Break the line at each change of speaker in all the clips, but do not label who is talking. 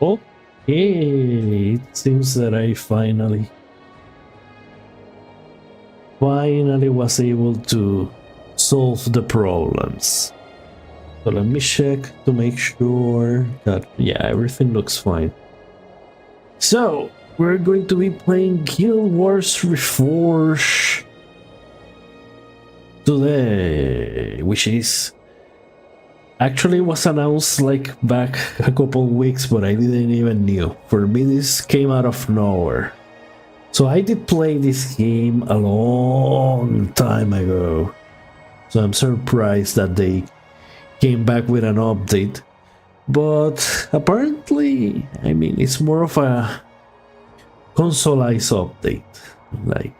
Okay, it seems that I finally was able to solve the problems. So let me check to make sure that, yeah, everything looks fine. So, we're going to be playing Guild Wars Reforged today, which is actually was announced like back a couple weeks, but I didn't even knew. For me, this came out of nowhere. So I did play this game a long time ago. So I'm surprised that they came back with an update. But apparently, I mean, it's more of a consoleized update. Like,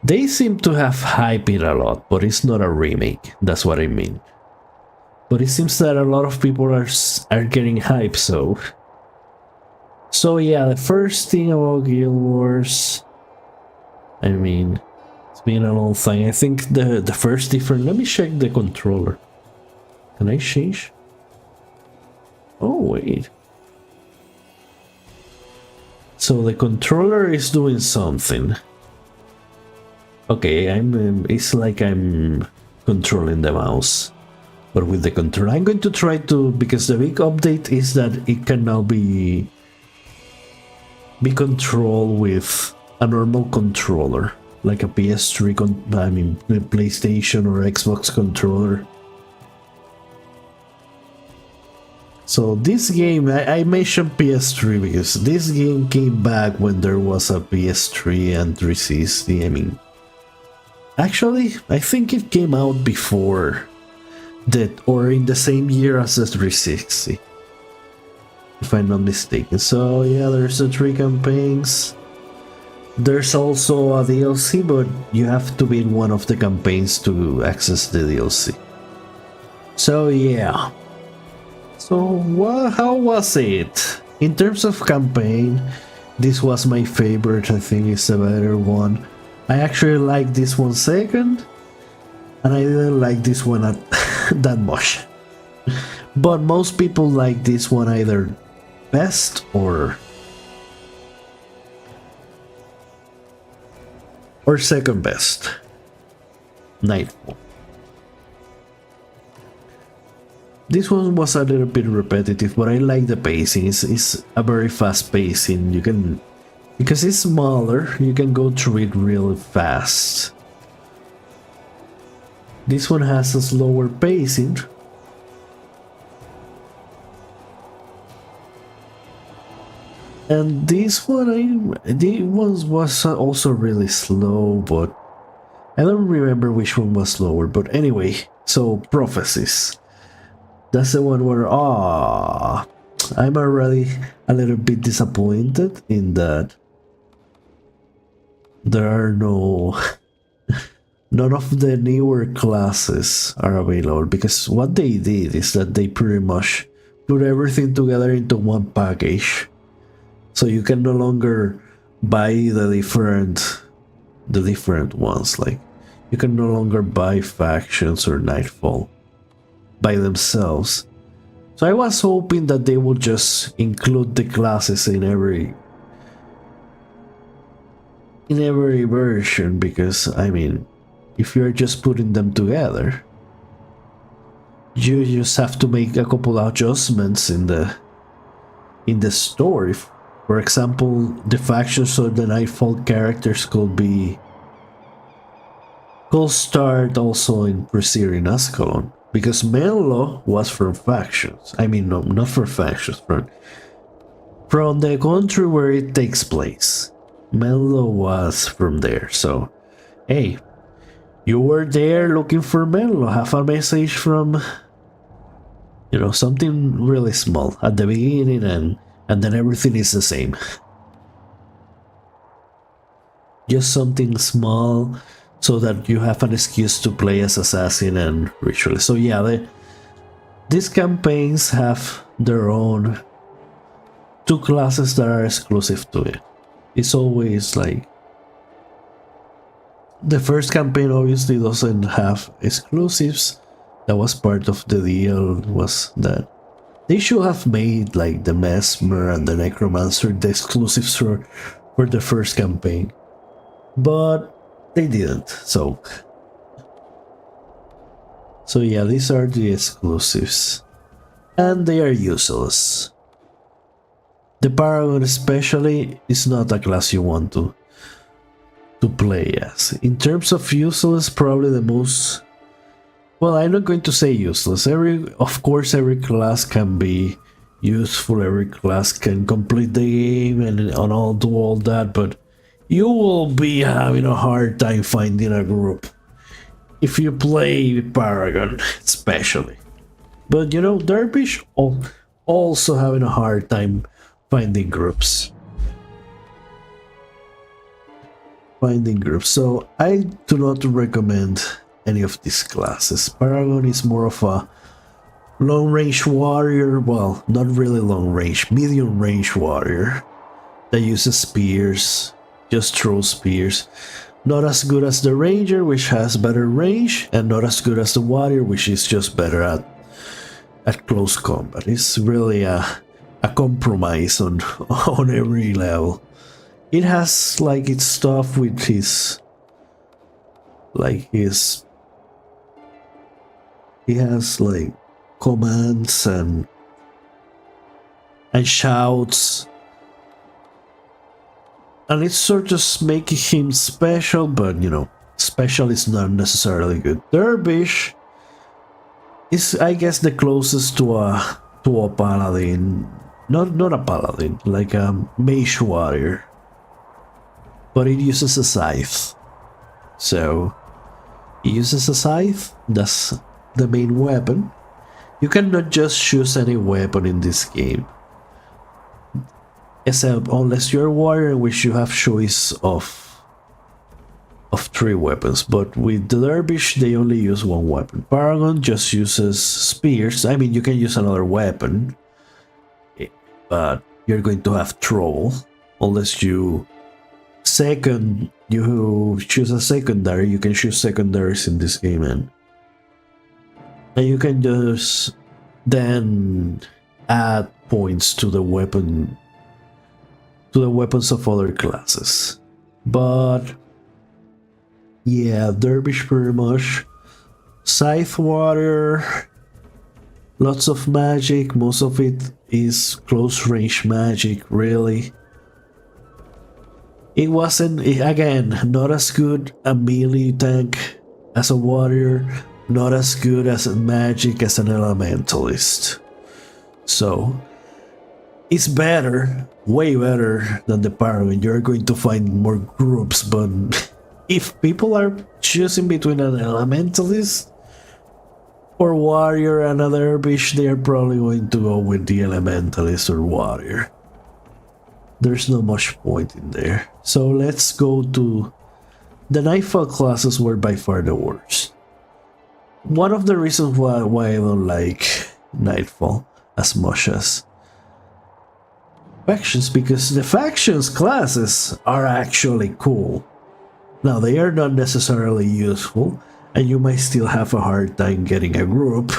they seem to have hyped it a lot, but it's not a remake. That's what I mean. But it seems that a lot of people are getting hyped, so yeah, the first thing about Guild Wars, I mean, it's been a long time. I think the first different. Let me check the controller. Can I change? Oh wait. So the controller is doing something. Okay, it's like I'm controlling the mouse, but with the controller. I'm going to try to, because the big update is that it can now be controlled with a normal controller, like a PS3 I mean the PlayStation or Xbox controller. So this game, I mentioned PS3 because this game came back when there was a PS3 and 360. I mean, actually, I think it came out before that, or in the same year as the 360. If I'm not mistaken. So yeah, there's the 3 campaigns. There's also a DLC, but you have to beat one of the campaigns to access the DLC. So yeah. So how was it? In terms of campaign, this was my favorite. I think it's a better one. I actually like this one second, and I didn't like this one that much. But most people like this one either best or second best. Nightfall. This one was a little bit repetitive, but I like the pacing. It's a very fast pacing. You can, because it's smaller, you can go through it really fast. This one has a slower pacing. And this one, was also really slow, but I don't remember which one was slower. But anyway, so Prophecies. That's the one where, I'm already a little bit disappointed in that there are none of the newer classes are available, because what they did is that they pretty much put everything together into one package. So you can no longer buy the different ones. Like, you can no longer buy factions or Nightfall by themselves. So I was hoping that they would just include the classes in every version, because I mean, if you're just putting them together, you just have to make a couple of adjustments in the story. For example, the factions or the Nightfall characters could start also in Presir in Ascalon, because Menlo was from factions. I mean, no, not from factions, from the country where it takes place. Menlo was from there, so hey, you were there looking for Menlo, have a message from, something really small at the beginning, and then everything is the same. Just something small so that you have an excuse to play as assassin and ritualist. So yeah, these campaigns have their own 2 classes that are exclusive to it. It's always like, the first campaign obviously doesn't have exclusives. That was part of the deal, was that They should have made like the Mesmer and the Necromancer the exclusives for the first campaign, but they didn't. So yeah, these are the exclusives, and they are useless. The Paragon especially is not a class you want to play as. In terms of useless, probably the most... Well, I'm not going to say useless. Of course, every class can be useful, every class can complete the game and do all that, but you will be having a hard time finding a group if you play Paragon, especially. But you know, Dervish also having a hard time finding groups. So I do not recommend any of these classes. Paragon is more of a long-range warrior, well, not really long-range, medium-range warrior that uses spears, just throws spears. Not as good as the ranger, which has better range, and not as good as the warrior, which is just better at close combat. It's really a compromise on every level. It has like its stuff with his he has like commands and shouts, and it's sort of making him special, but you know, special is not necessarily good. Dervish is, I guess, the closest to a paladin, not a paladin, like a mage warrior, but it uses a scythe. So it uses a scythe, that's the main weapon. You cannot just choose any weapon in this game, except unless you're a warrior, in which you have choice of 3 weapons. But with the Dervish, they only use 1 weapon. Paragon just uses spears. I mean, you can use another weapon, but you're going to have trouble unless you choose a secondary. You can choose secondaries in this game, and you can just then add points to the weapons of other classes. But yeah, Dervish pretty much scythe warrior, lots of magic, most of it is close range magic, really. It wasn't, again, not as good a melee tank as a warrior, not as good as a magic as an elementalist. So it's better, way better than the Paragon. You're going to find more groups, but if people are choosing between an elementalist or warrior and a dervish, they are probably going to go with the elementalist or warrior. There's not much point in there. So let's go to the Nightfall classes. Were by far the worst. One of the reasons why I don't like Nightfall as much as factions, because the factions classes are actually cool. Now, they are not necessarily useful, and you might still have a hard time getting a group,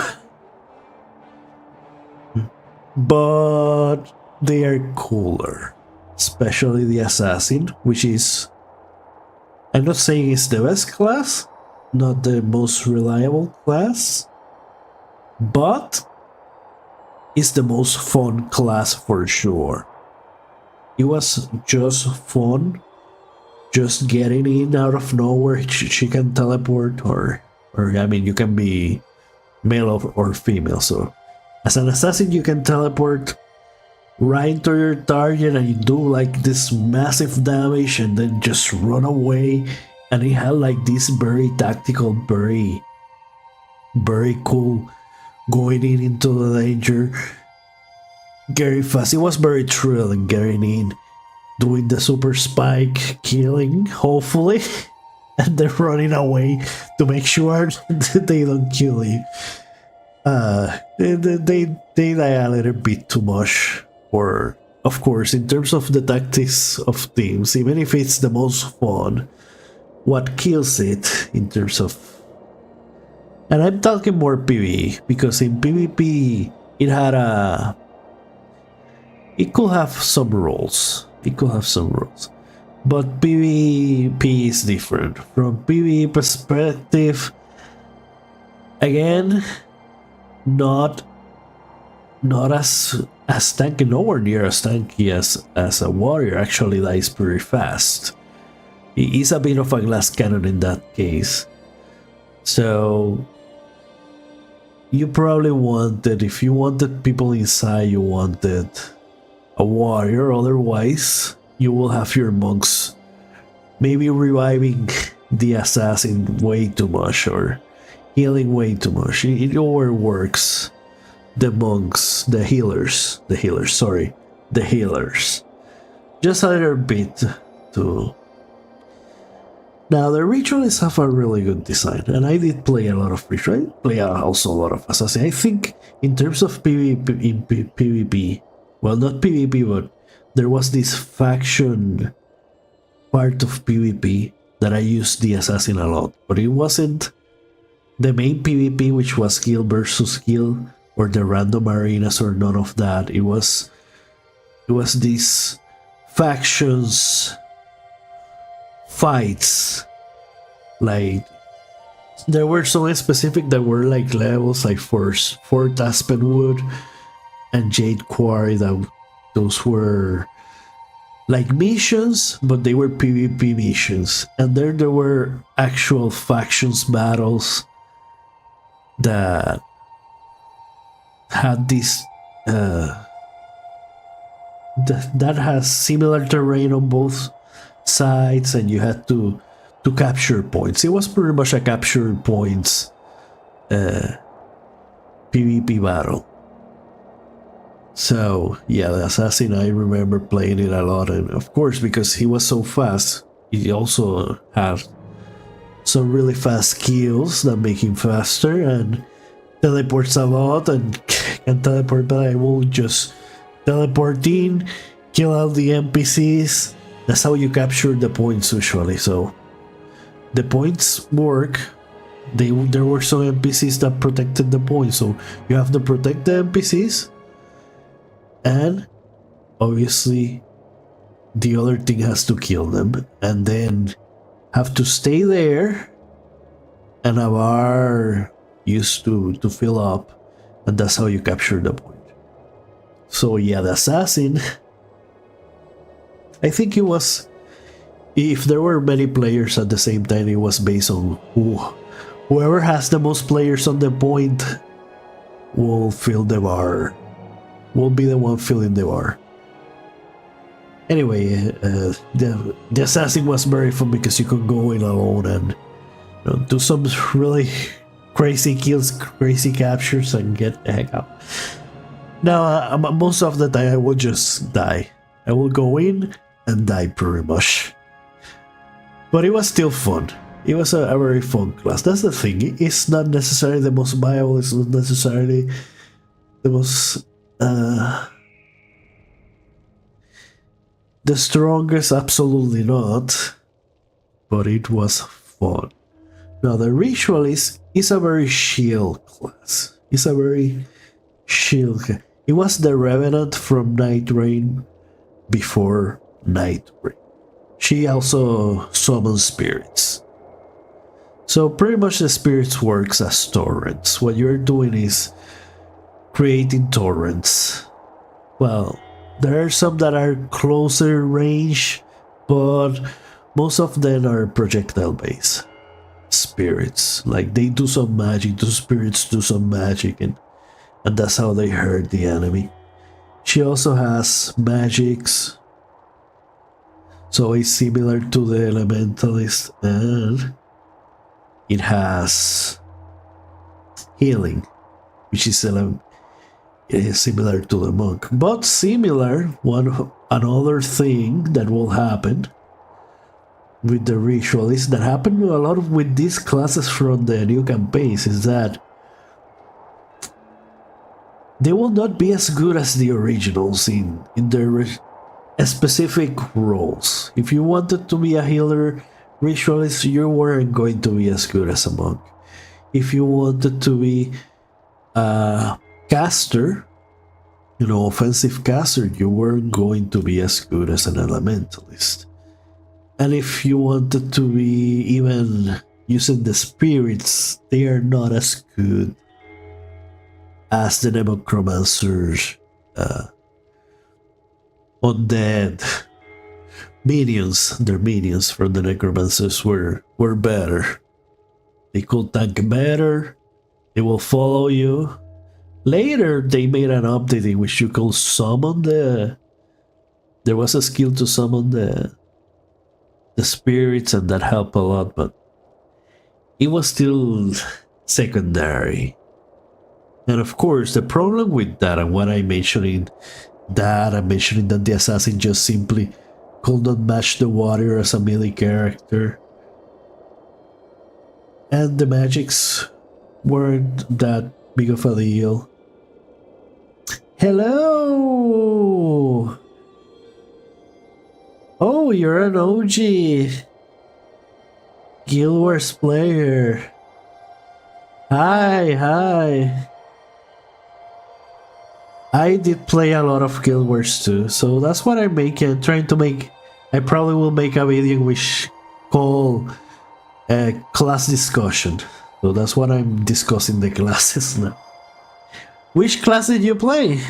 but they are cooler. Especially the Assassin, which is, I'm not saying it's the best class, not the most reliable class, but it's the most fun class for sure. It was just fun, just getting in out of nowhere. She can teleport, or I mean, you can be male or female. So as an assassin, you can teleport right to your target and you do like this massive damage and then just run away. And it had like this very tactical, very cool going into the danger, very fast. It was very thrilling getting in, doing the super spike, killing, hopefully, and then running away to make sure that they don't kill you. They die a little bit too much. Or, of course, in terms of the tactics of teams, even if it's the most fun, what kills it in terms of... And I'm talking more PvE, because in PvP, it had a it could have some rules. It could have some rules. But PvP is different. From PvE perspective, again, not as tanky, nowhere near as tanky as a warrior. Actually dies pretty fast. He is a bit of a glass cannon in that case. So you probably wanted, if you wanted people inside, you wanted a warrior. Otherwise, you will have your monks maybe reviving the assassin way too much or healing way too much. It overworks the monks, the healers, just a little bit too. Now the ritualists have a really good design, and I did play a lot of ritual. I play also a lot of assassin. I think in terms of PvP, well, not PvP, but there was this faction part of PvP that I used the assassin a lot, but it wasn't the main PvP, which was skill versus skill or the random arenas or none of that. It was these factions fights. Like there were some specific that were like levels, like Fort Aspenwood and Jade Quarry. Those were like missions, but they were PvP missions. And there were actual factions battles that had this that has similar terrain on both sides, and you had to capture points. It was pretty much a capture points PvP battle. So yeah, the assassin, I remember playing it a lot, and of course because he was so fast, he also had some really fast skills that make him faster and teleports a lot and can teleport, but I will just teleport in, kill all the NPCs. That's how you capture the points usually. So the points work. There were some NPCs that protected the points, so you have to protect the NPCs, and obviously the other thing has to kill them, and then have to stay there, and a bar used to fill up, and that's how you capture the point. So yeah, the assassin, I think it was, if there were many players at the same time, it was based on whoever has the most players on the point will fill the bar, will be the one filling the bar. Anyway, the assassin was very fun because you could go in alone and do some really crazy kills, crazy captures, and get the heck out. Now, most of the time I would just die. I will go in and die pretty much. But it was still fun. It was a very fun class. That's the thing. It's not necessarily the most viable. It's not necessarily the most the strongest. Absolutely not. But it was fun. Now the ritualist is a very chill class. It's a very chill. It was the Revenant from nightreign before nightreign. She also summons spirits. So pretty much the spirits works as torrents. What you're doing is creating torrents. Well, there are some that are closer range, but most of them are projectile based spirits. Like they do some magic, the spirits do some magic, and that's how they hurt the enemy. She also has magics, so it's similar to the elementalist, and it has healing, which is similar to the monk. But similar, another thing that will happen with the ritualists, that happened a lot with these classes from the new campaigns, is that they will not be as good as the originals in their specific roles. If you wanted to be a healer ritualist, you weren't going to be as good as a monk. If you wanted to be a caster, offensive caster, you weren't going to be as good as an elementalist. And if you wanted to be even using the spirits, they are not as good as the necromancers, undead minions. Their minions from the necromancers were better. They could tank better. They will follow you. Later, they made an update in which you could summon the. There was a skill to summon the spirits, and that helped a lot, but it was still secondary. And of course, the problem with that, and what I'm mentioning that the assassin just simply could not match the warrior as a melee character, and the magics weren't that big of a deal. Hello! Oh, you're an OG Guild Wars player. Hi. I did play a lot of Guild Wars too, so that's what I'm making. Trying to make. I probably will make a video which call a class discussion. So that's what I'm discussing the classes now. Which class did you play?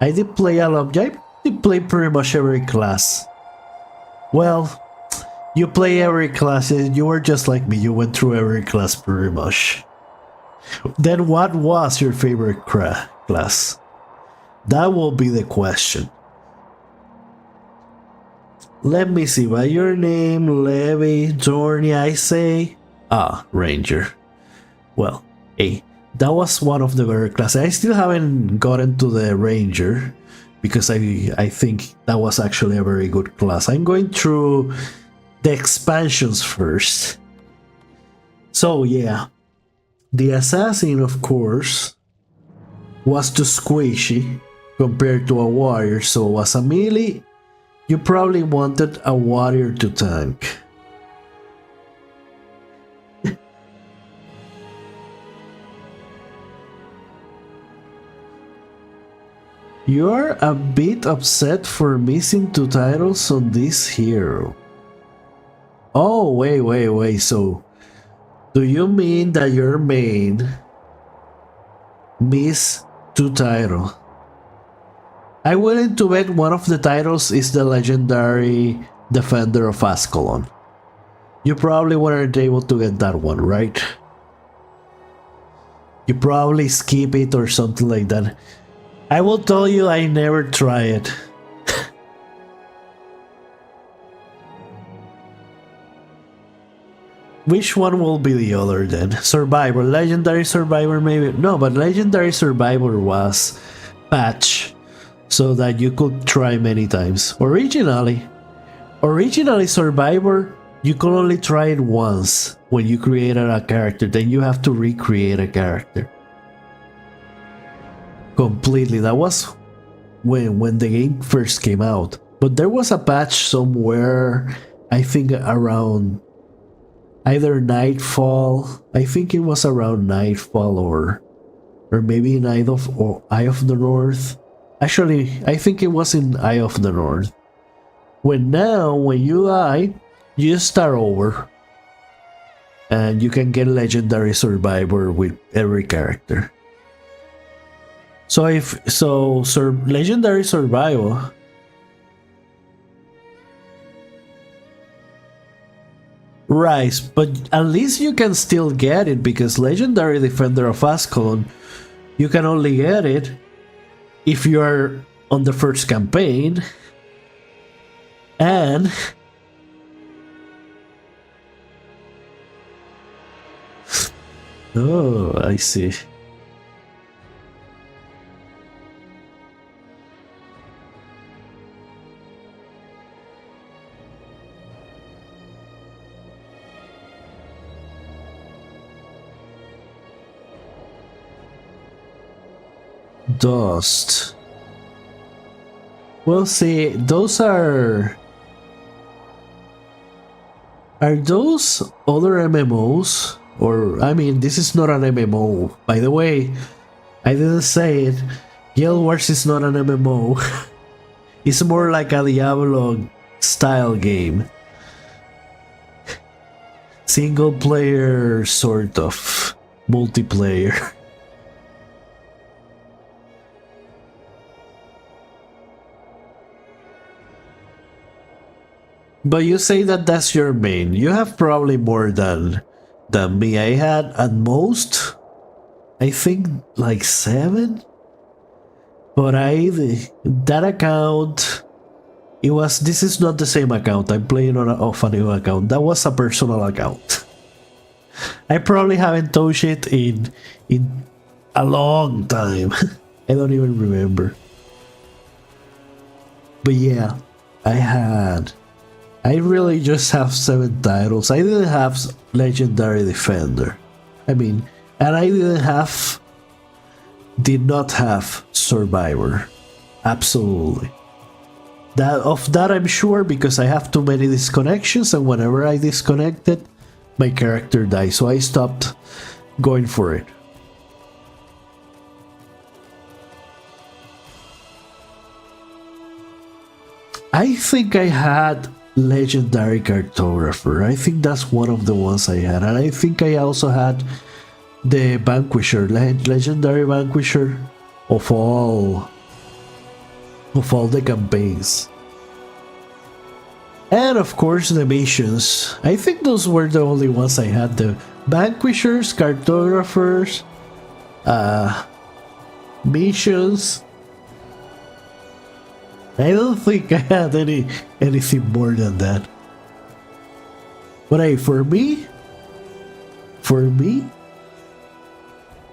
I did play a lot. I did play pretty much every class. Well, you play every class. You were just like me. You went through every class pretty much. Then what was your favorite class? That will be the question. Let me see. By your name, Levi, Dorney, I say... Ranger. Well, hey, that was one of the better classes. I still haven't gotten to the Ranger, because I think that was actually a very good class. I'm going through the expansions first. So yeah, the Assassin, of course, was too squishy compared to a warrior, so as a melee, you probably wanted a warrior to tank. You're a bit upset for missing 2 titles on this hero. Oh, wait, so do you mean that your main missed 2 titles? I'm willing to bet one of the titles is the legendary Defender of Ascalon. You probably weren't able to get that one, right? You probably skip it or something like that. I will tell you, I never try it. Which one will be the other then? Survivor, Legendary Survivor maybe? No, but Legendary Survivor was patched so that you could try many times. Originally Survivor, you could only try it once when you created a character, then you have to recreate a character. Completely. That was when the game first came out. But there was a patch somewhere, I think around either Nightfall. I think it was around Nightfall or maybe in Eye of the North. Actually, I think it was in Eye of the North. When you die, you start over. And you can get Legendary Survivor with every character. So Legendary Survival, right, but at least you can still get it, because Legendary Defender of Ascalon, you can only get it if you are on the first campaign, and oh, I see. Dust. Well, see, those are those other MMOs? Or, I mean, this is not an MMO. By the way, I didn't say it. Guild Wars is not an MMO. It's more like a Diablo style game. Single player, sort of. Multiplayer. But you say that that's your main. You have probably more than me. I had at most, I think, like 7. But that account, this is not the same account. I'm playing off a new account. That was a personal account. I probably haven't touched it in a long time. I don't even remember. But yeah, I really just have 7 titles. I didn't have Legendary Defender. I mean, and I did not have Survivor. Absolutely. That I'm sure, because I have too many disconnections, and whenever I disconnected, my character died, so I stopped going for it. I think I had Legendary Cartographer. I think that's one of the ones I had, and I think I also had the Vanquisher, Legendary Vanquisher of all the campaigns. And of course the missions. I think those were the only ones I had. The Vanquishers, Cartographers, missions. I don't think I had anything more than that. But hey, for me,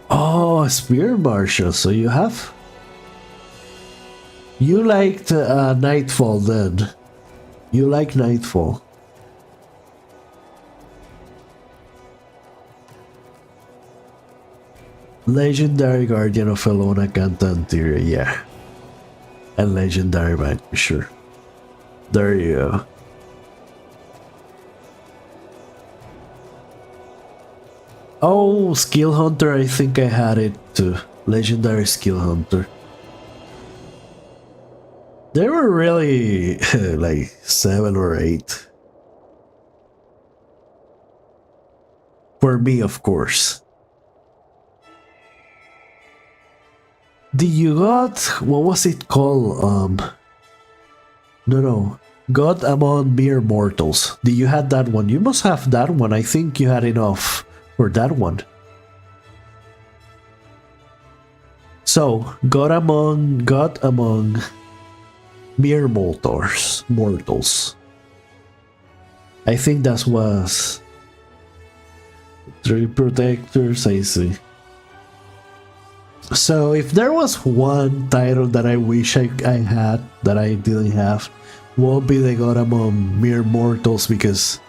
oh, Spear Marshal. So you liked Nightfall then. You like Nightfall. Legendary Guardian of Elona Cantantiria, yeah. And Legendary Vanquisher. There you go. Oh, Skill Hunter, I think I had it too. Legendary Skill Hunter. There were really like 7 or 8. For me, of course. Did you got, what was it called? No. God Among Mere Mortals. Did you had that one? You must have that one. I think you had enough for that one. So, God among Mere mortals. I think that was 3 protectors, I see. So if there was one title that I wish I had that I didn't have, would be the God Among Mere Mortals, because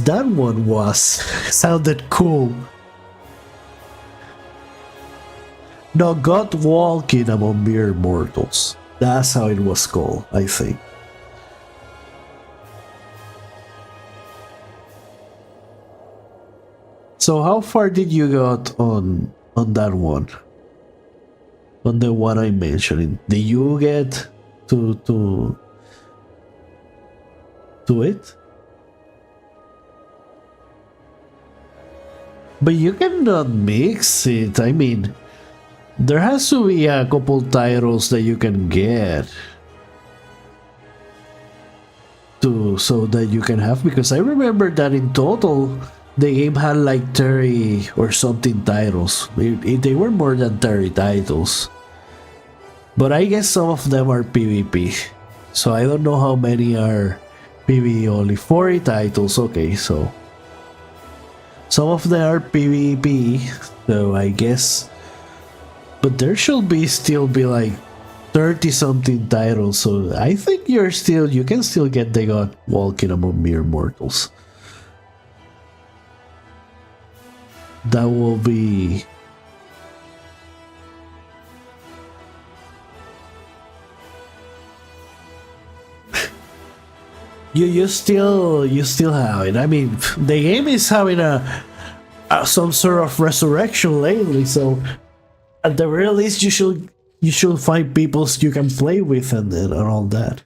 that one sounded cool. No, God Walking Among Mere Mortals. That's how it was called, I think. So how far did you got on that one? On the one I mentioned. Did you get to it? But you cannot mix it. I mean, there has to be a couple titles that you can get so that you can have, because I remember that in total the game had like 30 or something titles. They were more than 30 titles. But I guess some of them are PvP. So I don't know how many are PvE. Only 40 titles. Okay, so some of them are PvP. So I guess. But there should still be like 30 something titles. So I think you can still get the God Walking Among Mere Mortals. That will be you still have it. I mean, the game is having a some sort of resurrection lately. So at the very least, you should find people you can play with and all that.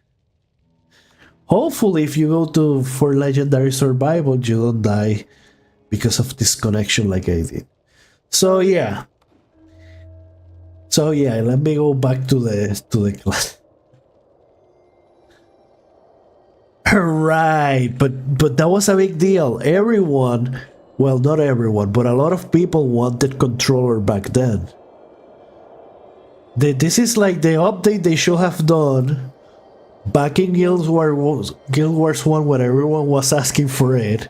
Hopefully, if you go to for legendary survival, you don't die because of disconnection like I did. So yeah. So yeah, let me go back to the class. Right, but that was a big deal. Everyone, well, not everyone, but a lot of people wanted controller back then. This is like the update they should have done back in Guild Wars 1 when everyone was asking for it.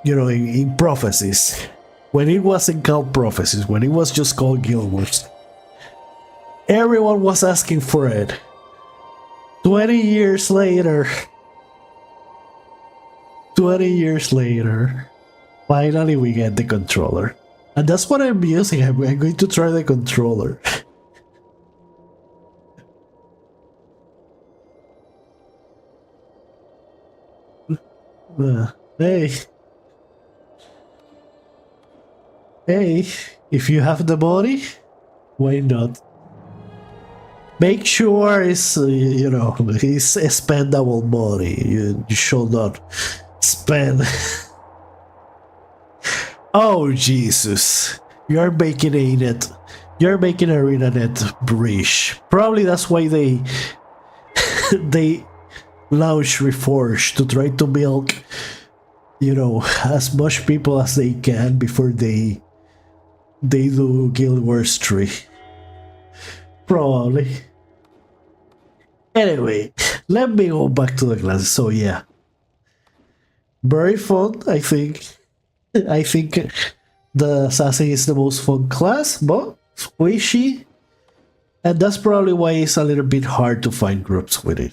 You know, in Prophecies. When it wasn't called Prophecies, when it was just called Guild Wars. Everyone was asking for it. 20 years later, finally we get the controller. And that's what I'm using. I'm going to try the controller. Hey. Hey, if you have the money, why not? Make sure it's, you know, it's spendable money. You should not spend. Oh, Jesus. You're making a net. You're making arena net breach. Probably that's why they launch Reforged to try to milk, you know, as much people as they can before they do Guild Wars 3. Probably. Anyway, let me go back to the classes. So yeah, very fun. I think the assassin is the most fun class, but squishy, and that's probably why it's a little bit hard to find groups with it.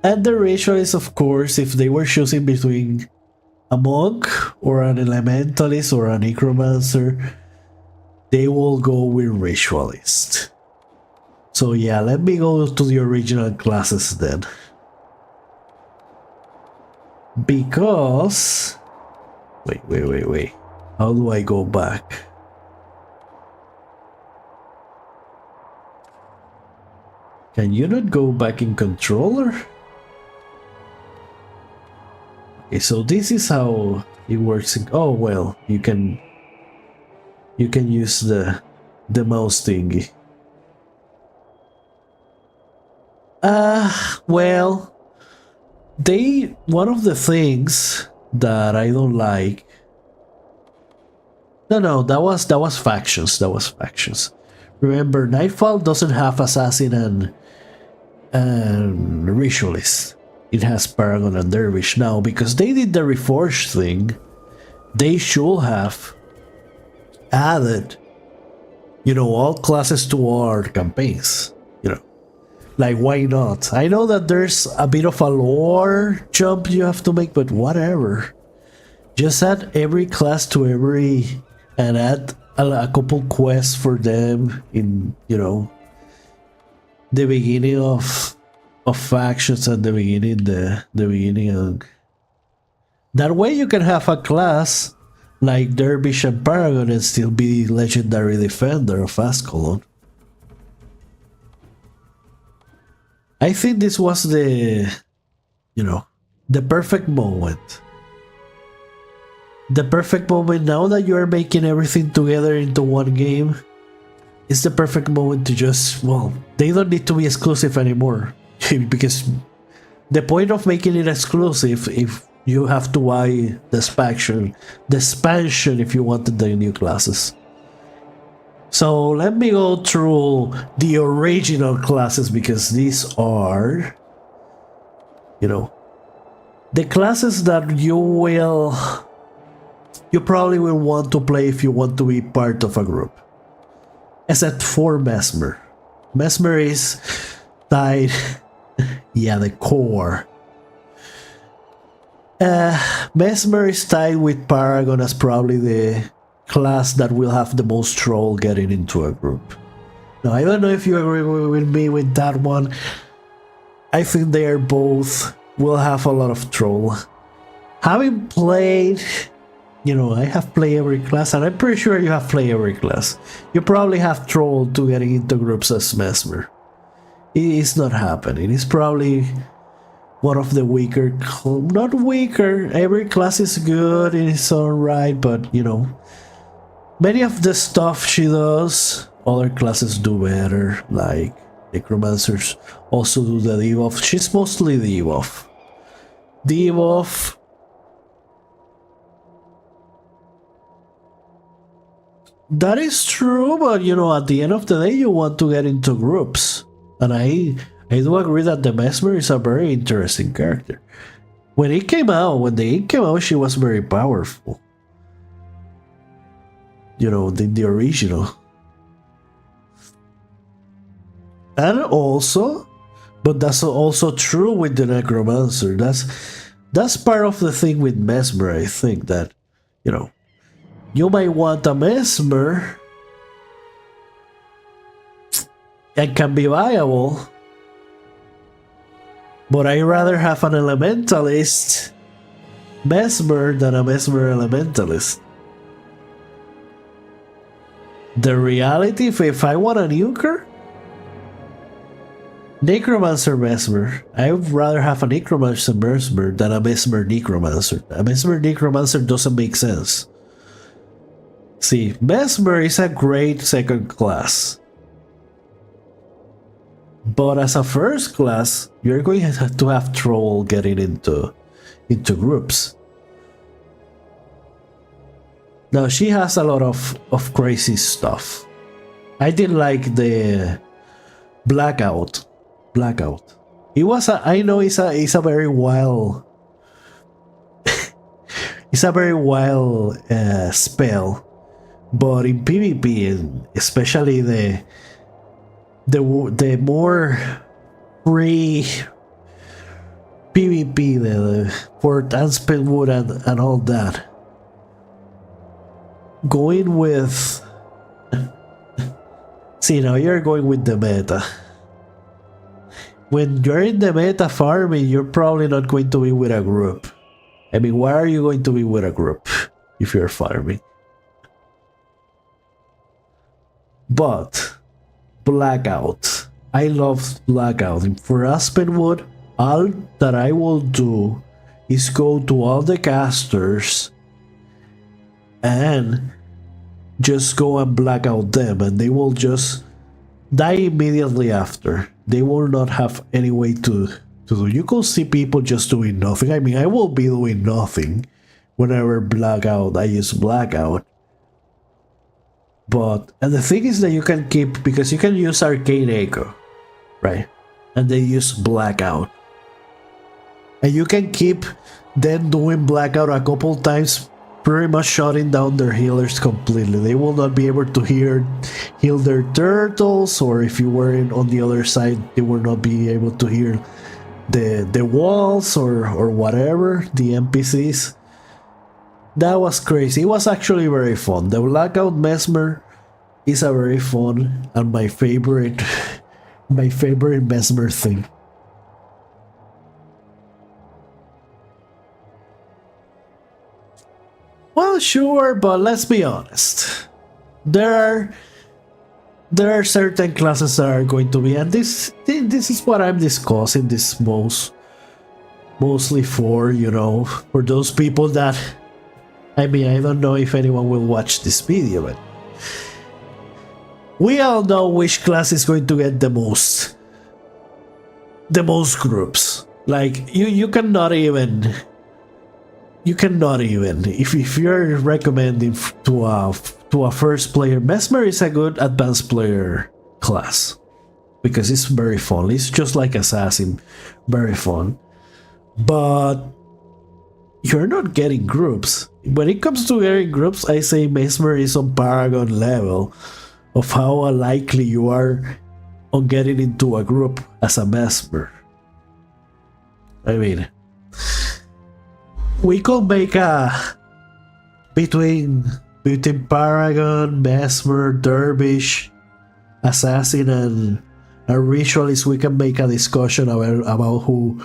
And the ratio is, of course, if they were choosing between a monk or an elementalist or a necromancer, they will go with ritualist. So yeah, let me go to the original classes then. Because... Wait. How do I go back? Can you not go back in controller? Okay, so this is how it works. Oh well, you can use the mouse thingy. Well, one of the things that I don't like. No, that was factions. Remember, Nightfall doesn't have assassin and ritualist. It has Paragon and Dervish now because they did the Reforged thing. They should have added, you know, all classes to our campaigns. You know, like why not? I know that there's a bit of a lore jump you have to make, but whatever. Just add every class to every and add a couple quests for them in, you know, the beginning of factions and the beginning of that way you can have a class like Dervish and Paragon and still be legendary defender of Ascalon. I think this was the, you know, the perfect moment. The perfect moment now that you are making everything together into one game. It's the perfect moment to just, well, they don't need to be exclusive anymore. Because the point of making it exclusive, if you have to buy the expansion if you wanted the new classes. So let me go through the original classes because these are, you know, the classes that you probably will want to play if you want to be part of a group. Except for Mesmer. Mesmer is tied. Yeah, the core. Mesmer is tied with Paragon as probably the class that will have the most trouble getting into a group. Now, I don't know if you agree with me with that one. I think they are both will have a lot of troll. Having played, I have played every class, and I'm pretty sure you have played every class. You probably have troll to getting into groups as Mesmer. It is not happening. It's probably one of the weaker, not weaker, every class is good in its own right, but many of the stuff she does, other classes do better, like Necromancers also do the debuff. She's mostly debuff. Debuff. That is true, but at the end of the day, you want to get into groups. And I do agree that the Mesmer is a very interesting character. When the game came out, she was very powerful. The original. And also, but that's also true with the Necromancer. That's part of the thing with Mesmer, I think, that, you might want a Mesmer and can be viable, but I'd rather have an Elementalist Mesmer than a Mesmer Elementalist. The reality, if I want a nuker, Necromancer Mesmer, I would rather have a Necromancer Mesmer than a Mesmer Necromancer. A Mesmer Necromancer doesn't make sense. See, Mesmer is a great second class. But as a first class, you're going to have trouble getting into groups. Now, she has a lot of crazy stuff. I didn't like the Blackout. I know it's a very wild it's a very wild spell, but in PvP, and especially the more free PvP, for Anspelwood and all that, going with see, now you're going with the meta. When you're in the meta farming, you're probably not going to be with a group. I mean, why are you going to be with a group if you're farming? But Blackout, I love Blackout. For Aspenwood, all that I will do is go to all the casters and just go and black out them, and they will just die immediately after. They will not have any way to do. You could see people just doing nothing. I mean, I will be doing nothing whenever blackout. I use blackout. But, and the thing is that you can keep, because you can use Arcane Echo, right? And they use blackout. And you can keep them doing blackout a couple times, pretty much shutting down their healers completely. They will not be able to heal their turtles, or if you were on the other side, they will not be able to heal the walls or whatever, the NPCs. That was crazy. It was actually very fun. The Blackout Mesmer is a very fun and my favorite Mesmer thing. Well, sure, but let's be honest. There are certain classes that are going to be, and this is what I'm discussing this mostly for, for those people that, I mean, I don't know if anyone will watch this video, but we all know which class is going to get the most groups. Like, you cannot even if you're recommending to a first player, Mesmer is a good advanced player class because it's very fun. It's just like Assassin, very fun. But you're not getting groups. When it comes to getting groups, I say Mesmer is on Paragon level of how unlikely you are on getting into a group as a Mesmer. I mean, we could make a between Paragon, Mesmer, Dervish, Assassin, and a Ritualist. We can make a discussion about who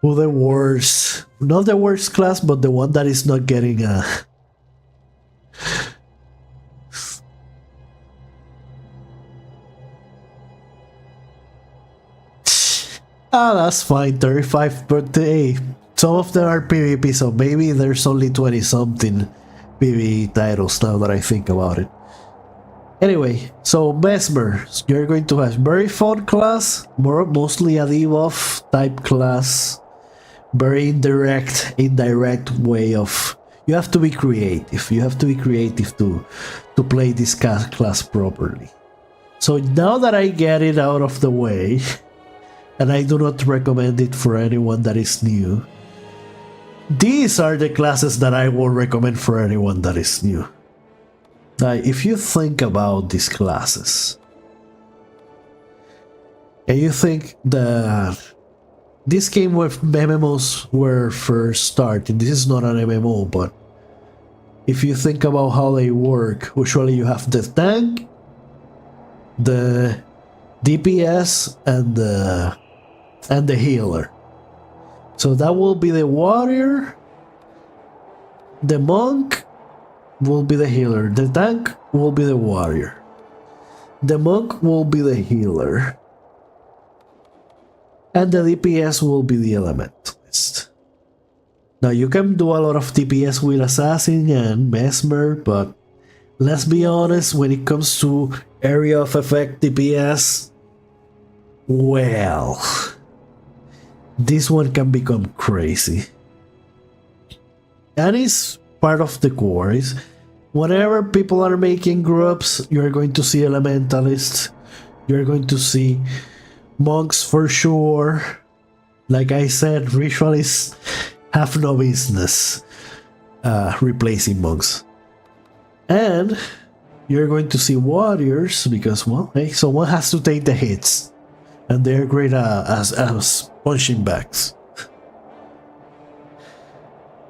Who the worst, not the worst class, but the one that is not getting a... Ah, that's fine, 35, but hey, some of them are PvP, so maybe there's only 20 something PvE titles now that I think about it. Anyway, so Mesmer, you're going to have very fun class, mostly a debuff type class, very indirect way of... You have to be creative, to play this class properly. So now that I get it out of the way, and I do not recommend it for anyone that is new, these are the classes that I will recommend for anyone that is new. Now, if you think about these classes, and you think that this game where MMOs were first started, this is not an MMO, but if you think about how they work, usually you have the tank, the DPS, and the healer. So that will be the warrior, the monk will be the healer, the tank will be the warrior, the monk will be the healer, and the DPS will be the elementalist. Now you can do a lot of DPS with assassin and mesmer, but let's be honest, when it comes to area of effect DPS, well, this one can become crazy. And it's part of the core. Is whenever people are making groups, you're going to see elementalists, you're going to see monks for sure. Like I said, ritualists have no business replacing monks. And you're going to see warriors because, well, hey, someone has to take the hits. And they're great as punching bags.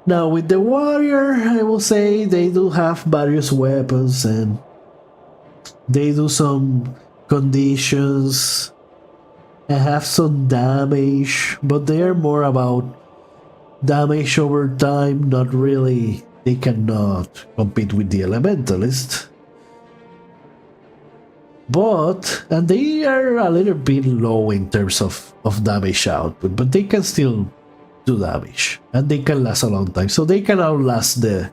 Now with the warrior, I will say they do have various weapons and they do some conditions and have some damage, but they are more about damage over time, not really. They cannot compete with the elementalist. And they are a little bit low in terms of damage output, but they can still do damage and they can last a long time, so they can outlast the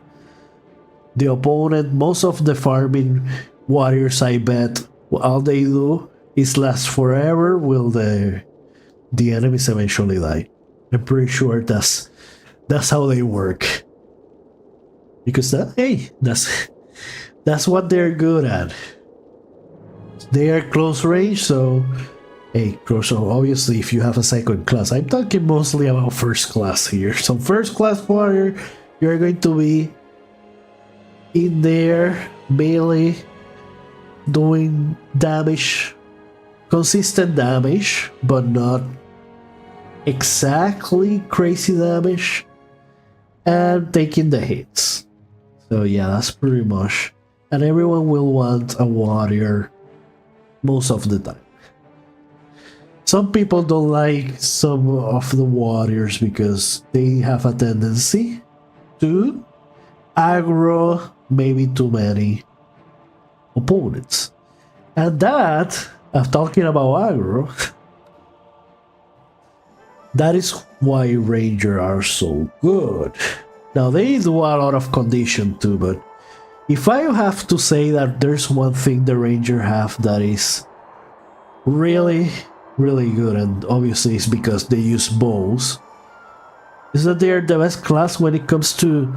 opponent. Most of the farming warriors, I bet, all they do is last forever will the enemies eventually die. I'm pretty sure that's how they work, because that's what they're good at. They are close range, so hey, so obviously if you have a second class, I'm talking mostly about first class here. So first class warrior, you're going to be in there, melee, doing damage, consistent damage, but not exactly crazy damage, and taking the hits. So yeah, that's pretty much. And everyone will want a warrior most of the time. Some people don't like some of the warriors because they have a tendency to aggro maybe too many opponents. And that, I'm talking about aggro, that is why Ranger are so good. Now they do a lot of condition too, but if I have to say that there's one thing the Ranger have that is really good, and obviously it's because they use bows, is that they are the best class when it comes to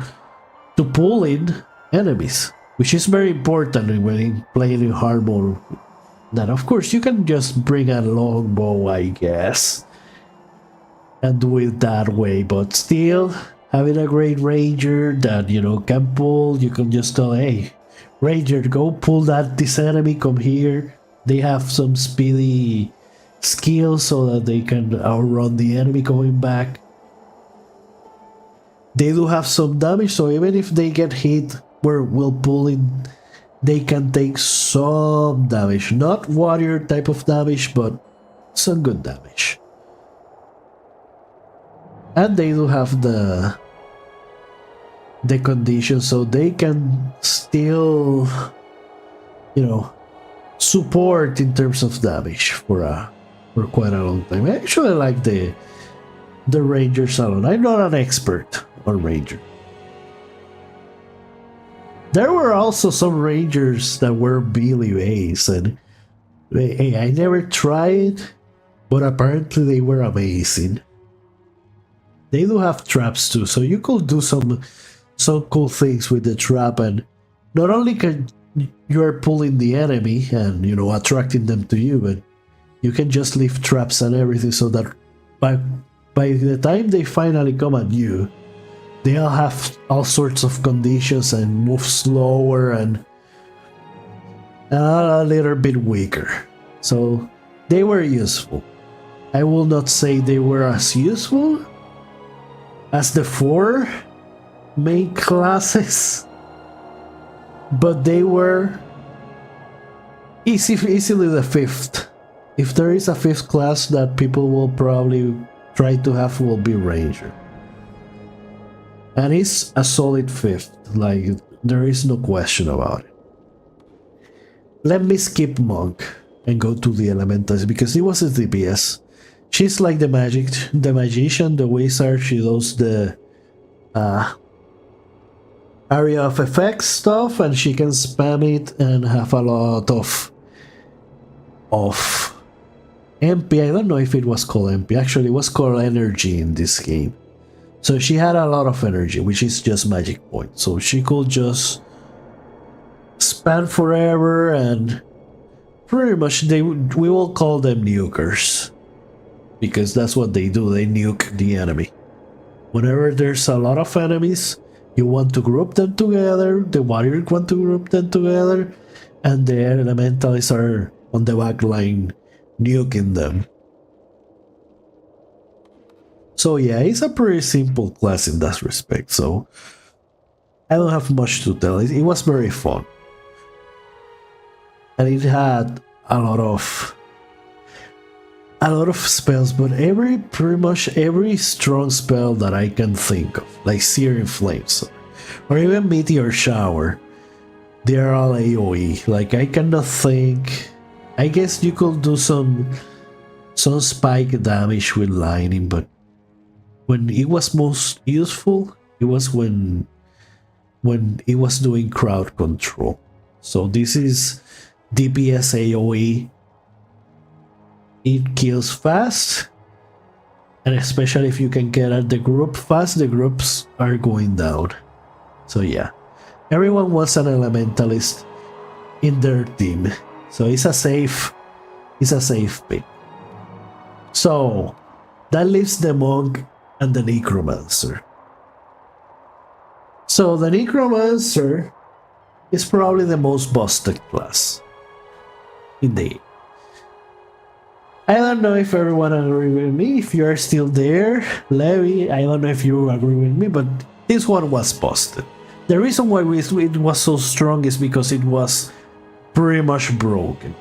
pulling enemies, which is very important when playing in hard mode. That of course you can just bring a long bow, I guess, and do it that way, but still having a great Ranger that, you know, can pull, you can just tell, hey, Ranger, go pull this enemy, come here. They have some speedy skills so that they can outrun the enemy going back. They do have some damage, so even if they get hit while pulling, they can take some damage. Not warrior type of damage, but some good damage. And they do have the condition, so they can still, you know, support in terms of damage for quite a long time. I actually like the Rangers a lot. I'm not an expert on Ranger. There were also some Rangers that were Billy Bass, and hey, I never tried, but apparently they were amazing. They do have traps too, so you could do some cool things with the trap, and not only can you are pulling the enemy and, you know, attracting them to you, but you can just leave traps and everything so that by the time they finally come at you, they'll have all sorts of conditions and move slower and a little bit weaker. So they were useful. I will not say they were as useful as the 4 main classes, but they were easily the 5th. If there is a 5th class that people will probably try to have, will be Ranger. And it's a solid 5th, like, there is no question about it. Let me skip Monk and go to the Elementalist, because it was a DPS. She's like the magician, the wizard. She does the area of effects stuff, and she can spam it and have a lot of MP. I don't know if it was called MP. Actually, it was called energy in this game. So she had a lot of energy, which is just magic points. So she could just spam forever, and pretty much we will call them nukers, because that's what they do. They nuke the enemy. Whenever there's a lot of enemies, you want to group them together, the warriors want to group them together, and the elementalists are on the back line nuking them. So yeah, it's a pretty simple class in that respect, so I don't have much to tell. It was very fun. And it had a lot of spells, but pretty much every strong spell that I can think of, like Searing Flames or even Meteor Shower, they're all AoE. Like, I cannot think. I guess you could do some spike damage with lightning, but when it was most useful, it was when it was doing crowd control. So this is DPS AoE. It kills fast, and especially if you can get at the group fast, the groups are going down. So yeah, everyone wants an elementalist in their team, so it's a safe pick. So that leaves the monk and the necromancer. So the necromancer is probably the most busted class in the game. I don't know if everyone agree with me. If you are still there, Levi, I don't know if you agree with me, but this one was busted. The reason why it was so strong is because it was pretty much broken.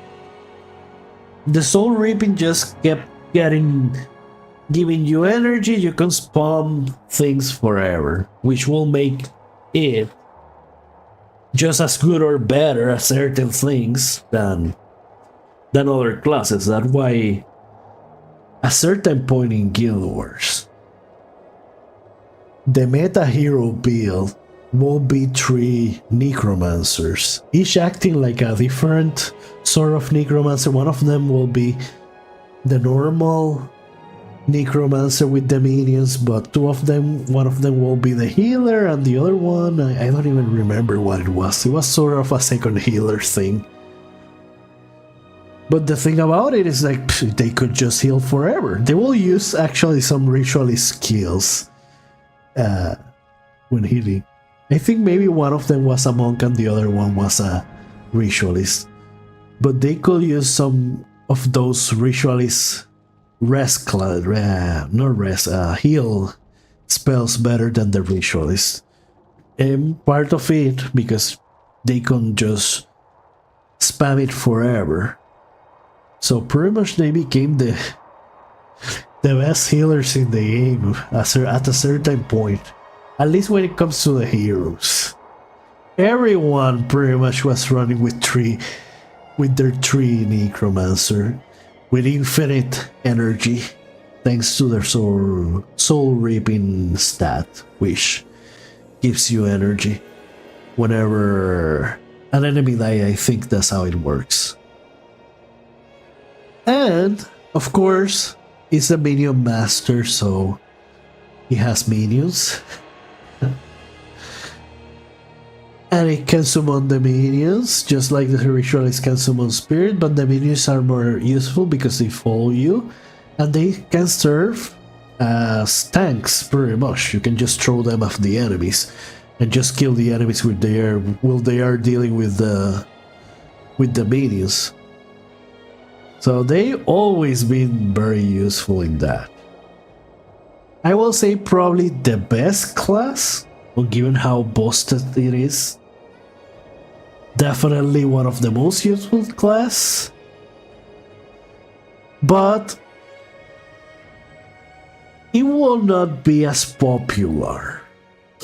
The soul reaping just kept giving you energy. You can spawn things forever, which will make it just as good or better at certain things than other classes. That's why at a certain point in Guild Wars, the meta hero build will be 3 necromancers, each acting like a different sort of necromancer. One of them will be the normal necromancer with the minions, but one of them will be the healer, and the other one, I don't even remember what it was. It was sort of a second healer thing. But the thing about it is, like, they could just heal forever. They will use actually some ritualist skills when healing. I think maybe one of them was a monk and the other one was a ritualist. But they could use some of those ritualist heal spells better than the ritualist. And part of it because they can just spam it forever. So pretty much they became the the best healers in the game at a certain point. At least when it comes to the heroes. Everyone pretty much was running with their tree necromancer with infinite energy thanks to their soul reaping stat, which gives you energy whenever an enemy dies. I think that's how it works. And of course, he's a minion master, so he has minions. And it can summon the minions, just like the ritualist can summon spirit, but the minions are more useful because they follow you, and they can serve as tanks, pretty much. You can just throw them off the enemies, and just kill the enemies while they are dealing with the minions. So they always been very useful in that. I will say probably the best class, well, given how busted it is. Definitely one of the most useful class. But it will not be as popular.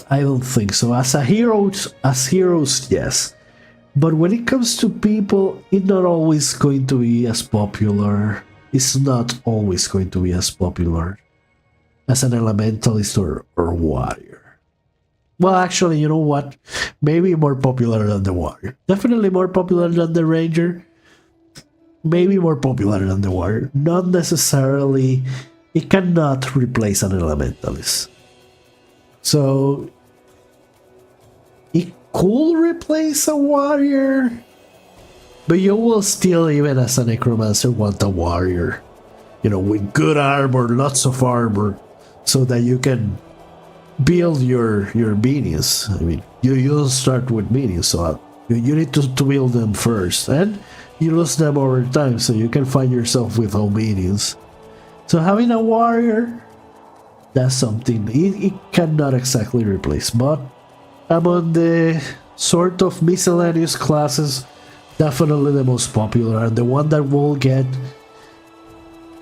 I don't think so. As heroes, yes. But when it comes to people, it's not always going to be as popular. It's not always going to be as popular as an elementalist or warrior. Well, actually, you know what? Maybe more popular than the warrior. Definitely more popular than the ranger. Maybe more popular than the warrior. Not necessarily. It cannot replace an elementalist. So it could replace a warrior, but you will still, even as a necromancer, want a warrior. You know, with good armor, lots of armor, so that you can build your minions. I mean, you don't start with minions, so you need to build them first, and you lose them over time, so you can find yourself without minions. So having a warrior, that's something it cannot exactly replace, but among the sort of miscellaneous classes, definitely the most popular, and the one that will get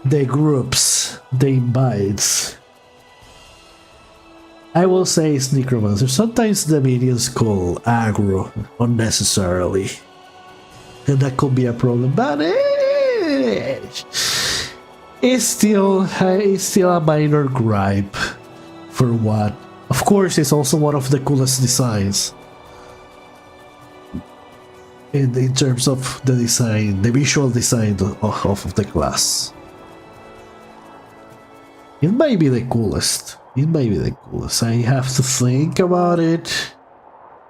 the groups, the invites. I will say it's necromancer. Sometimes the minions call aggro unnecessarily, and that could be a problem, but it's still a minor gripe for what. Of course, it's also one of the coolest designs in terms of the design, the visual design of the class. It might be the coolest. It might be the coolest. I have to think about it,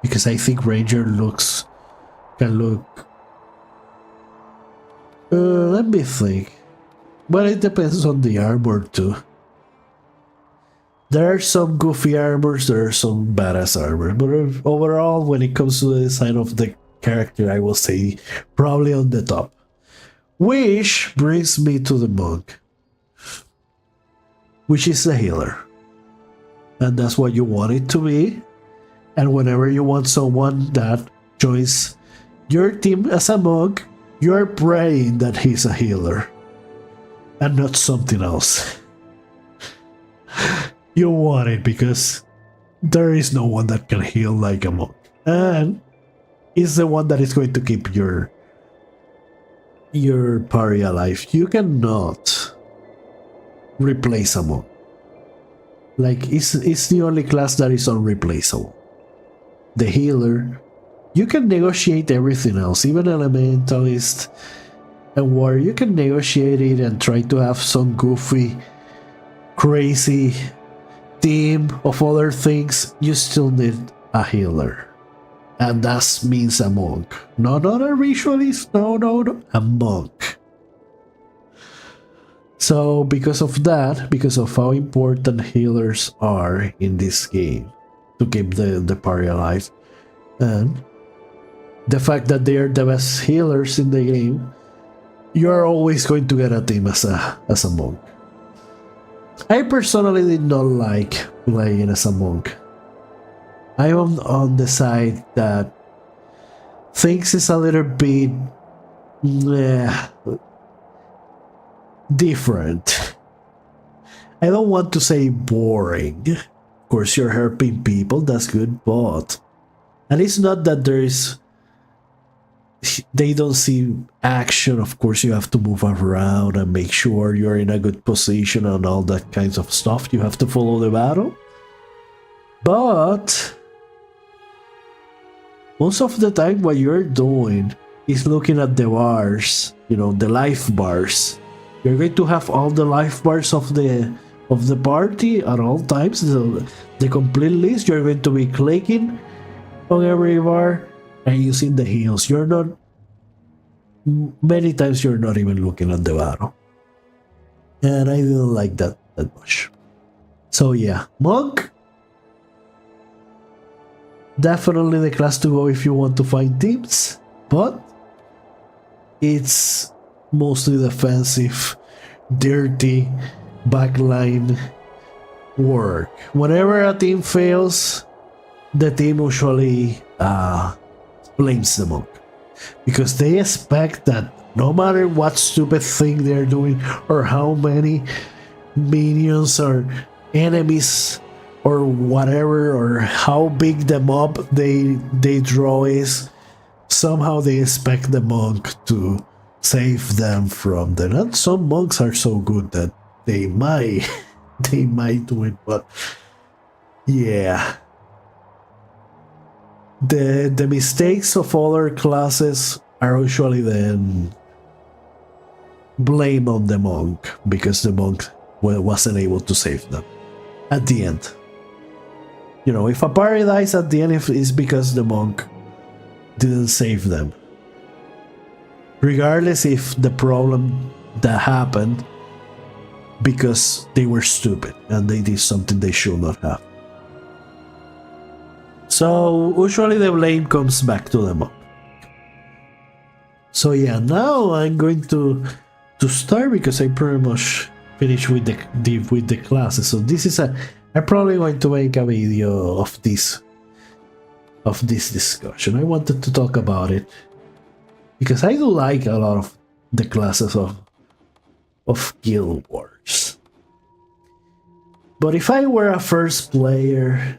because I think Ranger can look. Let me think. But it depends on the armor too. There are some goofy armors, there are some badass armor, but overall, when it comes to the design of the character, I will say probably on the top. Which brings me to the monk, which is the healer. And that's what you want it to be. And whenever you want someone that joins your team as a monk, you're praying that he's a healer and not something else. You want it because there is no one that can heal like a monk, and is the one that is going to keep your party alive. You cannot replace a monk. Like, it's the only class that is unreplaceable. The healer, you can negotiate everything else, even elementalist and warrior. You can negotiate it and try to have some goofy, crazy team of other things. You still need a healer, and that means a monk. Not a ritualist, no, a monk. So because of that, because of how important healers are in this game to keep the party alive, and the fact that they are the best healers in the game, you are always going to get a team as a monk. I personally did not like playing as a monk. I am on the side that things is a little bit different. I don't want to say boring. Of course, you're helping people, that's good, but. And it's not that they don't see action. Of course, you have to move around and make sure you're in a good position and all that kinds of stuff. You have to follow the battle. But most of the time, what you're doing is looking at the bars, the life bars. You're going to have all the life bars of the party at all times. The complete list. You're going to be clicking on every bar and using the heals. You're not. Many times you're not even looking at the battle, and I didn't like that much. So yeah, monk. Definitely the class to go if you want to find teams, but it's mostly defensive, dirty backline work. Whenever a team fails, the team usually blames the monk because they expect that no matter what stupid thing they're doing or how many minions or enemies or whatever, or how big the mob they draw is, somehow they expect the monk to save them from them. And some monks are so good that they might do it, but yeah. The mistakes of other classes are usually then blame on the monk because the monk wasn't able to save them at the end. If a party dies at the end, it's because the monk didn't save them. Regardless if the problem that happened because they were stupid and they did something they should not have. So usually the blame comes back to the monk. So yeah, now I'm going to start because I pretty much finished with the classes. So this is I'm probably going to make a video of this discussion. I wanted to talk about it because I do like a lot of the classes of Guild Wars. But if I were a first player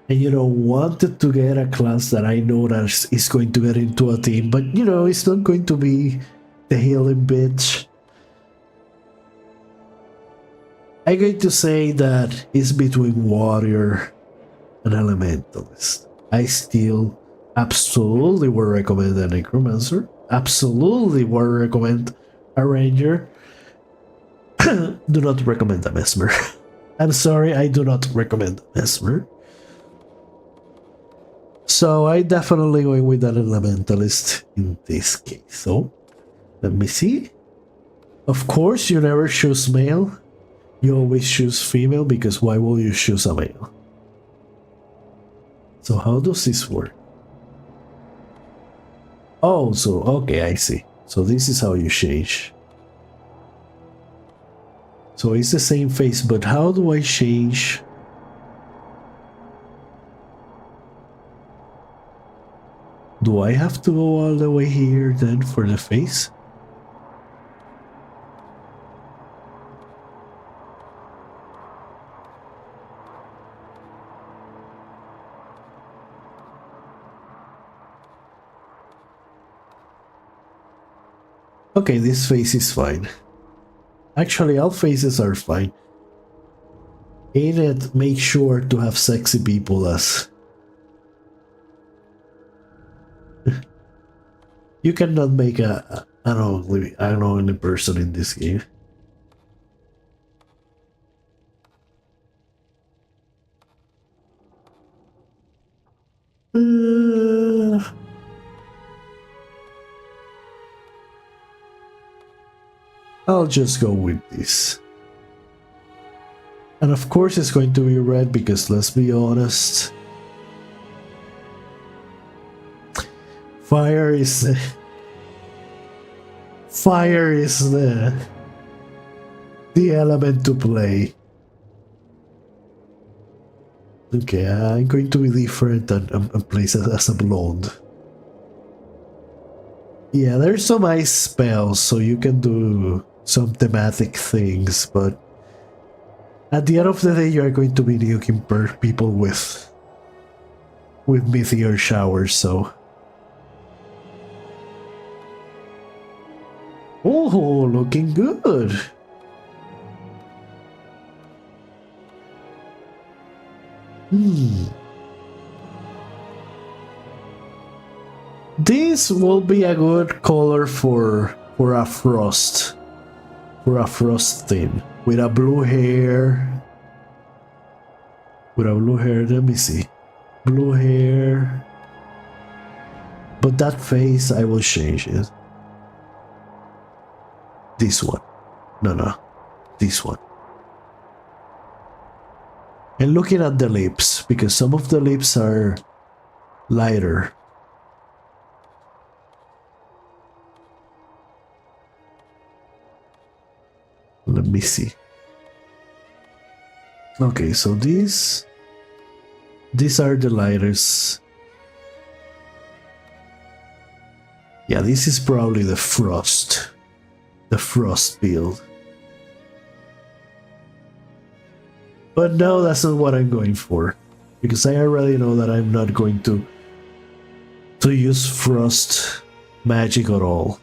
and wanted to get a class that I know that is going to get into a team, but it's not going to be the healing bitch, I'm going to say that it's between warrior and elementalist. I still absolutely would recommend a necromancer, absolutely would recommend a ranger. Do not recommend a mesmer. I'm sorry, I do not recommend a mesmer. So I definitely going with an elementalist in this case. So let me see. Of course, you never choose male. You always choose female because why will you choose a male? So how does this work? Oh, so okay, I see. So this is how you change. So it's the same face, but how do I change? Do I have to go all the way here then for the face? Okay, this face is fine. Actually, all faces are fine. Ain't it make sure to have sexy people as... You cannot make an ugly person in this game. I'll just go with this. And of course it's going to be red because let's be honest. Fire is the element to play. Okay, I'm going to be different and place it as a blonde. Yeah, there's some ice spells, so you can do some thematic things, but At the end of the day, you are going to be nuking people with meteor showers, so. Oh, looking good. This will be a good color for a frost. For a frost theme. With a blue hair. With a blue hair, let me see. Blue hair. But that face, I will change it. This one. No. This one. And looking at the lips, because some of the lips are lighter. Let me see. Okay, so these are the lighters. Yeah, this is probably the frost build. But no, that's not what I'm going for, because I already know that I'm not going to use frost magic at all.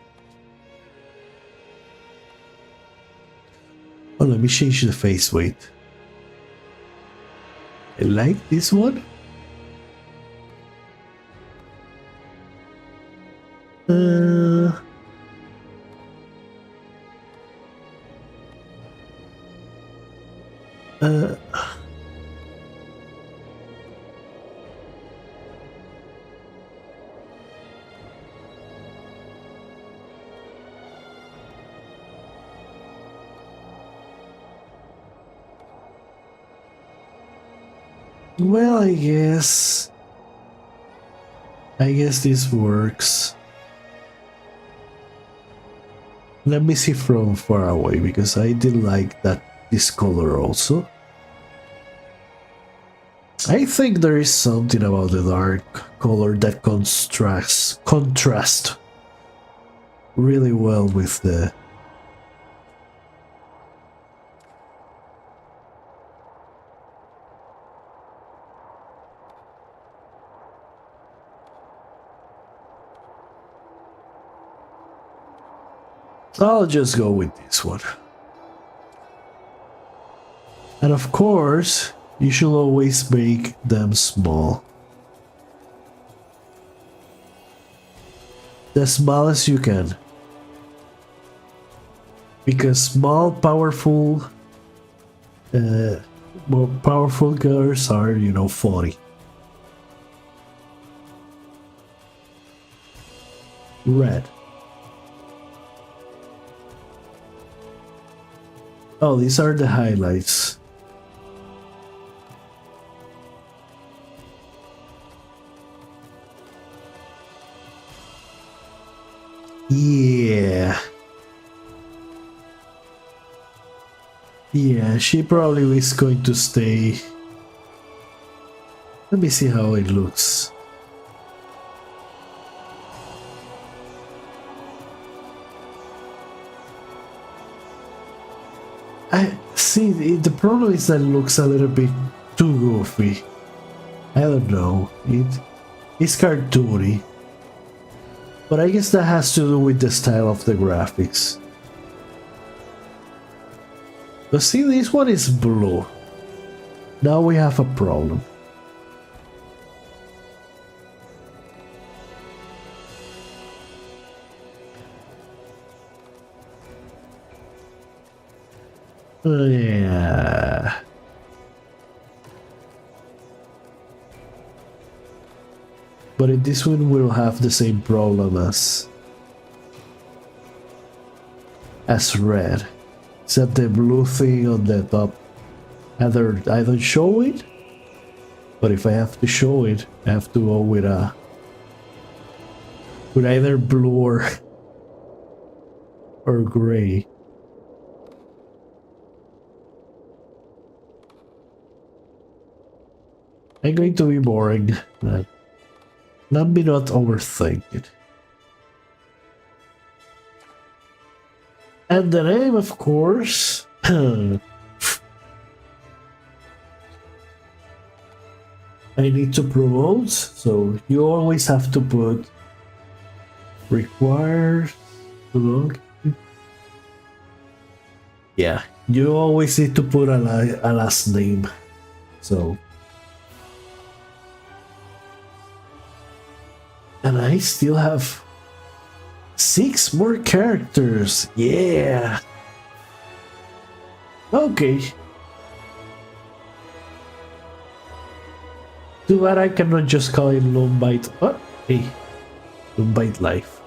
Oh, let me change the face weight. I like this one. Well, I guess this works. Let me see from far away, because I did like this color also. I think there is something about the dark color that contrast really well with the. I'll just go with this one. And of course, you should always make them small. The smallest you can. Because small, powerful girls are, funny. Red. Oh, these are the highlights. Yeah. Yeah, she probably is going to stay. Let me see how it looks. I see, the problem is that it looks a little bit too goofy. I don't know. It's cartoony. But I guess that has to do with the style of the graphics. But see, this one is blue. Now we have a problem. Yeah. But in this one we'll have the same problem as red. Except the blue thing on the top. I don't show it. But if I have to show it, I have to go with either blue or gray. I'm going to be boring. Let me not overthink it. And the name, of course. I need to promote, so you always have to put requires log. Yeah, you always need to put a last name. So, and I still have 6 more characters. Yeah. Okay. Too bad I cannot just call it Lombite. Oh, hey, Lombite Life.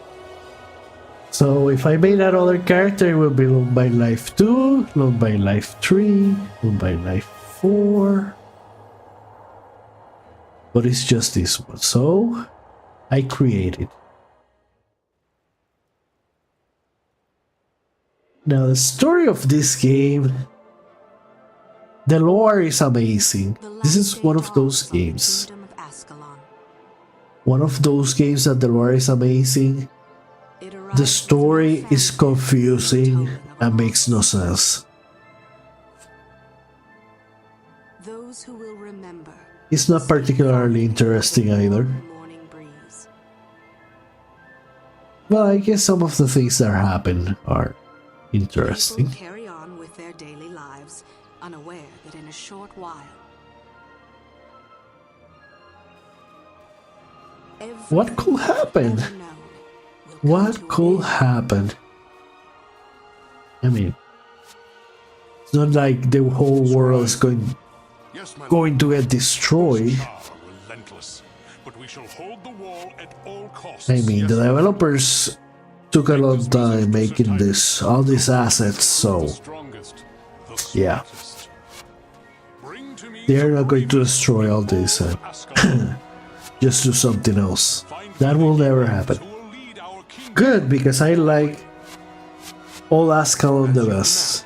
So if I made another character, it would be Lombite Life 2, Lombite Life 3, Lombite Life 4. But it's just this one. So I created. Now the story of this game, the lore is amazing. This is one of those games. One of those games that the lore is amazing. The story is confusing and makes no sense. It's not particularly interesting either. Well, I guess some of the things that happen are interesting.
Carry on with their daily lives, unaware that in a short while,
what could happen? What could happen? I mean, it's not like the whole world is going to get destroyed. I mean, the developers took a lot of time making all these assets, so yeah, they're not going to destroy all this. Just do something else. That will never happen. Good, because I like all Ascalon the best.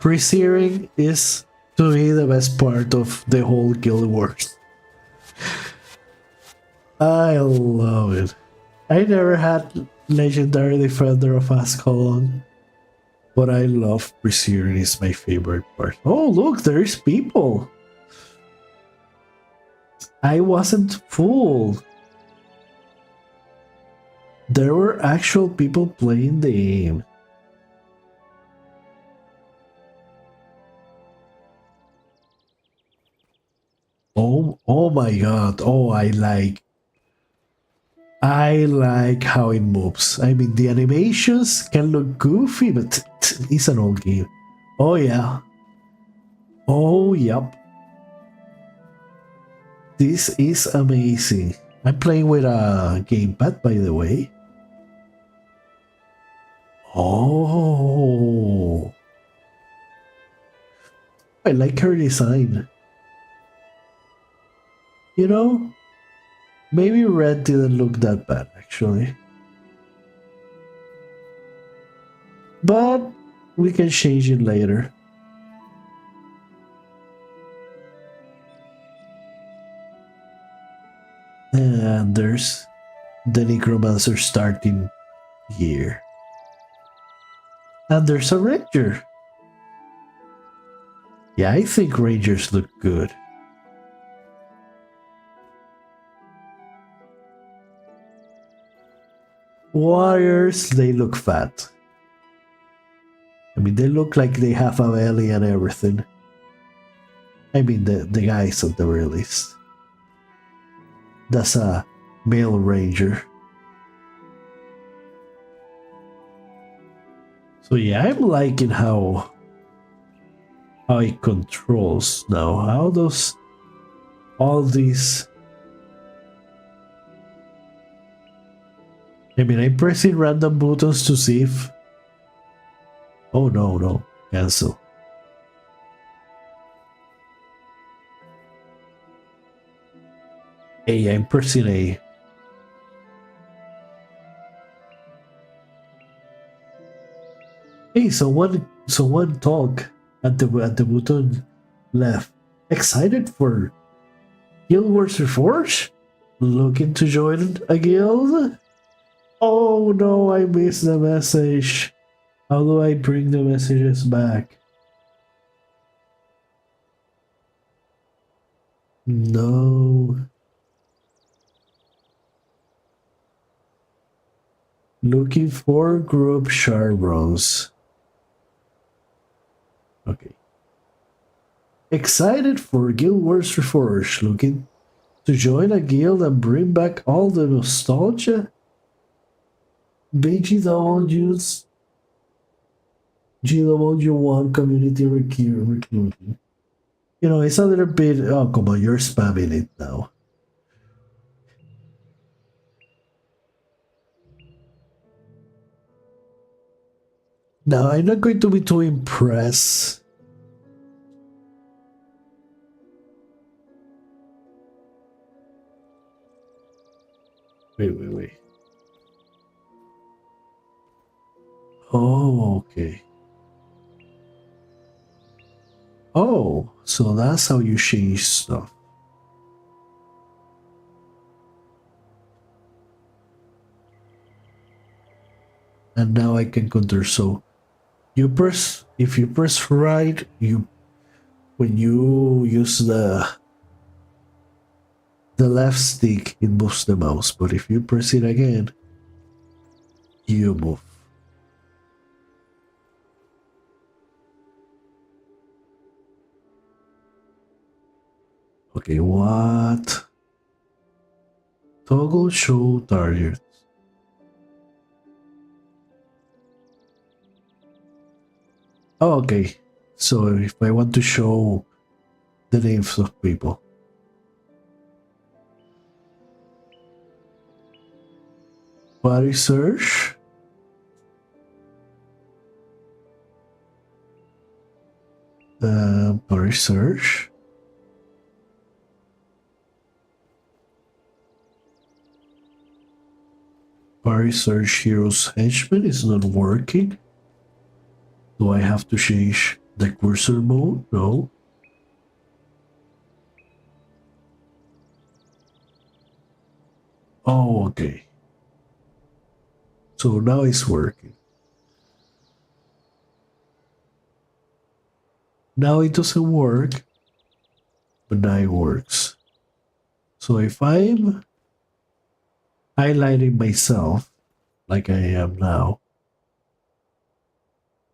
Pre-searing is, to me, the best part of the whole Guild Wars. I love it. I never had Legendary Defender of Ascalon, but I love pre-searing. Is my favorite part. Oh, look, there's people. I wasn't fooled. There were actual people playing the game. Oh my god. Oh, I like how it moves. I mean, the animations can look goofy, but it's an old game. Oh yeah. Oh yep. This is amazing. I'm playing with a gamepad, by the way. Oh, I like her design. You know, maybe red didn't look that bad, actually. But we can change it later. And there's the Necromancer starting here. And there's a Ranger. Yeah, I think Rangers look good. Warriors, they look fat. I mean, they look like they have a belly and everything. I mean, the guys at the very least. That's a male ranger. So yeah, I'm liking how it controls now. How does all these... I mean, I'm pressing random buttons to see if... Oh no, cancel. Hey, I'm pressing A. Hey, someone talk at the button left. Excited for Guild Wars Reforged? Looking to join a guild? Oh no, I missed the message. How do I bring the messages back? No. Looking for group sharebrons. Okay. Excited for Guild Wars Reforged. Looking to join a guild and bring back all the nostalgia? BGW's GW1 community recruiting. You know, it's a little bit. Oh, come on, you're spamming it now. Now, I'm not going to be too impressed. Wait. Oh, okay. Oh, so that's how you change stuff. And now I can control. So you press, if you press right, when you use the left stick, it moves the mouse. But if you press it again, you move. Okay, what? Toggle show target. Oh, okay. So if I want to show the names of people. Body search. Body search. Body search heroes henchman is not working. Do I have to change the cursor mode? No. Oh, okay. So now it's working. Now it doesn't work, but now it works. So if I'm highlighting myself like I am now,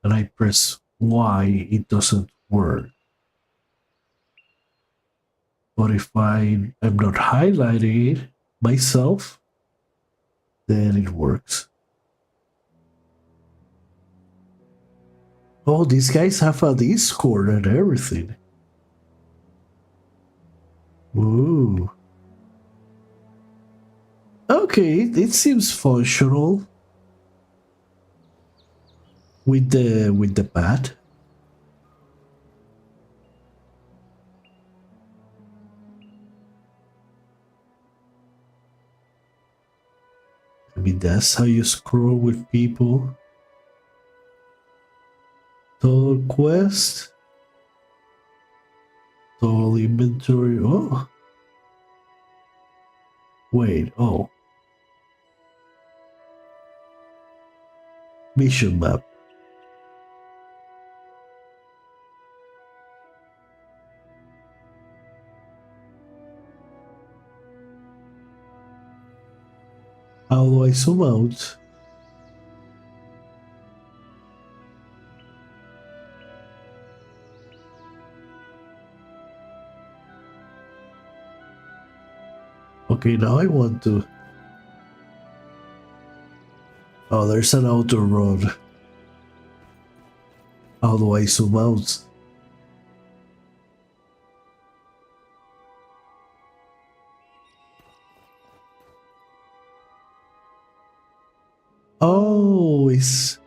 and I press Y, it doesn't work. But if I'm not highlighting it myself, then it works. Oh, these guys have a Discord and everything. Ooh. Okay, it seems functional with the pad. I mean, that's how you scroll with people. Total quest. Total inventory. Oh. Wait, oh. Mission map. How do I zoom out? Okay, now I want to. Oh, there's an auto run. How do I zoom out? Oh, it's.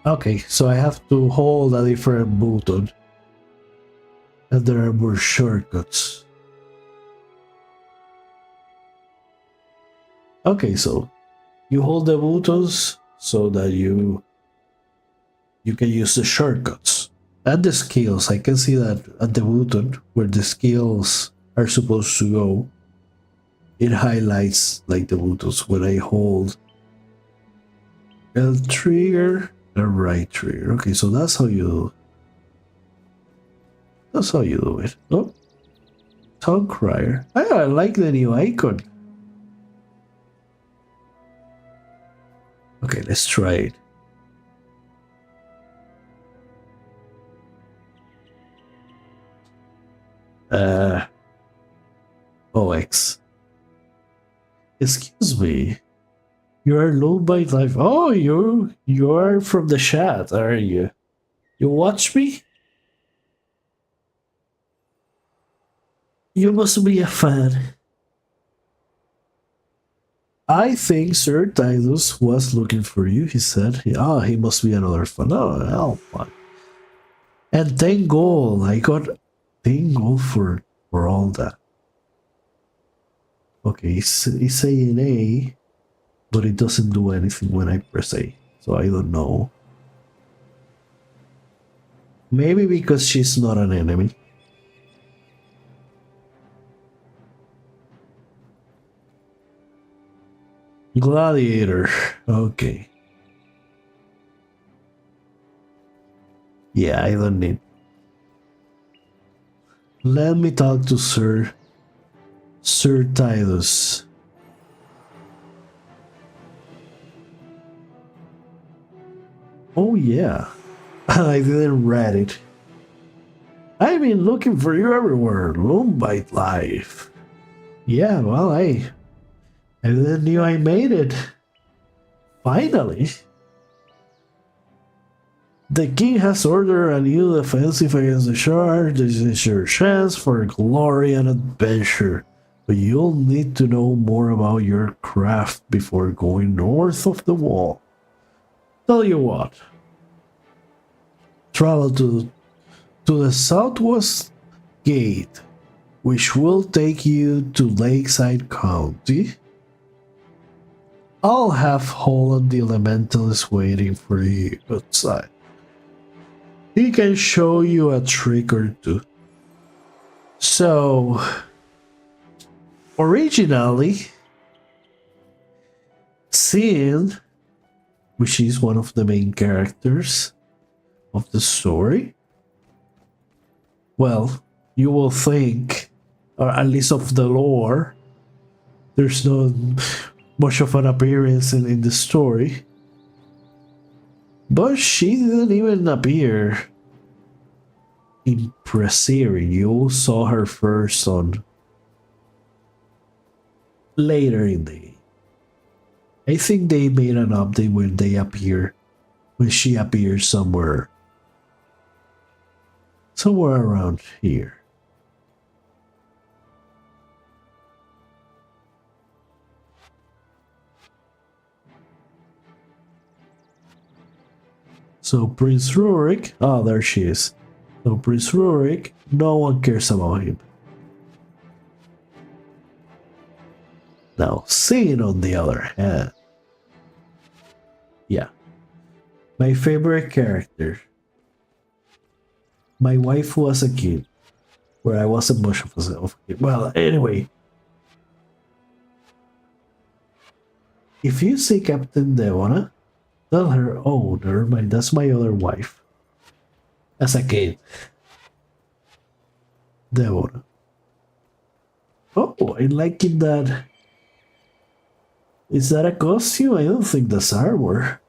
Okay, so I have to hold a different button. And there are more shortcuts. Okay, so you hold the buttons so that you can use the shortcuts. And the skills, I can see that at the button where the skills are supposed to go, it highlights like the buttons when I hold L trigger, a right trigger. Okay, so that's how you do it. Oh, tongue crier. I like the new icon. Okay, let's try it. OX. Excuse me. You are low by life. Oh, you're from the chat, are you? You watch me? You must be a fan. I think Sir Tidus was looking for you, he said. He must be another fan. Oh, fuck. And 10 gold. I got 10 gold for all that. Okay, it's saying A, but it doesn't do anything when I press A. So I don't know. Maybe because she's not an enemy. Gladiator. Okay. Yeah, I don't need. Let me talk to Sir Tidus. Oh yeah. I didn't read it. I've been looking for you everywhere. Loombite Life. Yeah, well, I didn't knew I made it. Finally. The king has ordered a new offensive against the Shard. This is your chance for glory and adventure. But you'll need to know more about your craft before going north of the wall. Tell you what. Travel to the southwest gate, which will take you to Lakeside County. I'll have Holland the Elementalist waiting for you outside. He can show you a trick or two. So, originally, Sin, which is one of the main characters of the story, well, you will think, or at least of the lore, there's not much of an appearance in the story. But she didn't even appear in Pre-series. You saw her first on later in the game. I think they made an update when she appears somewhere around here. So Prince Rurik, there she is. So Prince Rurik, no one cares about him. Now, Sin on the other hand. Yeah. My favorite character. My wife was a kid. Where I wasn't much of a kid. Well, anyway. If you see Captain Devona, tell her, oh, never mind, that's my other wife. As a kid. Devona. Oh, I like it that. Is that a costume? I don't think that's armor.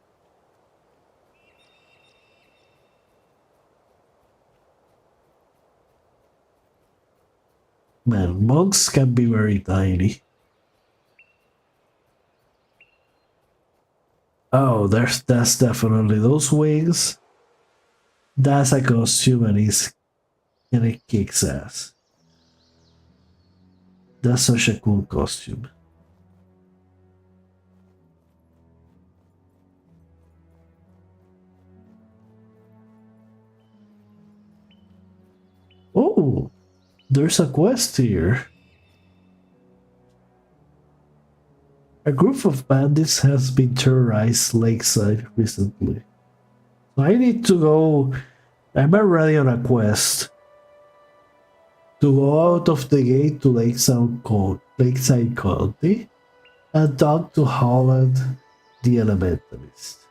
Man, monks can be very tiny. Oh, that's definitely those wings. That's a costume and it kicks ass. That's such a cool costume. Oh, there's a quest here. A group of bandits has been terrorized Lakeside recently. So I need to go. I'm already on a quest to go out of the gate to Lakeside County and talk to Holland the Elementalist.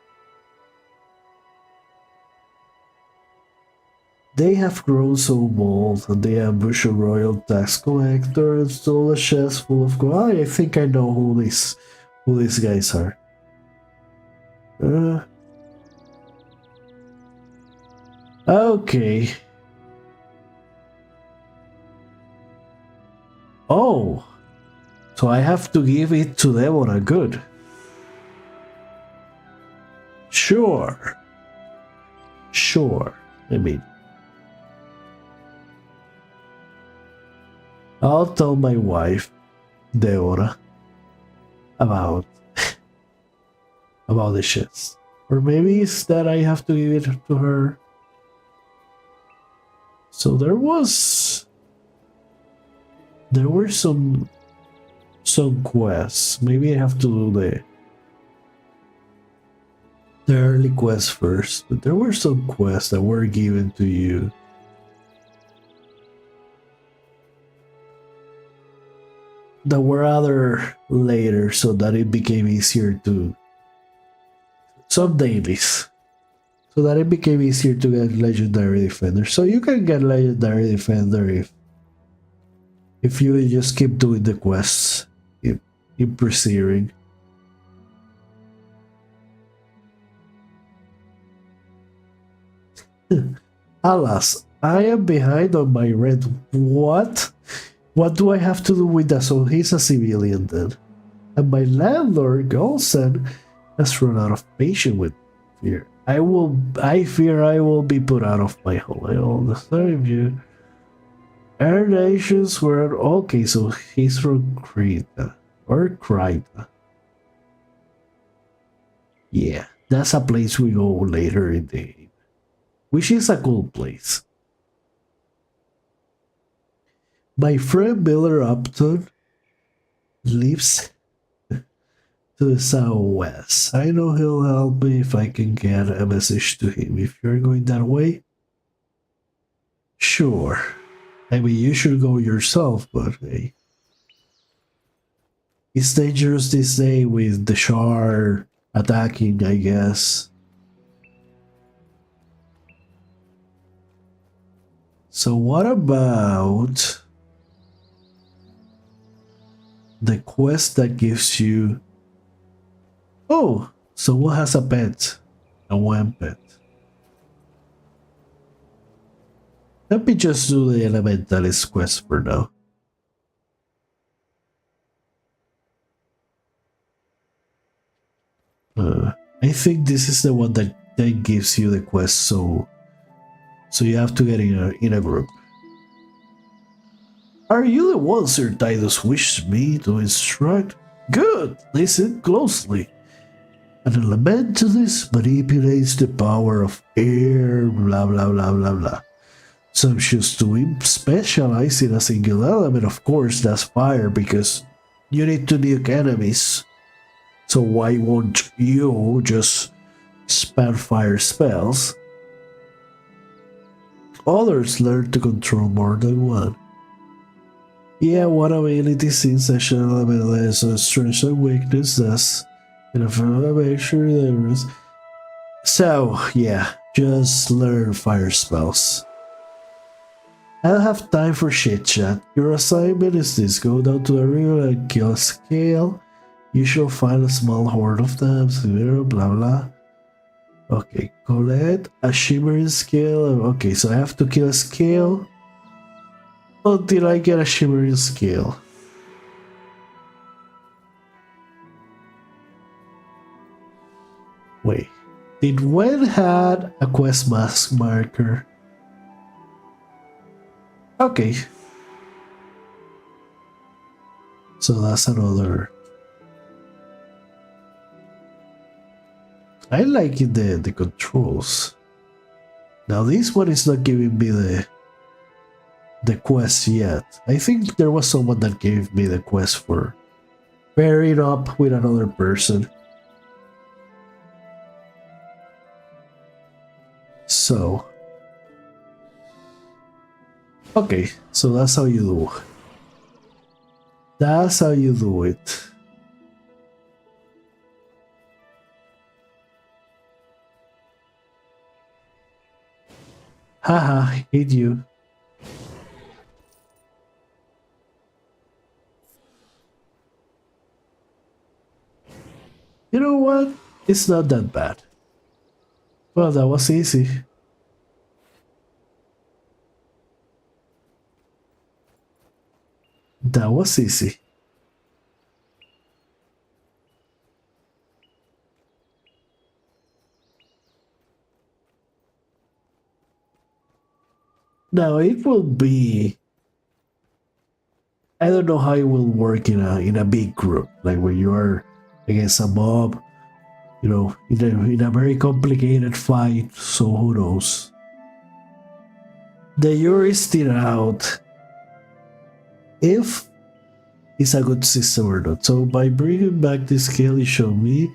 They have grown so bold, and they ambush a royal tax collector and stole a chest full of gold. I think I know who these guys are. Okay. Oh, so I have to give it to Deborah. Good. Sure. Sure. I mean, I'll tell my wife, Deborah, about the shits. Or maybe it's that I have to give it to her. So there were some quests. Maybe I have to do the early quests first. But there were some quests that were given to you. That were other later, so that it became easier to some dailies. So that it became easier to get Legendary Defender. So you can get Legendary Defender if you just keep doing the quests, keep pursuing. Alas, I am behind on my rent. What? What do I have to do with that? So he's a civilian then. And my landlord, Golsen, has run out of patience with fear. I fear I will be put out of my home. I understand you. Our nations were okay, so he's from Krita. Or Krita. Yeah, that's a place we go later in the game. Which is a cool place. My friend Miller Upton lives to the southwest. I know he'll help me if I can get a message to him. If you're going that way, sure. I mean, you should go yourself, but hey. It's dangerous this day with the Shard attacking, I guess. So what about the quest that gives you... Oh, so what has a pet? A one pet. Let me just do the Elementalist quest for now. I think this is the one that gives you the quest, so you have to get in a group. Are you the one Sir Tidus wished me to instruct? Good! Listen closely. An elementalist manipulates the power of air, blah blah blah blah blah. Some choose to specialize in a single element, of course, that's fire, because you need to nuke enemies. So why won't you just spam fire spells? Others learn to control more than one. Yeah, one ability since session element has a strength and weakness, that's enough to make sure there is. So, yeah, just learn fire spells. I don't have time for shit chat. Your assignment is this: go down to the river and kill a scale. You shall find a small horde of them, blah blah. Okay, collect a shimmering scale. Okay, so I have to kill a scale until I get a shimmering scale. Wait, did Wen had a quest mask marker? Okay. So that's another. I like it, the controls. Now this one is not giving me the quest yet. I think there was someone that gave me the quest for pairing up with another person. So okay, so that's how you do. That's how you do it. Haha, Hit you. You know what? It's not that bad. Well, that was easy. That was easy. Now it will be. I don't know how it will work in a big group, like when you are against a mob, you know, in a very complicated fight. So who knows? The jury still out if it's a good system or not. So by bringing back this scale, you show me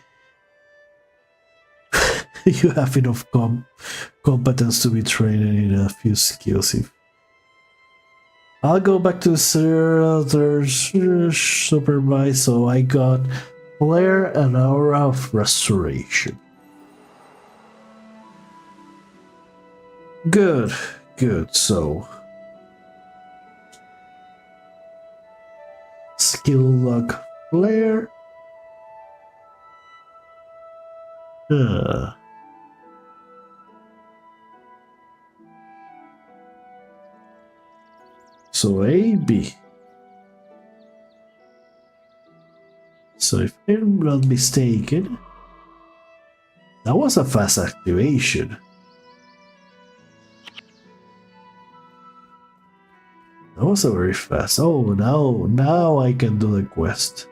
you have enough competence to be trained in a few skills. If I'll go back to zero, there's supervise. So I got flare and aura of restoration. Good, good. So skill lock flare. So A, B. So if I'm not mistaken, that was a fast activation. That was a very fast. Oh, now I can do the quest.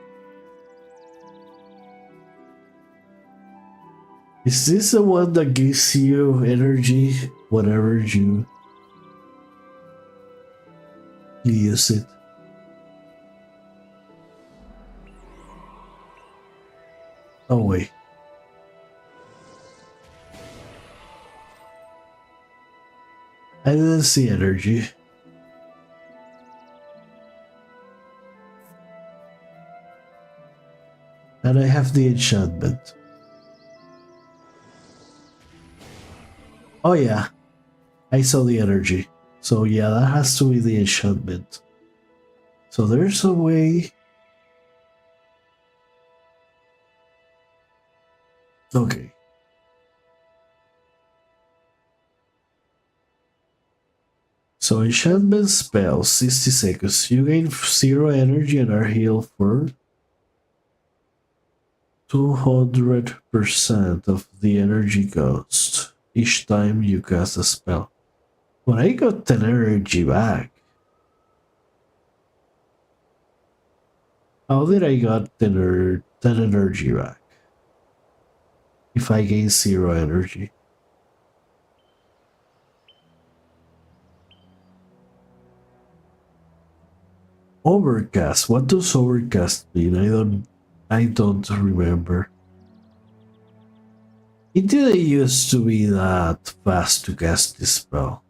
Is this the one that gives you energy whenever you use it? Oh wait. I didn't see energy. And I have the enchantment. Oh yeah, I saw the energy. So yeah, that has to be the enchantment. So there's a way. Okay. So enchantment spells 60 seconds. You gain 0 energy and are healed for 200% of the energy cost each time you cast a spell. But I got 10 energy back. How did I got 10 energy back? If I gain 0 energy. Overcast. What does overcast mean? I don't remember. It didn't used to be that fast to cast this spell.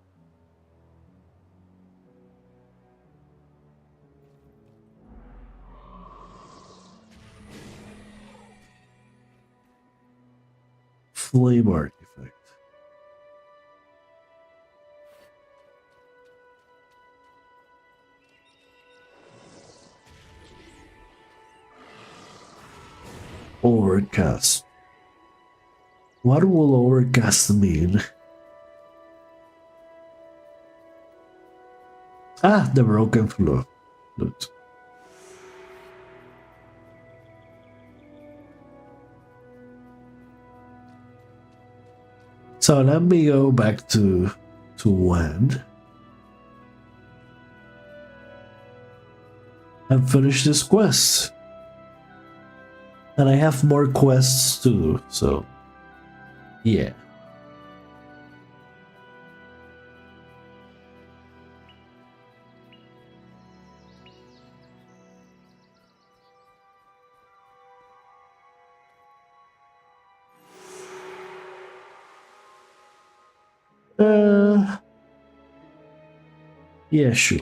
Flame artifact. Overcast. What will overcast mean? Ah, the broken flute. So let me go back to WAN and finish this quest. And I have more quests to do, so yeah. Yeah, sure.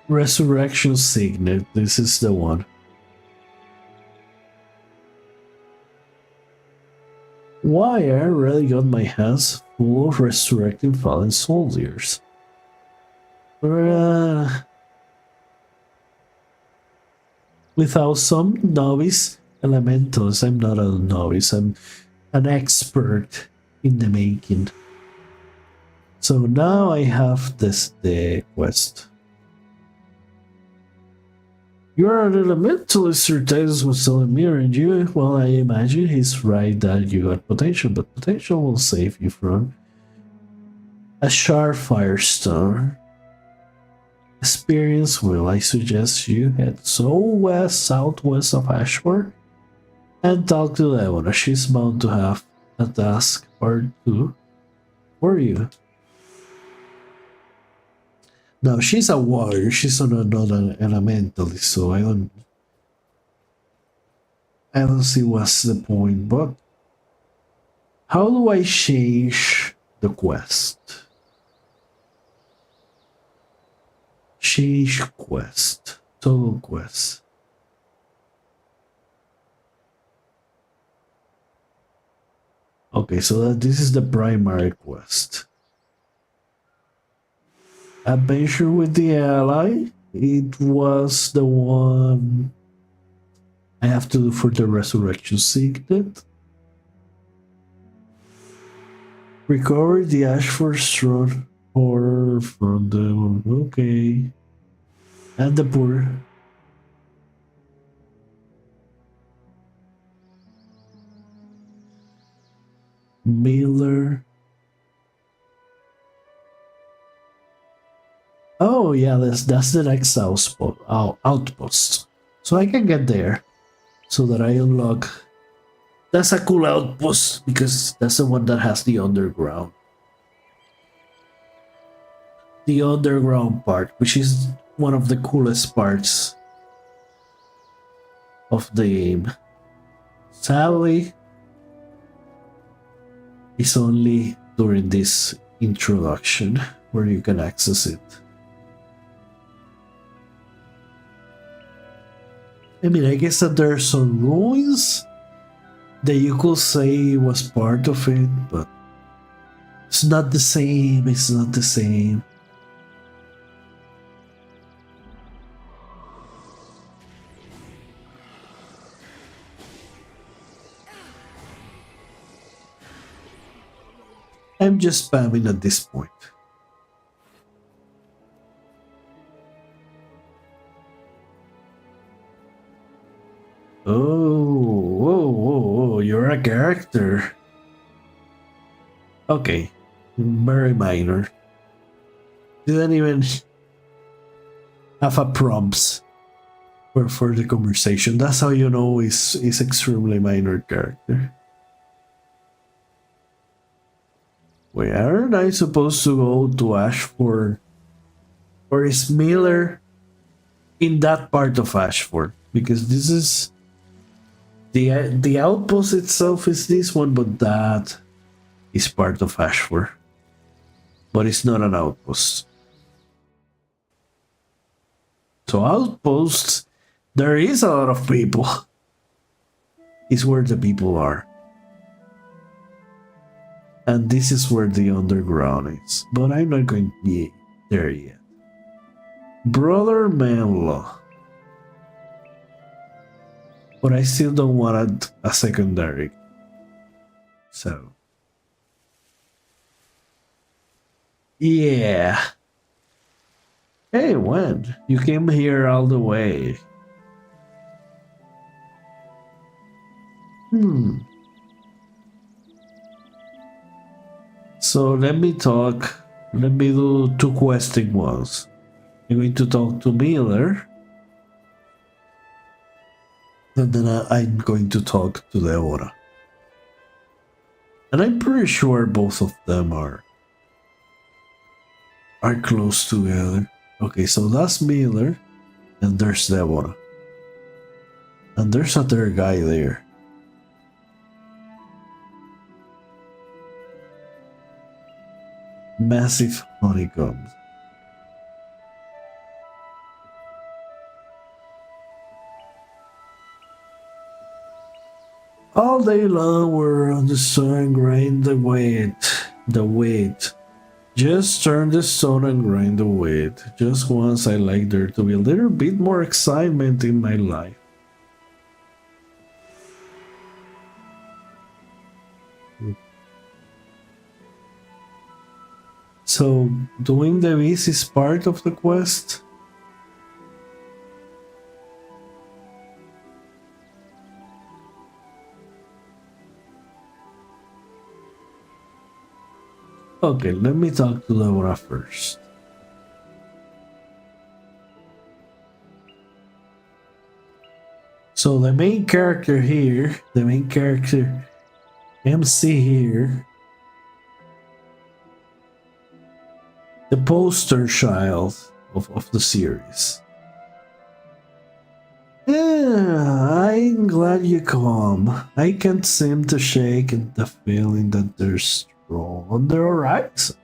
Resurrection Signet, this is the one. Why I already got my hands full of resurrecting fallen soldiers. Without some novice elementals, I'm not a novice, I'm an expert in the making. So now I have the quest. You're an elementalist, Sir Titus was telling me, aren't you? Well, I imagine he's right that you got potential, but potential will save you from a sharp firestone. Experience will, I suggest you head southwest of Ashford and talk to Leona. She's bound to have a task or two for you. Now she's a warrior, she's not an elementalist, so I don't see what's the point, but how do I change the quest? Change quest. Total quest. Okay, so this is the primary quest. Adventure with the ally. It was the one I have to do for the resurrection signet. Recover the Ashford Strode or from the okay. And the poor. Miller. Oh yeah, that's the next outpost. So I can get there so that I unlock. That's a cool outpost because that's the one that has the underground. The underground part, which is one of the coolest parts of the game. Sadly, it's only during this introduction where you can access it. I mean, I guess that there are some ruins that you could say was part of it, but it's not the same, it's not the same. I'm just spamming at this point. Oh, you're a character. Okay, very minor. Didn't even have a prompts for the conversation. That's how you know he's extremely minor character. Wait, aren't I supposed to go to Ashford? Or is Miller in that part of Ashford? Because this is the outpost itself is this one, but that is part of Ashford. But it's not an outpost. So outposts, there is a lot of people. Is where the people are. And this is where the underground is. But I'm not going to be there yet. Brother Menlo. But I still don't want a secondary. So. Yeah. Hey, when? You came here all the way. So let me talk. Let me do two questing ones. I'm going to talk to Miller. And then I'm going to talk to Deborah. And I'm pretty sure both of them are close together. Okay, so that's Miller. And there's Deborah. And there's a third guy there. Massive honeycombs. All day long we're on the sun, grind the wheat. Just turn the stone and grind the wheat. Just once I like there to be a little bit more excitement in my life. So, doing the beast is part of the quest? Okay, let me talk to Laura first. So the main character here, the main character MC here, the poster child of the series. Yeah, I'm glad you come. I can't seem to shake the feeling that there's strong on the horizon.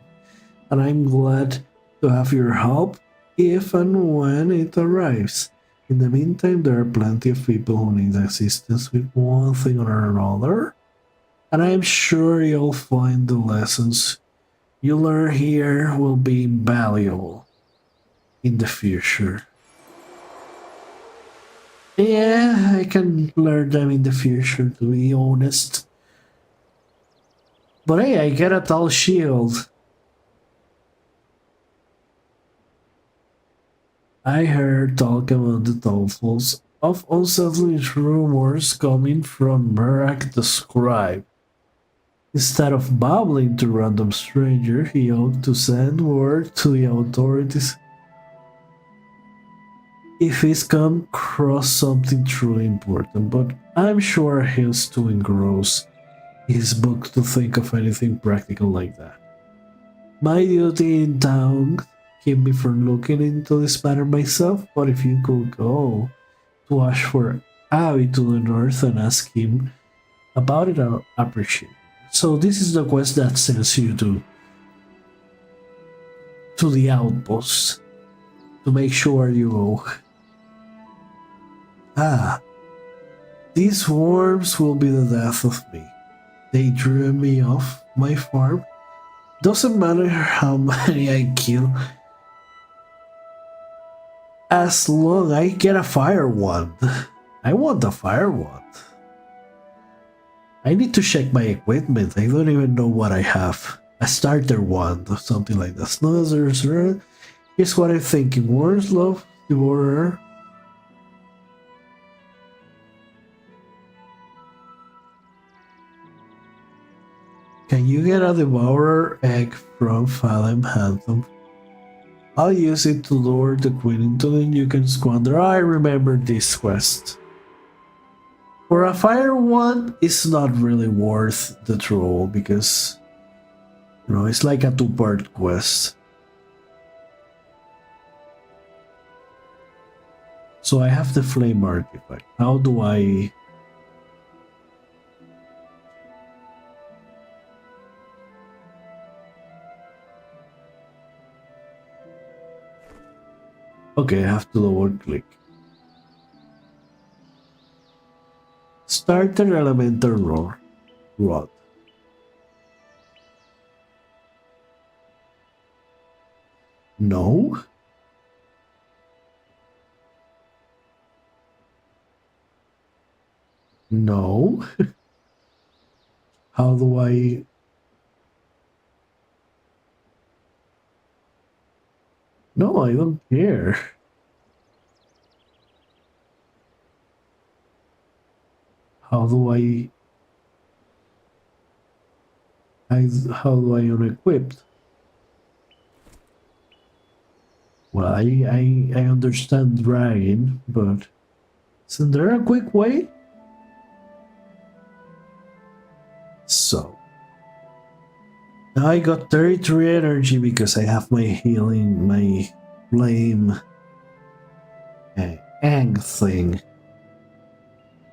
And I'm glad to have your help if and when it arrives. In the meantime, there are plenty of people who need assistance with one thing or another, and I'm sure you'll find the lessons you learn here will be invaluable in the future. Yeah, I can learn them in the future, to be honest. But hey, I get a tall shield. I heard talk about the downfalls of unsettling rumors coming from Merak the scribe. Instead of babbling to random stranger, he ought to send word to the authorities if he's come across something truly important, but I'm sure he's too engrossed in his book to think of anything practical like that. My duty in town kept me from looking into this matter myself, but if you could go to ask for Abby to the north and ask him about it, I'll appreciate it. So this is the quest that sends you to the outpost to make sure you go. Ah, these worms will be the death of me. They drew me off my farm. Doesn't matter how many I kill, as long I get a fire wand. I want a fire wand. I need to check my equipment. I don't even know what I have. A starter wand or something like that. Snozers. Here's what I'm thinking. Worms love devourer. Can you get a devourer egg from Phenom Handsome? I'll use it to lure the queen into the you can squander. I remember this quest. For a fire one, it's not really worth the troll because it's like a two-part quest. So I have the flame artifact. How do I? Okay, I have to double click. Starter elemental rod. No? No? How do I? No, I don't care. How do how do I unequip? Well, I understand dragging, but isn't there a quick way? So now I got 33 energy because I have my healing, my flame egg thing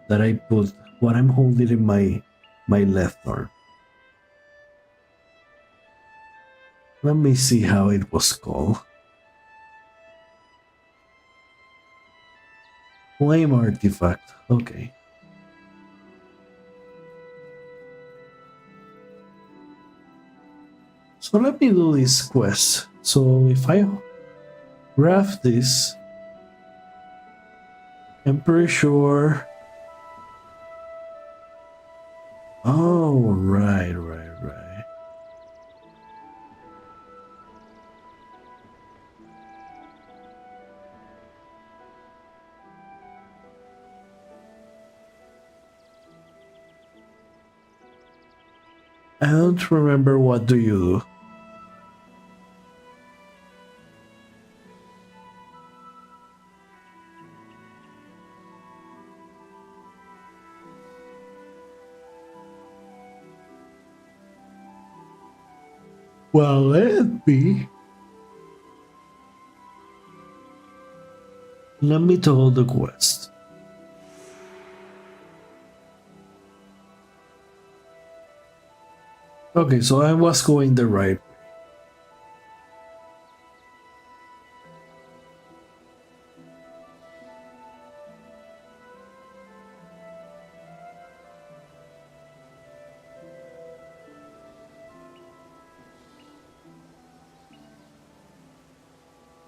that I put what I'm holding in my left arm. Let me see how it was called. Flame artifact. Okay. So let me do this quest. So if I graph this, I'm pretty sure. Oh, right. I don't remember what do you do. Well, let me tell the quest. Okay, so I was going the right.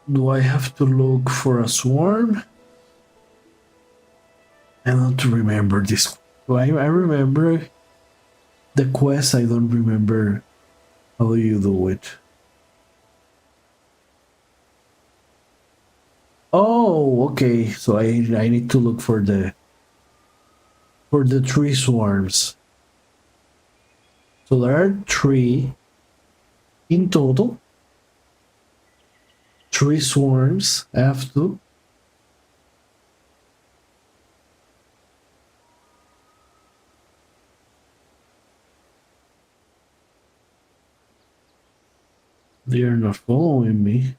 Do I have to look for a swarm? I don't remember this. I remember the quest. I don't remember how you do it. Oh, okay. So I need to look for the tree swarms. So there are 3 in total. 3 swarms. I have to. They are not following me.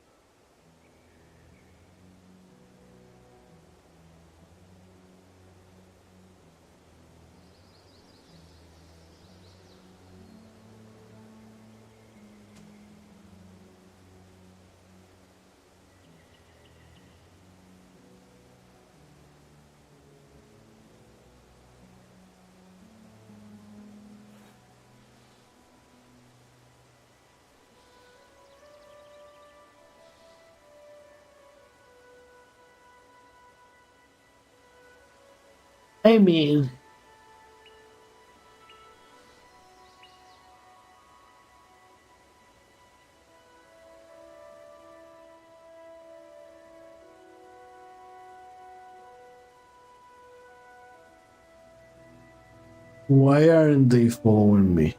I mean, why aren't they following me?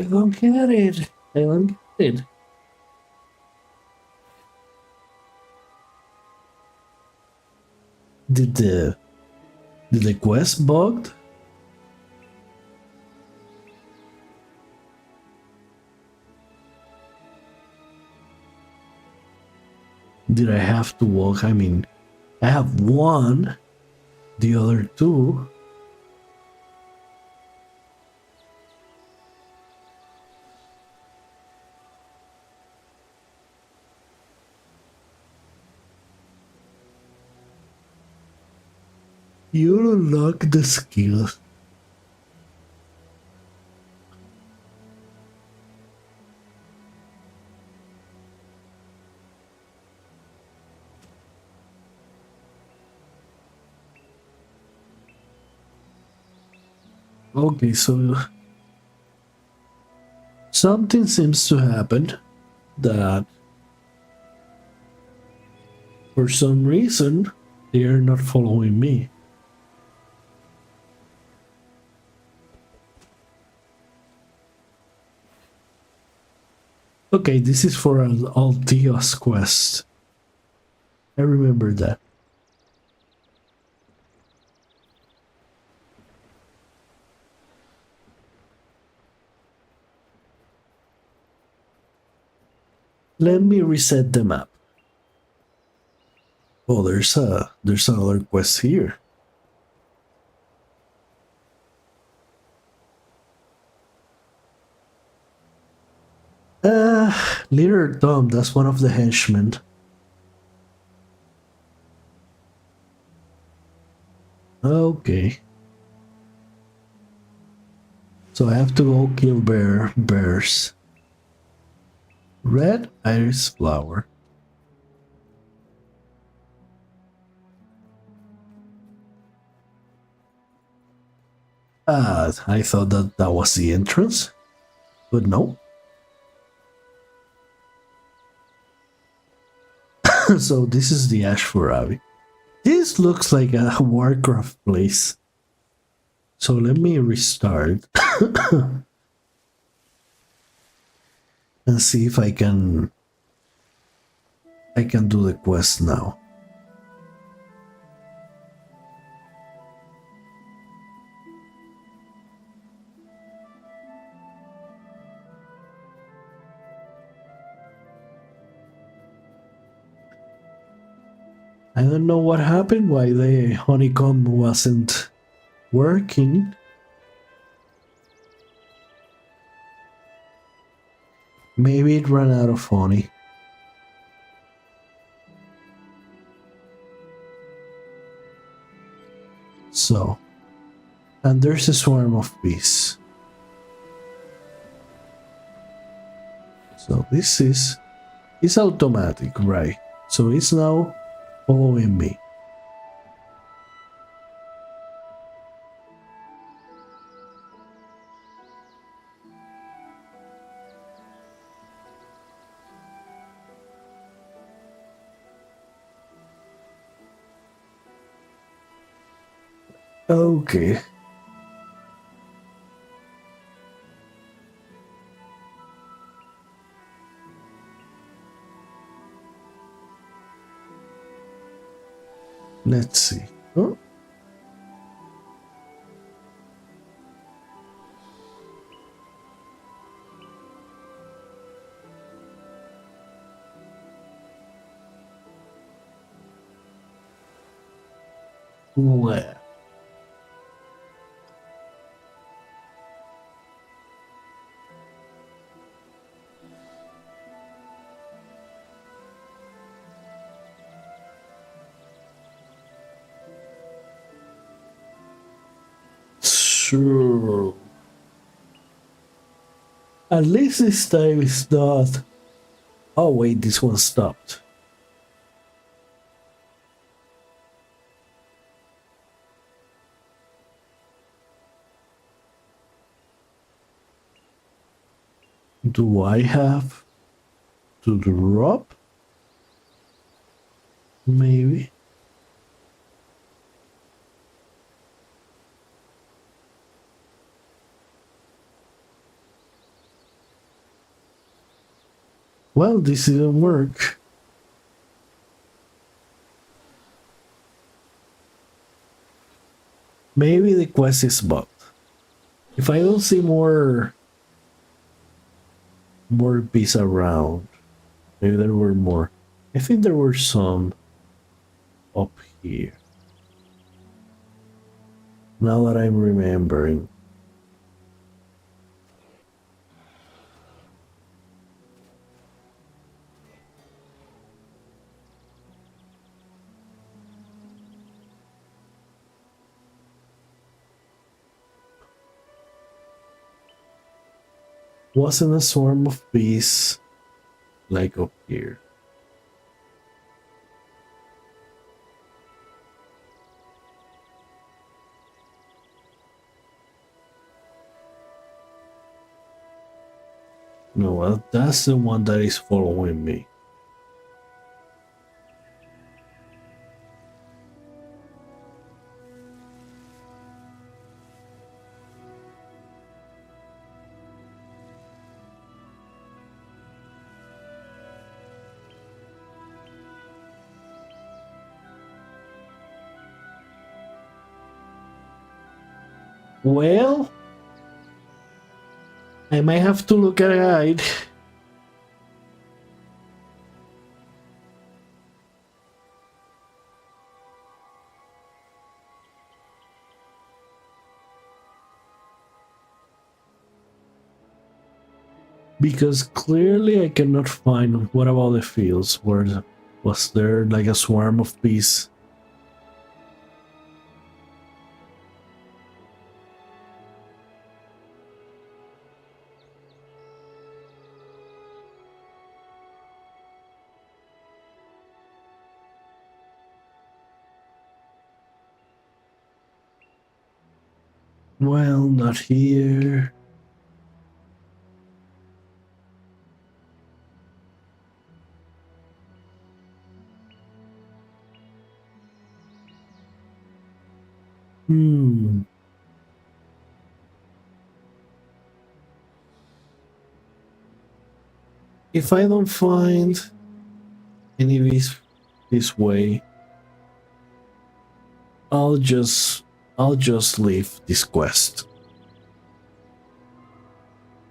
I don't get it. I don't get it. Did the quest bugged? Did I have to walk? I mean, I have 1, the other 2. You unlock the skill. Okay, so something seems to happen that for some reason they are not following me. Okay, this is for an Altios quest. I remember that. Let me reset the map. Oh, there's another quest here. Leader Tom, that's one of the henchmen. Okay. So I have to go kill bears. Red iris flower. Ah, I thought that was the entrance, but no. So this is the Ashford Abbey. This looks like a Warcraft place. So let me restart and see if I can do the quest now. I don't know what happened, why the honeycomb wasn't working. Maybe it ran out of honey. So, and there's a swarm of bees. So this is it's automatic, right? So it's now following me. Okay. Let's see. Oh. Well. Sure. At least this time it's not. Oh wait, this one stopped. Do I have to drop? Maybe. Well, this didn't work. Maybe the quest is bugged. If I don't see more bees around, maybe there were more. I think there were some up here. Now that I'm remembering. Wasn't a swarm of bees like up here. No, well, that's the one that is following me. Well, I might have to look at a guide. Because clearly I cannot find what about the fields. Where was there like a swarm of bees? Well, not here. Hmm. If I don't find any bees this way, I'll just leave this quest.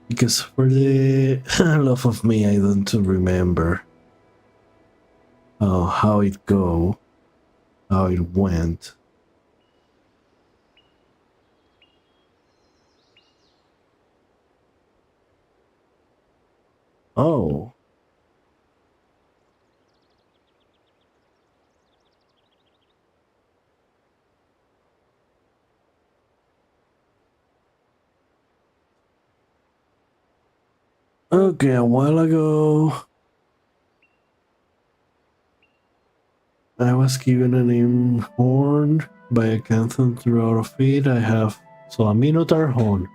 Because for the love of me, I don't remember how it went. Oh, okay, a while ago, I was given a name horn by a canton throughout of it. I have a Minotaur horn.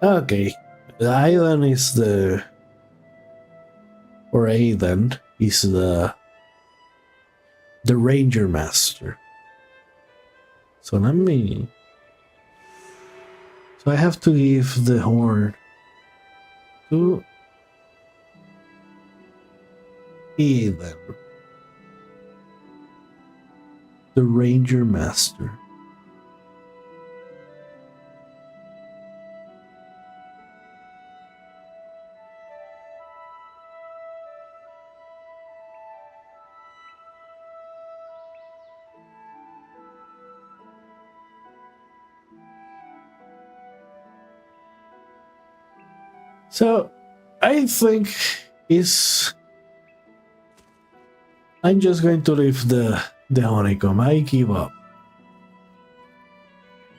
Okay, the island is Aiden is the ranger master. So let me. So I have to give the horn to Aiden, the ranger master. So I think is I'm just going to leave the honeycomb. I give up.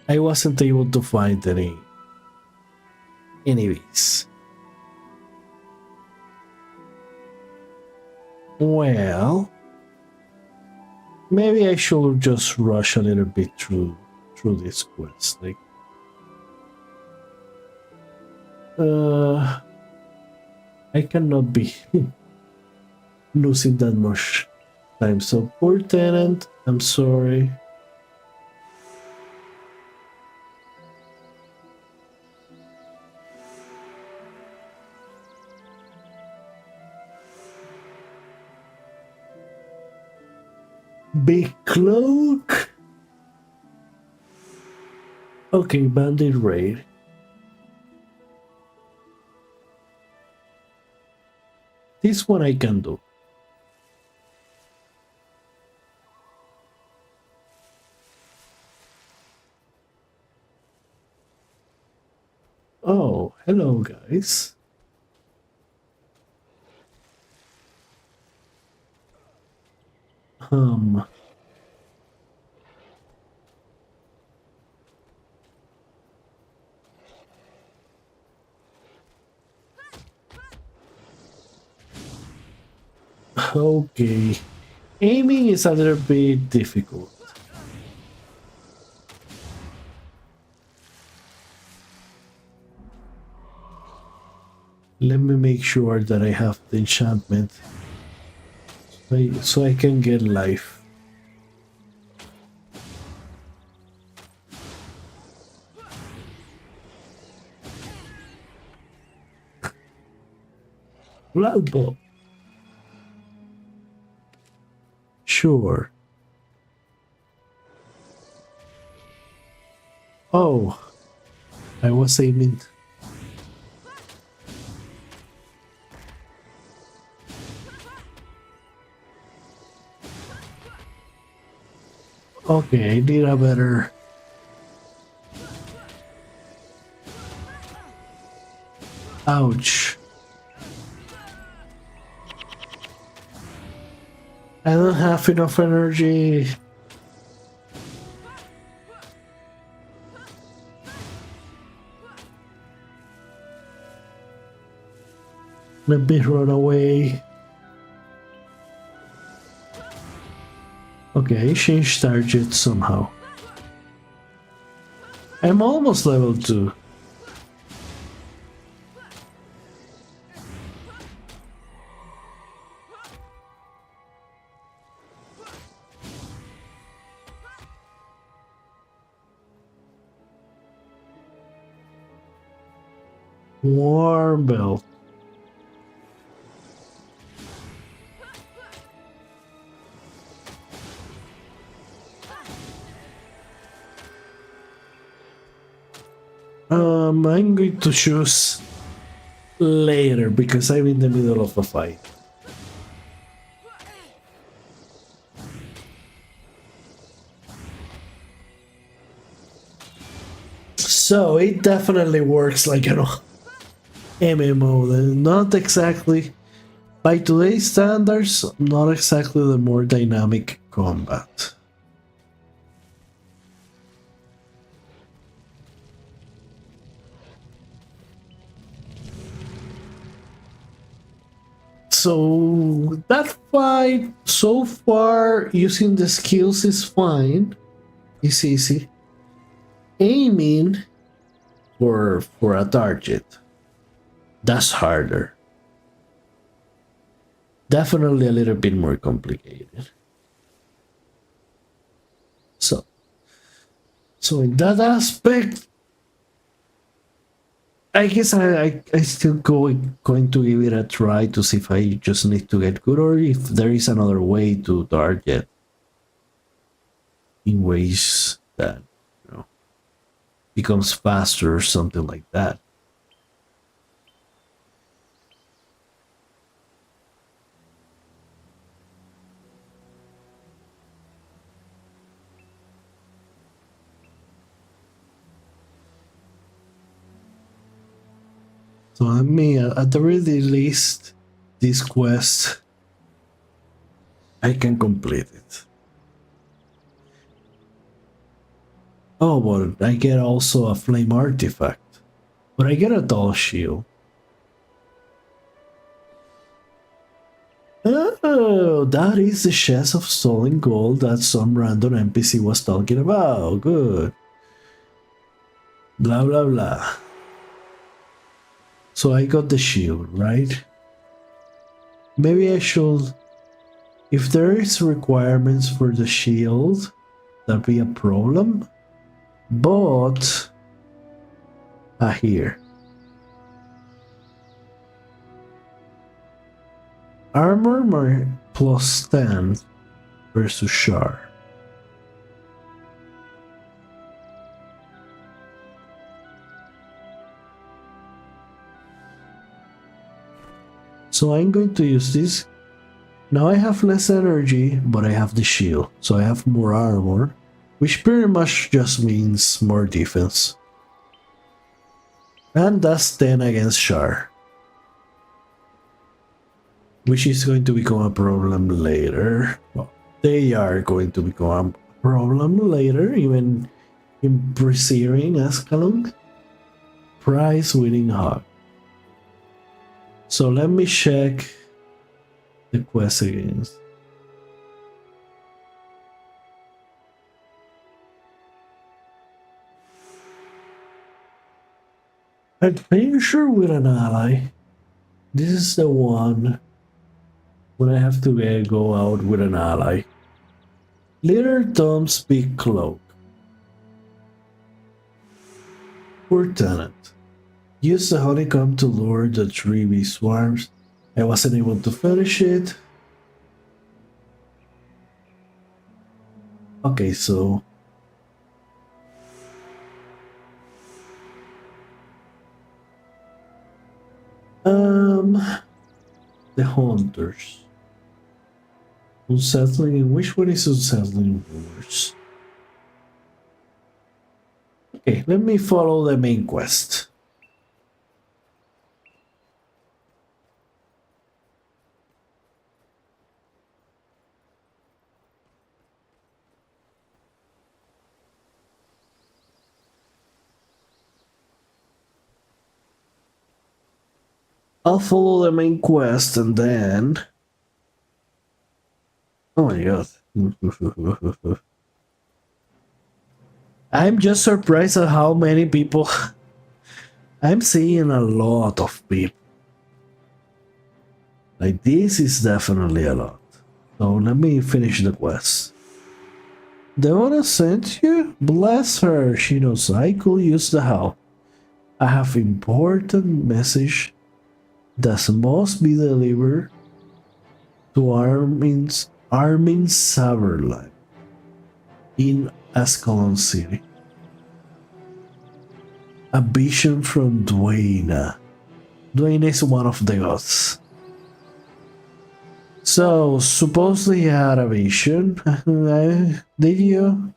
I wasn't able to find any bees. Well, maybe I should just rush a little bit through this quest. Like, I cannot be losing that much time. So poor tenant, I'm sorry. Big cloak. Okay, bandit raid. This one I can do. Oh, hello guys. Okay. Aiming is a little bit difficult. Let me make sure that I have the enchantment so I can get life. Blood Bowl. Sure. Oh, I was aiming. Okay, I need a better Ouch. I don't have enough energy. Let me run away. Okay, change target somehow. I'm almost level 2. Warm belt. I'm going to choose later because I'm in the middle of a fight. So it definitely works like an MMO. Not exactly, by today's standards, not exactly the more dynamic combat. So that fight so far using the skills is fine. It's easy. Aiming for a target, that's harder. Definitely a little bit more complicated. So in that aspect, I guess I still going to give it a try to see if I just need to get good or if there is another way to target in ways that, you know, becomes faster or something like that. So I mean, at the very least, this quest, I can complete it. Oh, but I get also a flame artifact. But I get a dull shield. Oh, that is the chest of stolen gold that some random NPC was talking about. Good. Blah blah blah. So I got the shield, right? Maybe I should, if there is requirements for the shield, that'd be a problem. But here. Armor plus 10 versus Char. So I'm going to use this. Now I have less energy, but I have the shield, so I have more armor, which pretty much just means more defense. And that's 10 against Char, which is going to become a problem later. Well, they are going to become a problem later, even in Preseering Ascalon. Prize winning hug. So let me check the quest again. I'm pretty sure with an ally. This is the one when I have to go out with an ally. Little Tom's big cloak. Poor tenant. Use the honeycomb to lure the 3 bee swarms. I wasn't able to finish it. Okay, so the hunters. Unsettling. Which one is unsettling rumors? Okay, let me follow the main quest. I'll follow the main quest and then. Oh my god. I'm just surprised at how many people. I'm seeing a lot of people. Like, this is definitely a lot. So let me finish the quest. Devona sent you? Bless her. She knows I could use the help. I have important message that must be delivered to Armin Saberline in Ascalon City. A vision from Dwayna. Dwayna is one of the gods. So, supposedly he had a vision. Did you?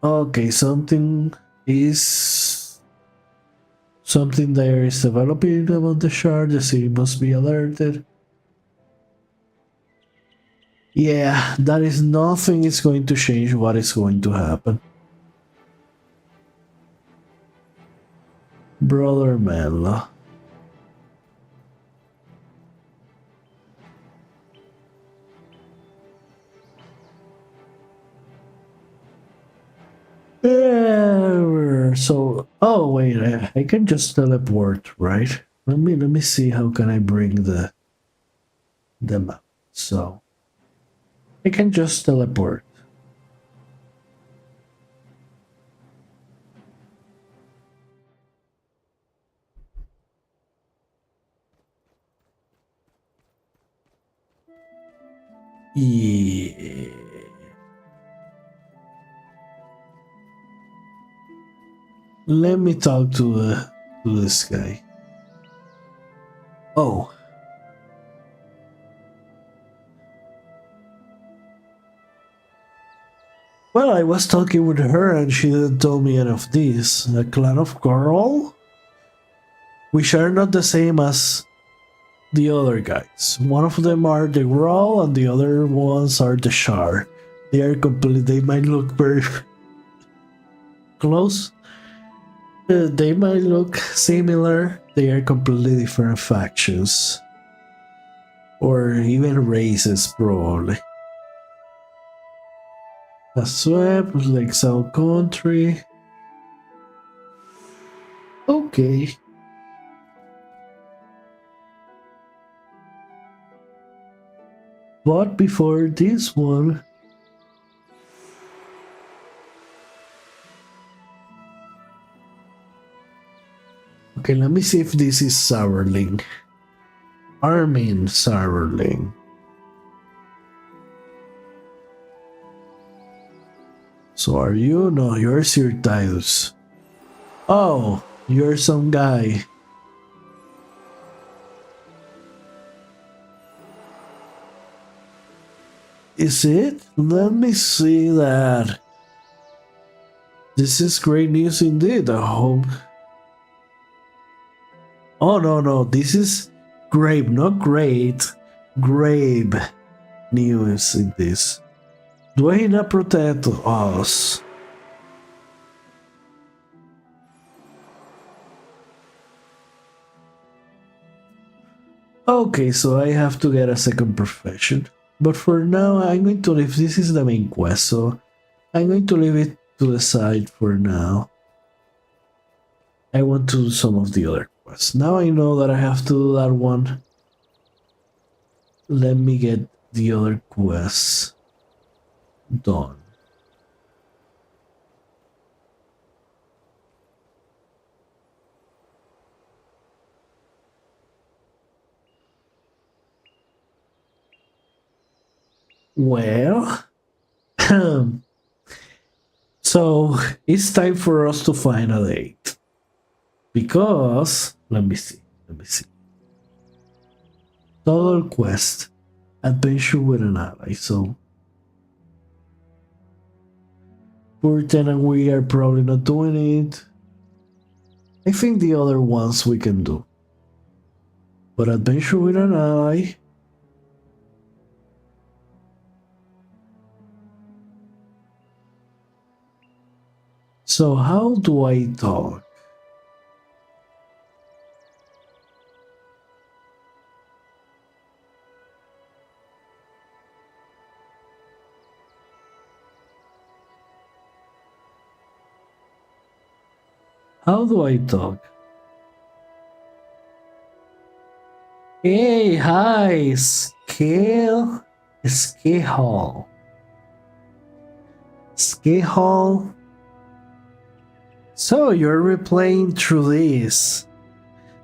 Okay, something there is developing about the shard. The city must be alerted. Yeah, that is nothing is going to change what is going to happen. Brother Menlo. So, oh wait, I can just teleport, right? Let me see how can I bring the map. So I can just teleport. Yeah. Let me talk to this guy. Oh. Well, I was talking with her and she didn't tell me any of this. A clan of Coral? Which are not the same as the other guys. One of them are the Growl and the other ones are the Shar. They are they might look very close. They might look similar. They are completely different factions. Or even races, probably. A swap, like South Country. Okay. But before this one, okay, let me see if this is Sourling. Armin Sourling. So are you? No, you're Sir Tidus. Oh, you're some guy. Is it? Let me see that. This is great news indeed. I hope. Oh no, this is grave, not great. Grave news in this. Dwayna protect us. Okay, so I have to get a second profession. But for now, I'm going to leave. This is the main quest, so I'm going to leave it to the side for now. I want to do some of the other quests. Now I know that I have to do that one. Let me get the other quests done. Well, so it's time for us to find a date. Because, let me see. Total quest. Adventure with an ally. So, poor tenant, we are probably not doing it. I think the other ones we can do. But adventure with an ally. So how do I talk? How do I talk? Hey, hi, Scale Hall. So you're replaying through this.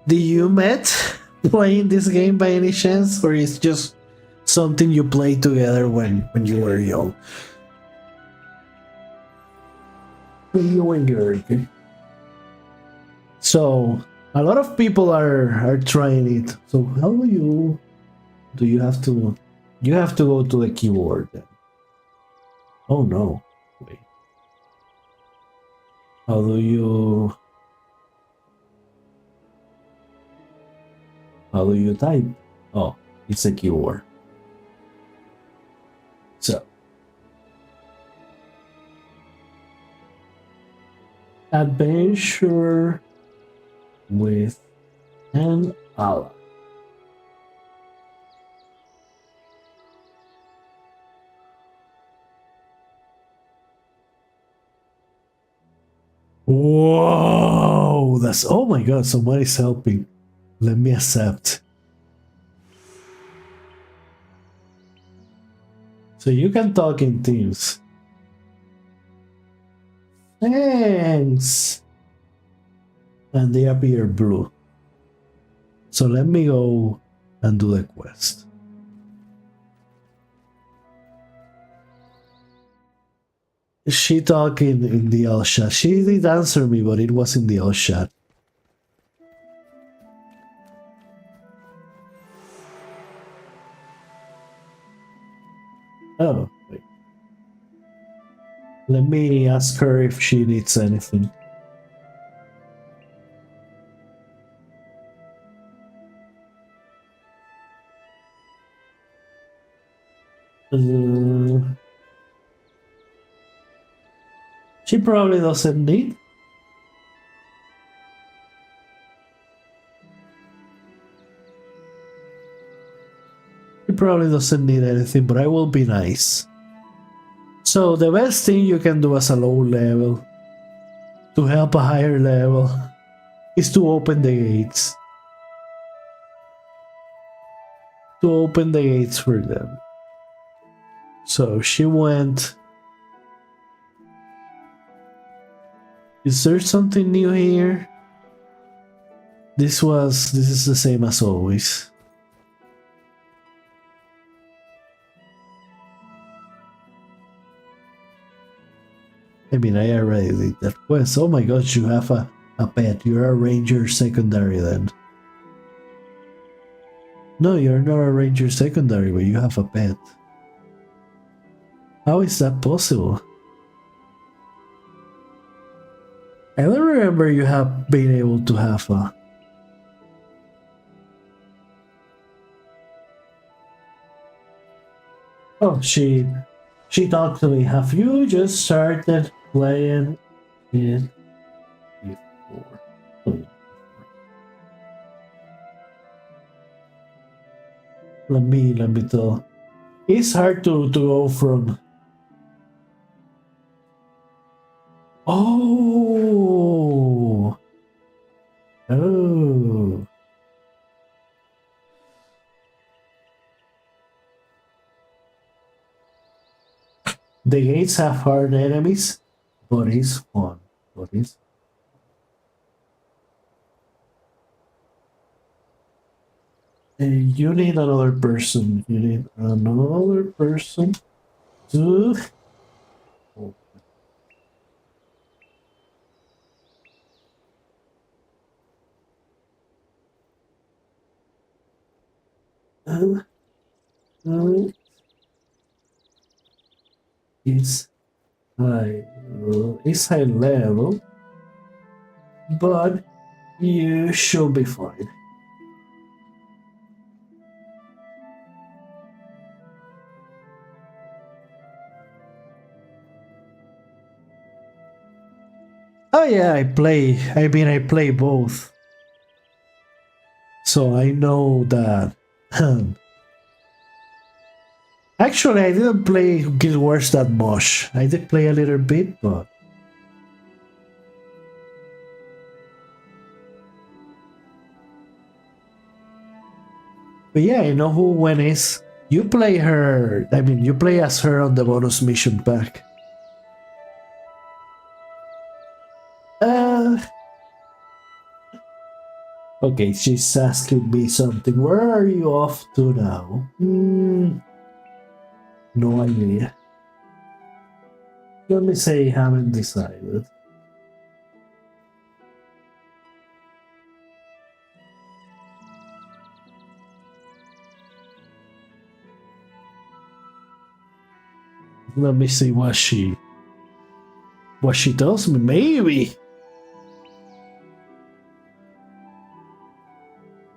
Did you met playing this game by any chance, or is just something you played together when you were young? When you were young. So a lot of people are trying it. So how do you have to go to the keyboard then? Oh no. Wait. How do you type? Oh, it's a keyboard. So adventure with an ally. Whoa, that's, oh my god, somebody's helping. Let me accept. So you can talk in teams. Thanks. And they appear blue. So let me go and do the quest. She talked in the all chat. She did answer me, but it was in the all chat. Oh, wait. Let me ask her if she needs anything. She probably doesn't need. She probably doesn't need anything, but I will be nice. So the best thing you can do as a low level to help a higher level is to open the gates. To open the gates for them. So she went. Is there something new here? This is the same as always. I mean, I already did that quest. Oh my gosh, you have a pet. You're a ranger secondary then. No, you're not a ranger secondary, but you have a pet. How is that possible? I don't remember you have been able to have a... Oh, she talked to me. Have you just started playing it before? Let me tell. It's hard to go from... Oh! Oh! The gates have hard enemies, but it's fun. But it's... You need another person. You need another person to... Oh. It's high, it's high level, but you should be fine. Oh yeah, I play. I mean, I play both, so I know that. Actually, I didn't play Guild Wars that much. I did play a little bit, but But yeah, you know who Gwen is? You play her, I mean, you play as her on the bonus mission pack. Uh, okay, she's asking me something. Where are you off to now? No idea. Let me say haven't decided. Let me see what she tells me. Maybe.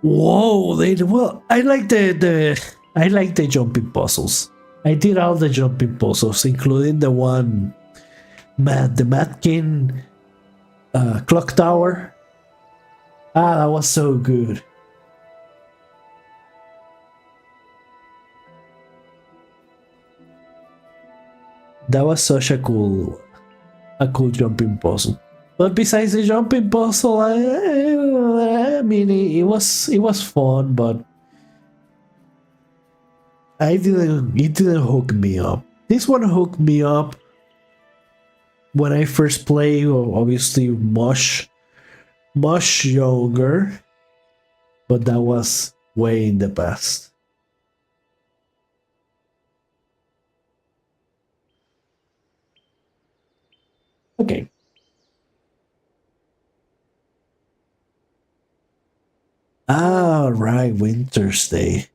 Whoa, well, I like the jumping puzzles. I did all the jumping puzzles, including the one the Matkin clock tower. Ah, that was so good. That was such a cool jumping puzzle. But besides the jumping puzzle, I mean, it was fun, but it didn't hook me up. This one hooked me up when I first played. Obviously, much younger, but that was way in the past. Okay. Ah, right, Winter's Day.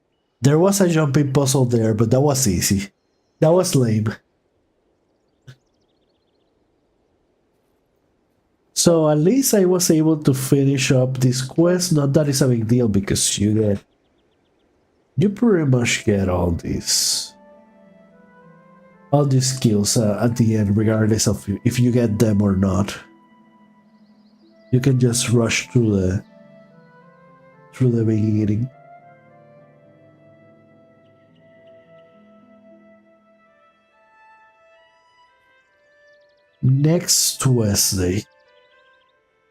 There was a jumping puzzle there, but that was easy. That was lame. So at least I was able to finish up this quest. Not that it's a big deal because you pretty much get all these skills at the end, regardless of if you get them or not. You can just rush through the beginning. Next Wednesday.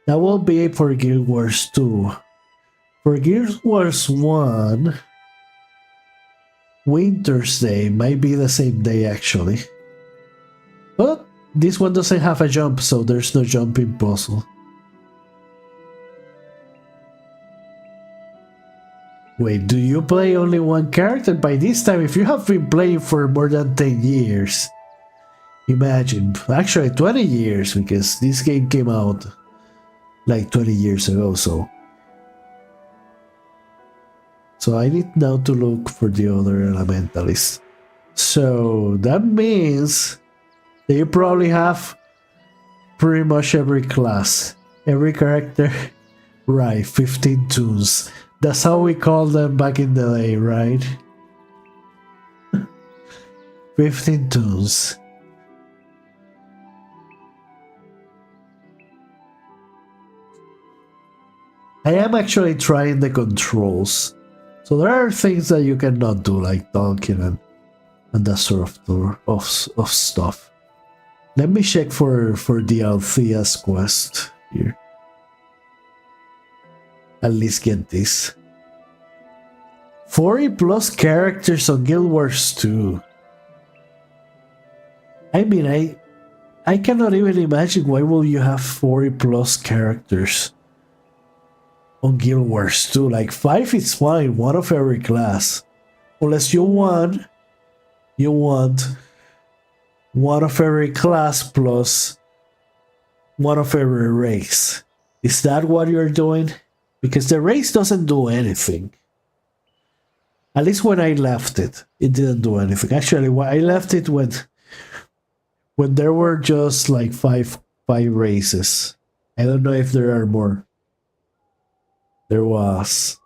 That will be for Guild Wars 2. For Guild Wars 1, Winter's Day might be the same day actually. But this one doesn't have a jump, so there's no jumping puzzle. Wait, do you play only one character? By this time, if you have been playing for more than 10 years, imagine. Actually, 20 years, because this game came out like 20 years ago, so I need now to look for the other elementalists. So that means that you probably have pretty much every class, every character. Right, 15 tunes. That's how we called them back in the day, right? 15 tunes. I am actually trying the controls. So there are things that you cannot do, like dunking and that sort of stuff. Let me check for the Althea's quest here. At least get this. 40 plus characters on Guild Wars 2. I mean, I cannot even imagine why will you have 40 plus characters on Guild Wars 2. Like 5 is fine, one of every class. Unless you want one of every class plus one of every race. Is that what you're doing? Because the race doesn't do anything. At least when I left it, it didn't do anything. Actually, I left it when there were just like five races. I don't know if there are more. There was.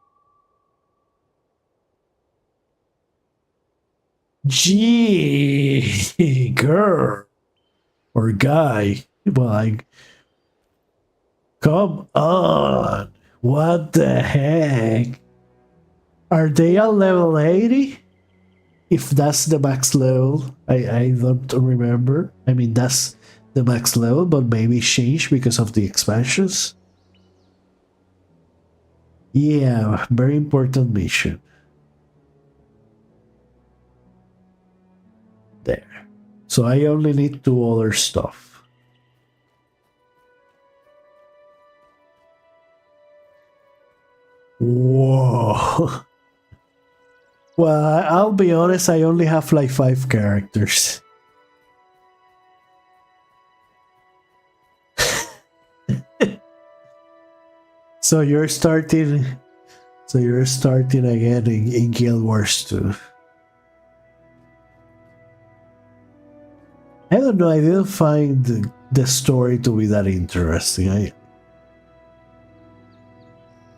Gee, girl or guy. Like, come on. What the heck? Are they at level 80? If that's the max level, I don't remember. I mean, that's the max level, but maybe changed because of the expansions. Yeah, very important mission. So I only need 2 other stuff. Whoa. Well, I'll be honest, I only have like 5 characters. So you're starting again in Guild Wars 2. I don't know, I didn't find the story to be that interesting.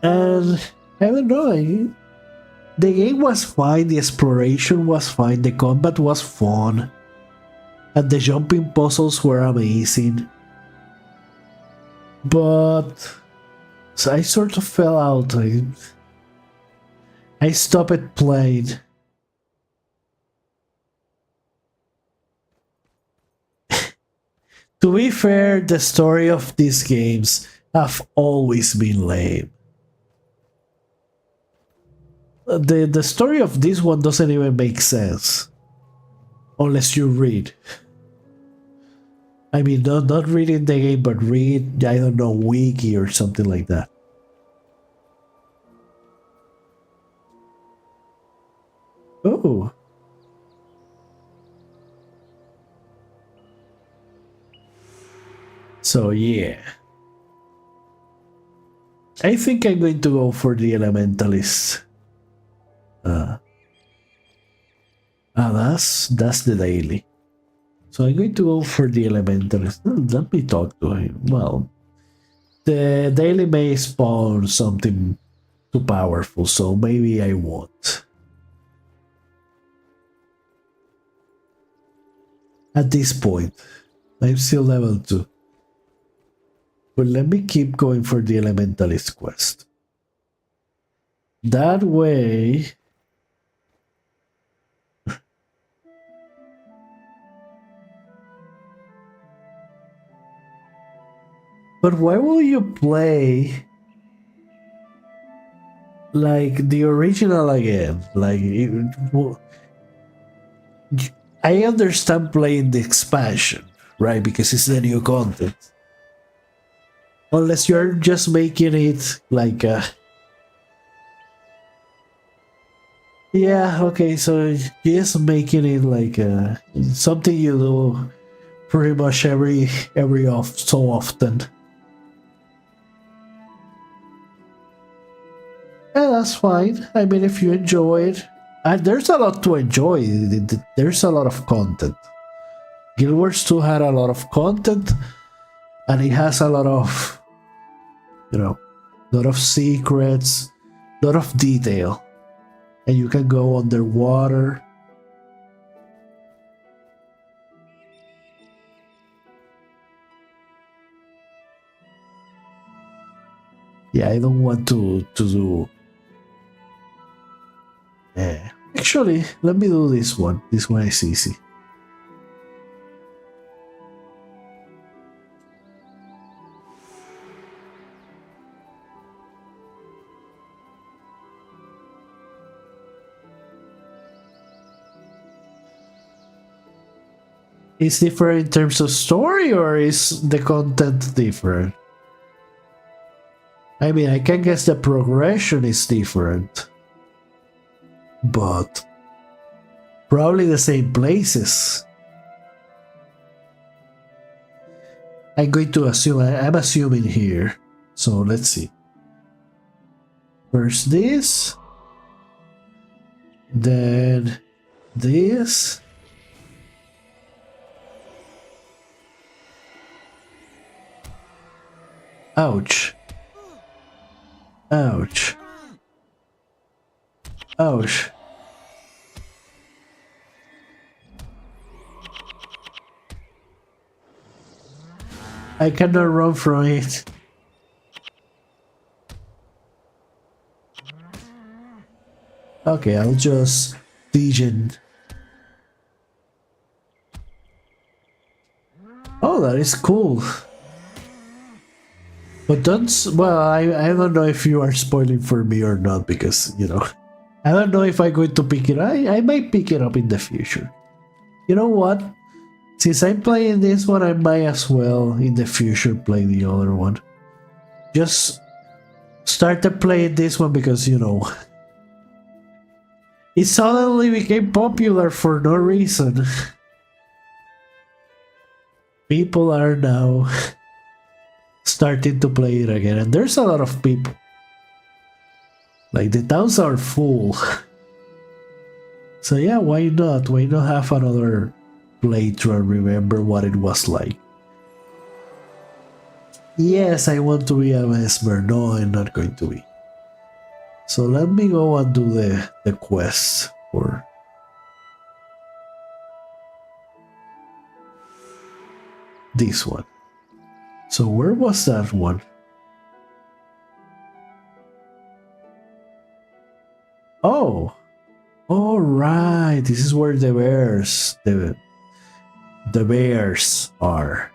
And I don't know, the game was fine, the exploration was fine, the combat was fun, and the jumping puzzles were amazing. But so I sort of fell out. I stopped playing. To be fair, the story of these games have always been lame. The story of this one doesn't even make sense. Unless you read. I mean, not reading the game, but read, I don't know, wiki or something like that. Oh. So, yeah. I think I'm going to go for the Elementalist. That's the daily. So I'm going to go for the Elementalist. Let me talk to him. Well, the daily may spawn something too powerful, so maybe I won't. At this point, I'm still level 2. But let me keep going for the Elementalist quest. That way... But why will you play like the original again? Like, I understand playing the expansion, right? Because it's the new content. Unless you're just making it like a... Yeah, okay, so just making it like something you do pretty much every so often. Yeah, that's fine. I mean, if you enjoy it, and there's a lot to enjoy. There's a lot of content. Guild Wars 2 had a lot of content, and it has a lot of, a lot of secrets, a lot of detail, and you can go underwater. Yeah, I don't want to do... Actually, let me do this one. This one is easy. Is different in terms of story, or is the content different? I mean, I can guess the progression is different, but probably the same places. I'm going to assume, I'm assuming here. So let's see. First this, then this. Ouch. Ouch. Ouch. I cannot run from it. Okay, I'll just degen. Oh, that is cool. But don't... Well, I don't know if you are spoiling for me or not, because, I don't know if I'm going to pick it up. I might pick it up in the future. You know what? Since I'm playing this one, I might as well in the future play the other one. Just started playing this one because, you know, it suddenly became popular for no reason. People are now starting to play it again, and there's a lot of people. Like, the towns are full. So yeah, why not? Why not have another playthrough and remember what it was like? Yes, I want to be a mesmer. No, I'm not going to be. So let me go and do the quest for this one. So where was that one? Oh, all right. This is where the bears are.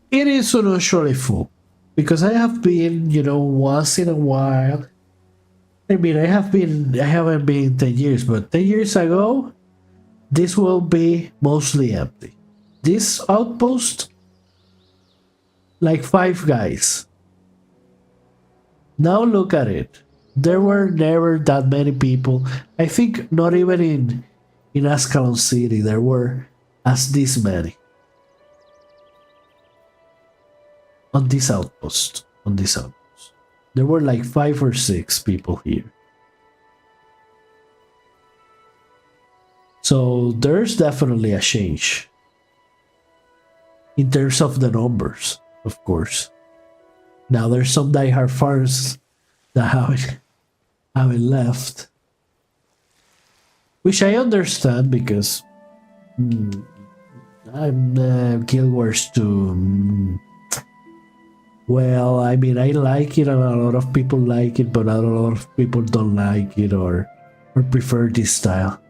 It is unusually full because I have been, you know, once in a while. I mean, I haven't been 10 years, but 10 years ago, this will be mostly empty. This outpost, like 5 guys. Now look at it. There were never that many people. I think not even in Ascalon City there were as this many. On this outpost. There were like 5 or 6 people here. So there's definitely a change. In terms of the numbers, of course. Now there's some diehard fans that haven't left. Which I understand because I'm Guild Wars 2. Well, I mean, I like it and a lot of people like it, but a lot of people don't like it or prefer this style.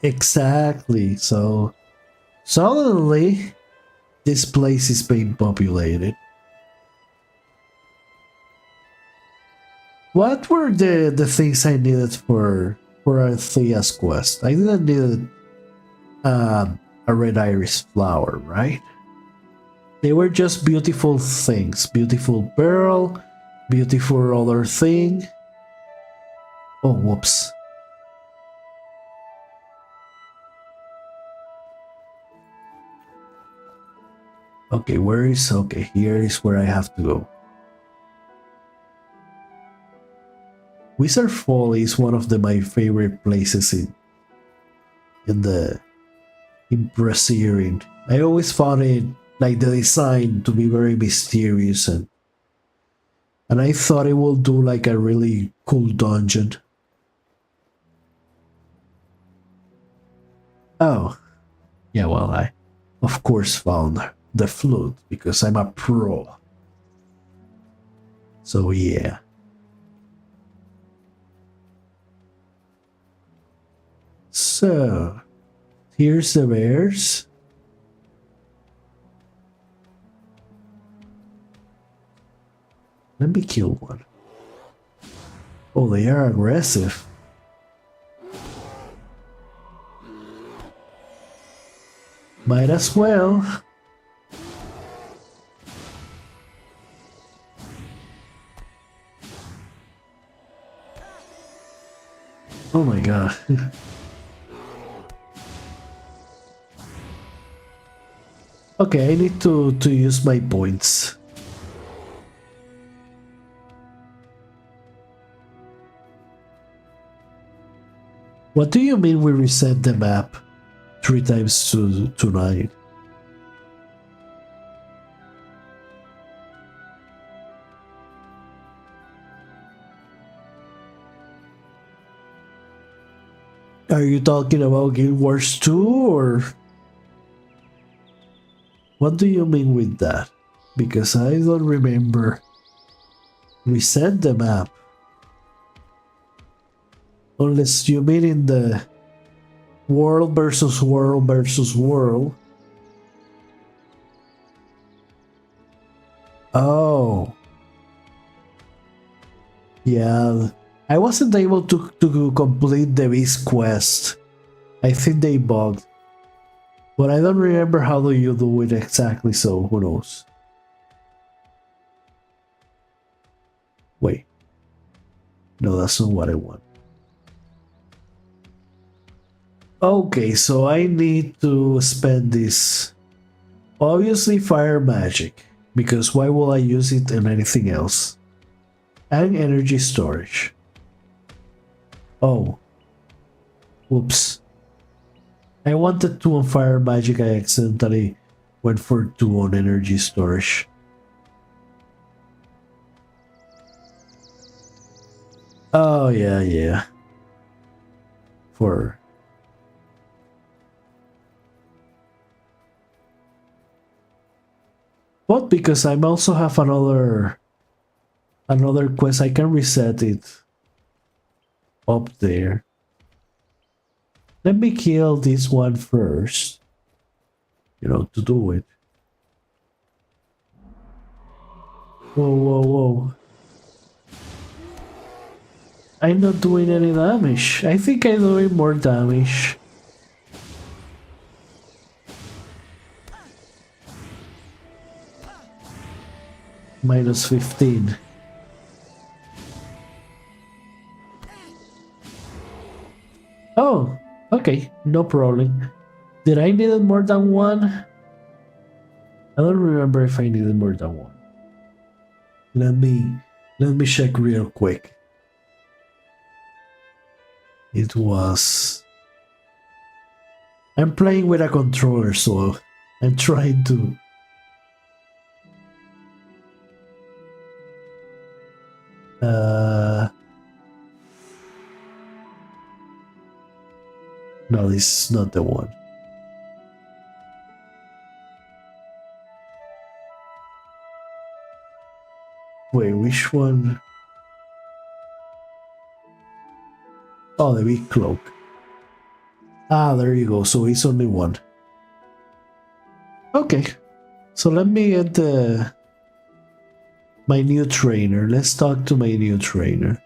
Exactly. So suddenly this place is being populated. What were the things I needed for Althea's quest? I didn't need a red iris flower, right? They were just beautiful things. Beautiful pearl, beautiful other thing. Oh, whoops. Okay, here is where I have to go. Wizard Fall is one of my favorite places in Braziering. I always found it, like, the design to be very mysterious and I thought it would do like a really cool dungeon. Oh, yeah, well, I of course found the flute because I'm a pro. So yeah. So here's the bears. Let me kill one. Oh, they are aggressive. Might as well. Oh my god. Okay, I need to use my points. What do you mean we reset the map 3 times to 9? Are you talking about Guild Wars 2 or what do you mean with that? Because I don't remember. Reset the map. Unless you mean in the World versus world versus world. Oh. Yeah. I wasn't able to complete the Beast quest. I think they bugged. But I don't remember how do you do it exactly, so who knows. Wait. No, that's not what I want. Okay, so I need to spend this. Obviously fire magic, because why will I use it in anything else? And energy storage. Oh. Whoops. I wanted 2 on fire magic, I accidentally went for 2 on energy storage. Oh yeah, yeah. For but because I also have another quest, I can reset it up there. Let me kill this one first. You know, to do it. Whoa, whoa, whoa. I'm not doing any damage. I think I'm doing more damage. Minus 15. Oh, okay, no problem. Did I need more than one? I don't remember if I needed more than one. Let me check real quick. It was. I'm playing with a controller, so I'm trying to. No, this is not the one. Wait, which one? Oh, the big cloak. Ah, there you go. So it's only one. Okay. So let me get my new trainer. Let's talk to my new trainer.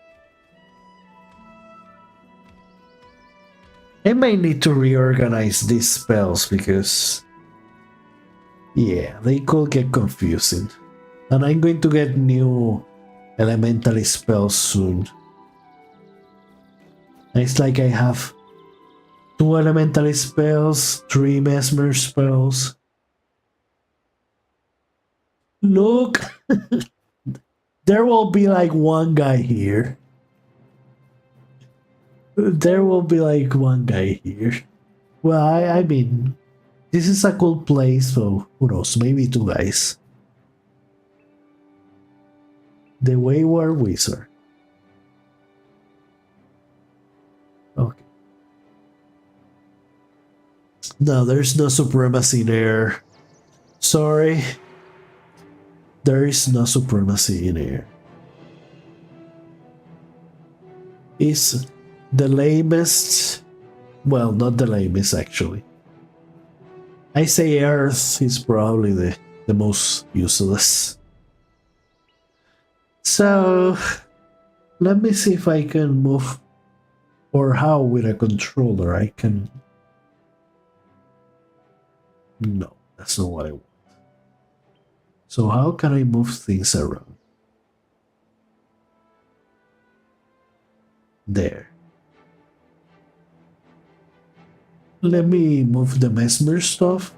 I might need to reorganize these spells because, yeah, they could get confusing. And I'm going to get new elemental spells soon. It's like I have 2 elemental spells, 3 mesmer spells. Look! There will be like one guy here. There will be like one guy here. Well, I mean, this is a cool place, so who knows, maybe 2 guys. The Wayward Wizard. Okay. No, there's no supremacy there. Sorry. There is no supremacy in here. Is the lamest. Well, not the lamest actually. I say Earth is probably the most useless. So let me see if I can move, or how with a controller I can. No, that's not what I want. So how can I move things around? There. Let me move the mesmer stuff.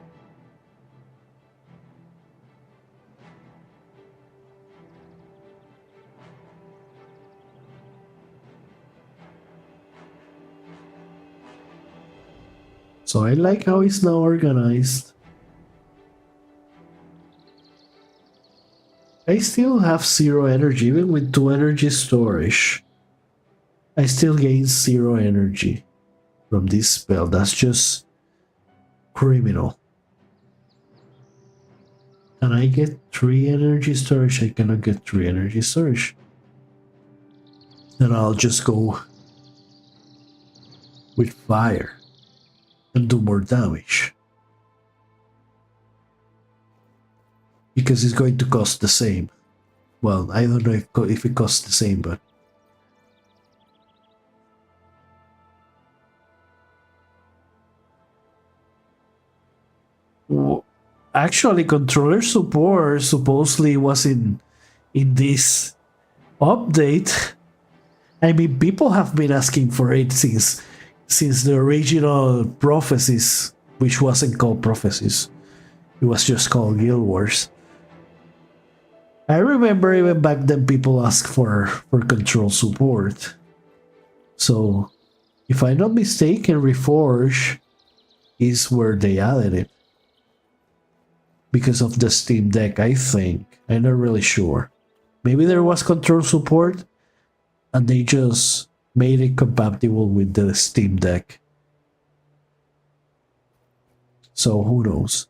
So I like how it's now organized. I still have 0 energy, even with 2 energy storage. I still gain 0 energy from this spell. That's just criminal. Can I get 3 energy storage? I cannot get 3 energy storage. Then I'll just go with fire. and do more damage. Because it's going to cost the same. Well, I don't know if it costs the same, but... Actually, controller support supposedly was in this update. I mean, people have been asking for it since the original Prophecies, which wasn't called Prophecies. It was just called Guild Wars. I remember even back then people asked for control support. So, if I'm not mistaken, Reforged is where they added it. Because of the Steam Deck, I think. I'm not really sure. Maybe there was control support and they just made it compatible with the Steam Deck. So who knows?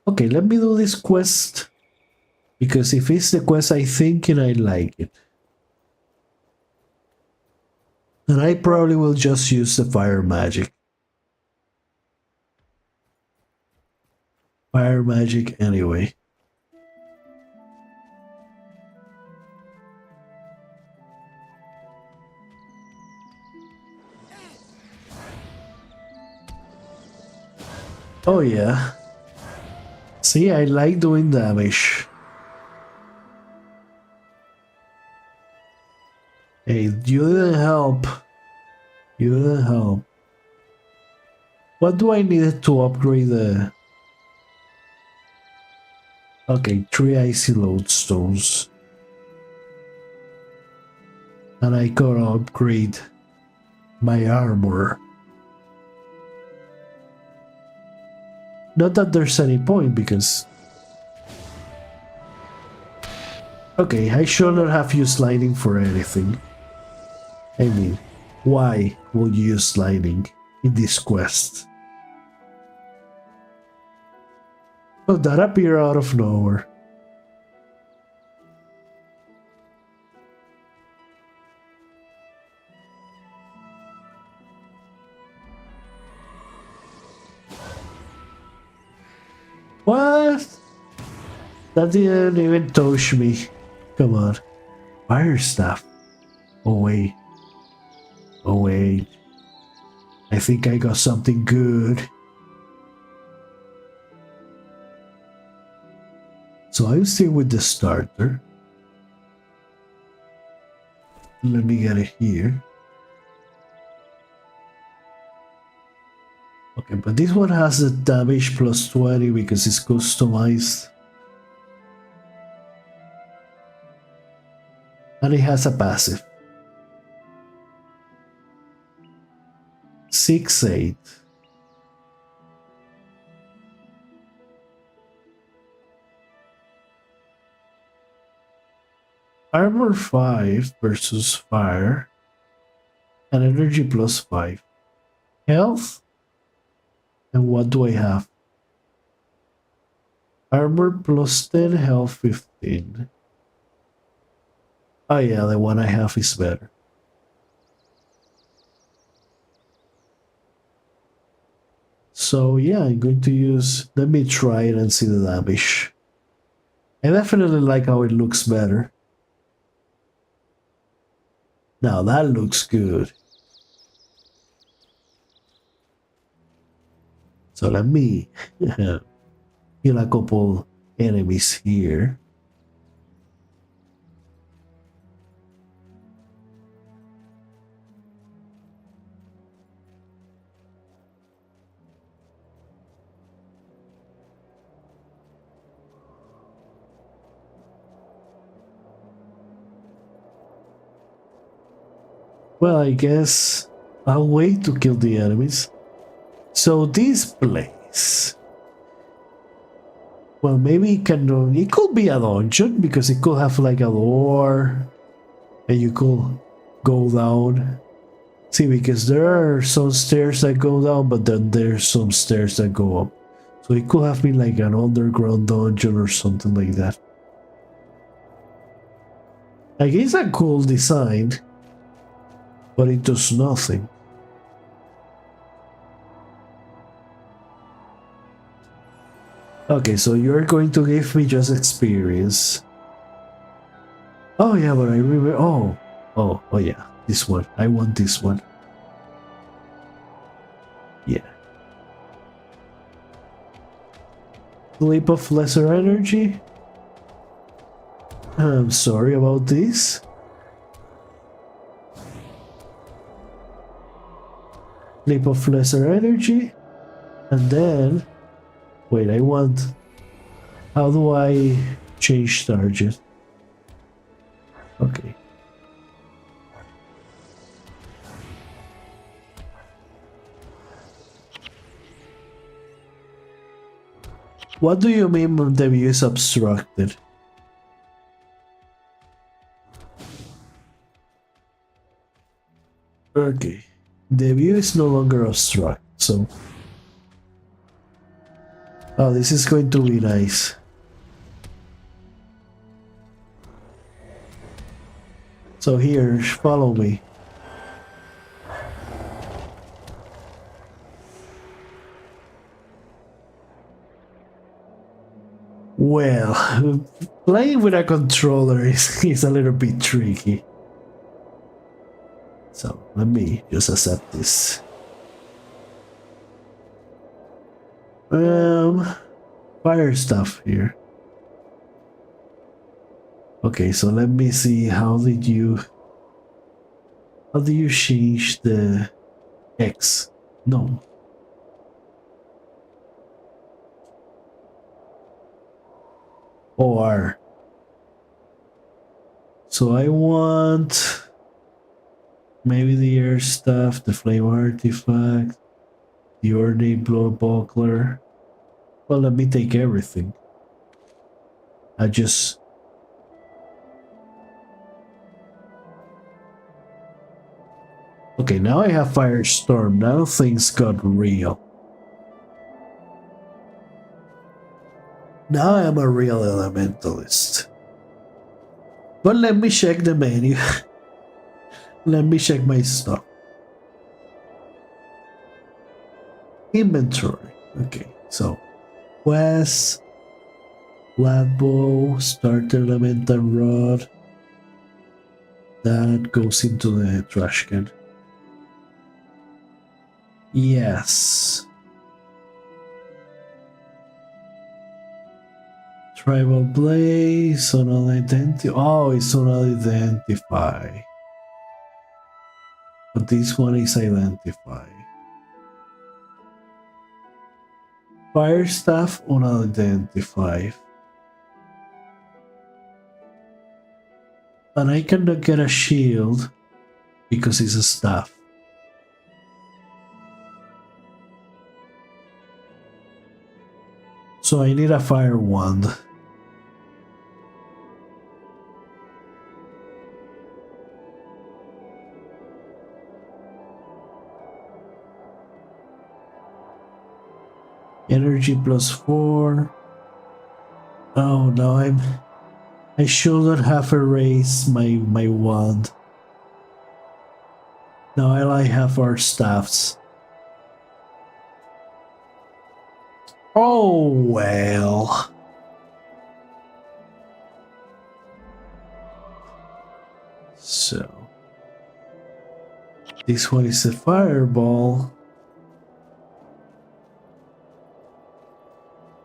Okay, let me do this quest. Because if it's the quest I think and I like it. And I probably will just use the fire magic. Fire magic anyway. Oh yeah. See, I like doing damage. Hey, you didn't help. You didn't help. What do I need to upgrade the... Okay, 3 icy lodestones. And I gotta upgrade my armor. Not that there's any point because... Okay, I should not have used lightning for anything. I mean, why would you use lightning in this quest? Oh, that appeared out of nowhere. What? That didn't even touch me. Come on. Fire stuff. Oh wait. Oh wait. I think I got something good. So I'm still with the starter. Let me get it here. Okay, but this one has the damage plus 20 because it's customized. And it has a passive. 6-8. Armor 5 versus fire. And energy plus 5. Health. And what do I have? Armor plus 10, health 15. Oh yeah, the one I have is better. So yeah, I'm going to use... Let me try it and see the damage. I definitely like how it looks better. Now that looks good. So let me kill a couple enemies here. Well, I guess I'll wait to kill the enemies. So this place... Well, maybe it could be a dungeon because it could have like a door and you could go down. See, because there are some stairs that go down, but then there's some stairs that go up. So it could have been like an underground dungeon or something like that. Like, it's a cool design, but it does nothing. Okay, so you're going to give me just experience. Oh yeah, but I remember. Oh yeah, this one. I want this one. Yeah. Leap of lesser energy. I'm sorry about this. Leap of lesser energy. And then... Wait, I want... How do I change target? Okay. What do you mean the view is obstructed? Okay. The view is no longer obstructed, so... Oh, this is going to be nice. So here, follow me. Well, playing with a controller is a little bit tricky. So let me just accept this. Fire stuff here. Okay, so let me see, how do you change the X? No. Or so I want maybe the air stuff, the flame artifact, the ornate blow buckler. Well, let me take everything. I just... Okay, now I have Firestorm. Now things got real. Now I'm a real elementalist. But let me check the menu. Let me check my stuff. Inventory. Okay, so quest, flat bow, starter elemental rod. That goes into the trash can. Yes. Tribal blaze, unidentified. Oh, it's unidentified. But this one is identified. Fire staff unidentified. And I cannot get a shield because it's a staff. So I need a fire wand. Energy +4. Oh no, I shouldn't have erased my wand. Now I like have our staffs. Oh well. So this one is a fireball.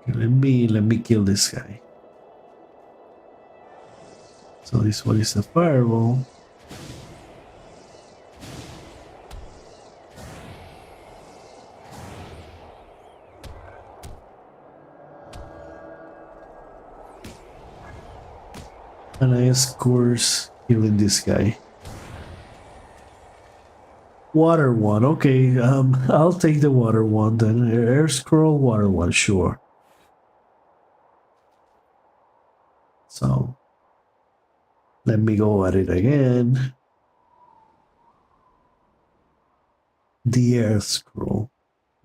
Okay, let me kill this guy. So this one is a fireball. And I scores killing this guy. Water one, okay. I'll take the water one then. Air scroll, water one, sure. So let me go at it again. The air scroll,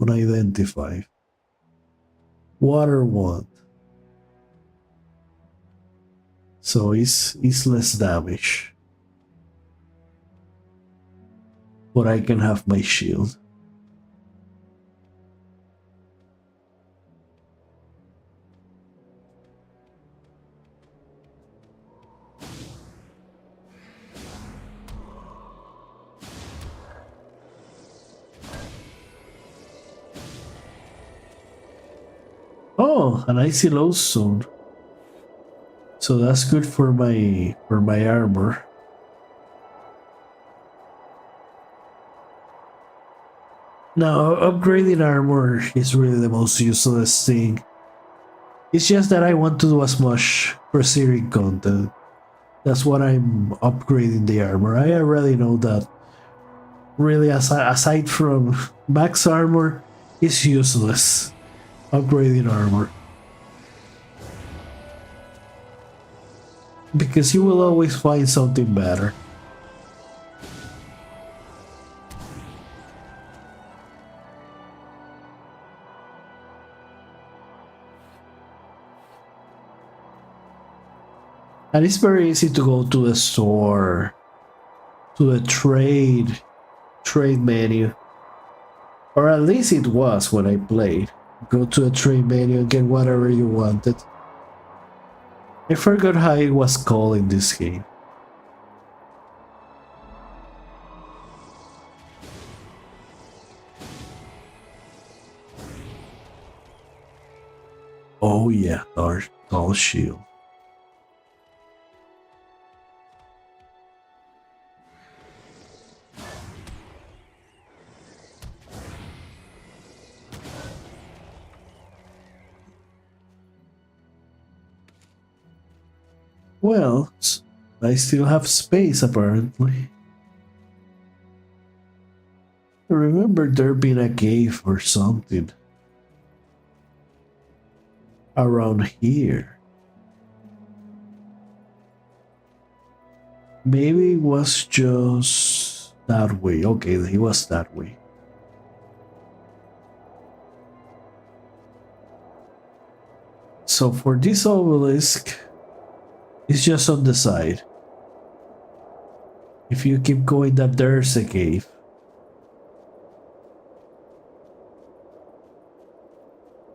unidentified. Water one. So it's less damage. But I can have my shield. Oh, an icy low zone. So that's good for my armor. Now upgrading armor is really the most useless thing. It's just that I want to do as much pursuing content. That's what I'm upgrading the armor. I already know that really aside from max armor, it's useless upgrading armor. Because you will always find something better. And it's very easy to go to the store, to the trade menu. Or at least it was when I played. Go to a trade menu and get whatever you wanted. I forgot how it was called in this game. Oh yeah, tall shield. Well, I still have space apparently. I remember there being a cave or something around here. Maybe it was just that way. Okay, it was that way. So for this obelisk, it's just on the side. If you keep going up, there's a cave.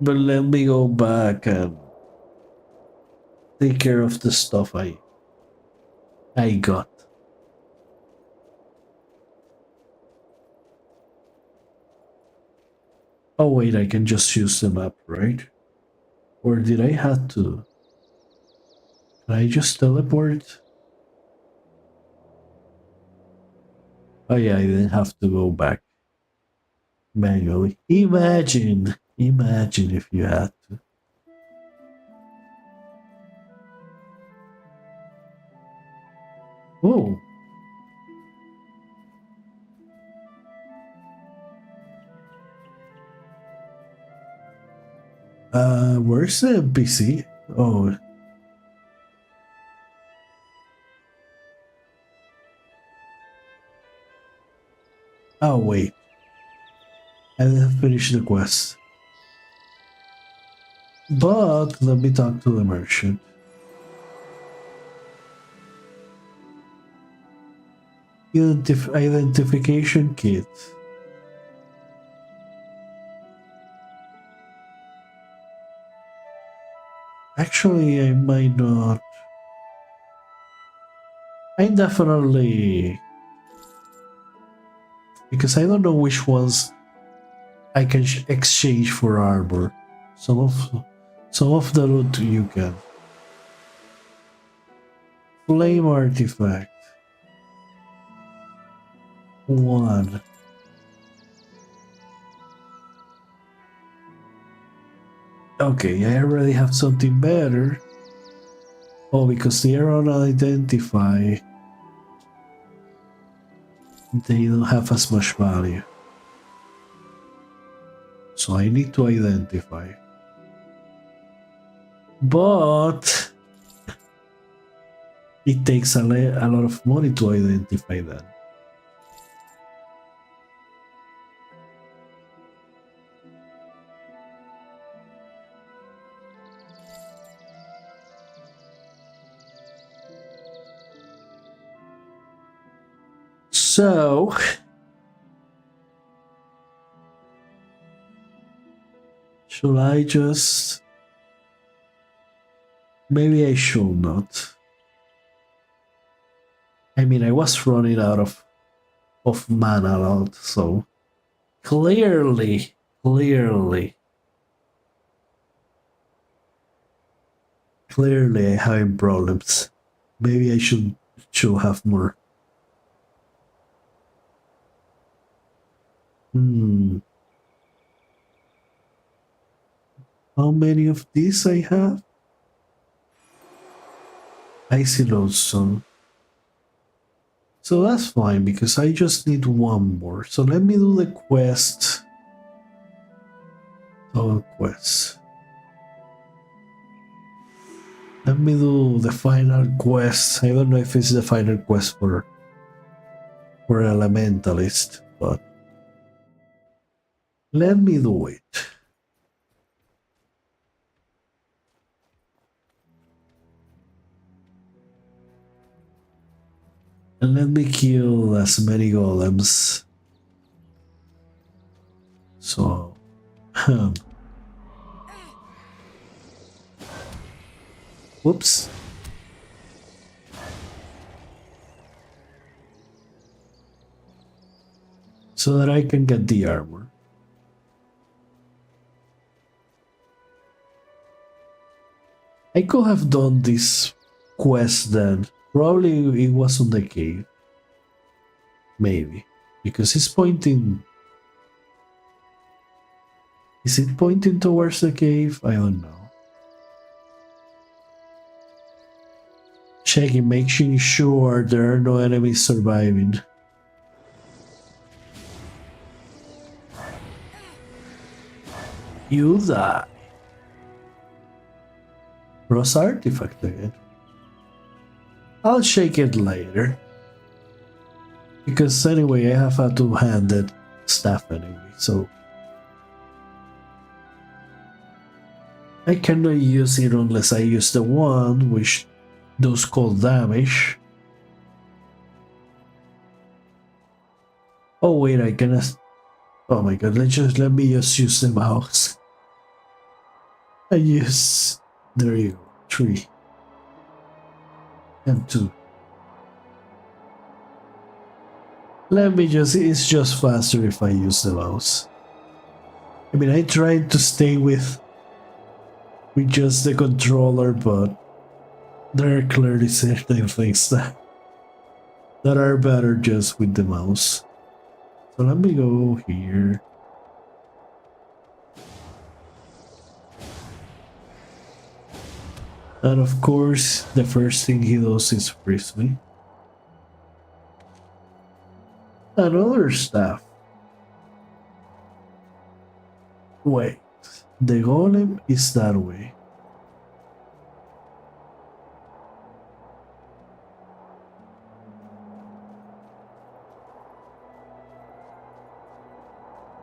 But let me go back and take care of the stuff I got. Oh wait, I can just use the map, right? Or did I have to? Can I just teleport? Oh yeah, I didn't have to go back manually. Imagine if you had to. Oh, where's the NPC? Oh, oh wait, I didn't finish the quest. But let me talk to the merchant. Identification kit. Actually, I might not. I definitely, because I don't know which ones I can exchange for armor. Some of some of the loot you can. Flame artifact. One. Okay, I already have something better. Oh, because they are unidentified, they don't have as much value. So I need to identify. But it takes a lot of money to identify them. So, should I just... Maybe I should not. I mean, I was running out of mana a lot, so... Clearly I'm having problems. Maybe I should have more. How many of these I have? Icy Lodestone. So that's fine because I just need one more. So let me do the quest. Oh, quest. Let me do the final quest. I don't know if it's the final quest for Elementalist, but let me do it. And let me kill as many golems. So, whoops. So that I can get the armor. I could have done this quest then. Probably it was on the cave. Maybe. Because it's pointing... Is it pointing towards the cave? I don't know. Checking, making sure there are no enemies surviving. You die. Rose artifact again. I'll shake it later. Because anyway, I have a two-handed staff anyway, so... I cannot use it unless I use the one, which does cold damage. Oh wait, I cannot... Oh my god, let me just use the mouse. I use... There you go, 3. And 2. Let me just... It's just faster if I use the mouse. I mean, I tried to stay with just the controller, but there are clearly certain things that are better just with the mouse. So let me go here. And of course, the first thing he does is freeze me. Another staff. Wait, the golem is that way.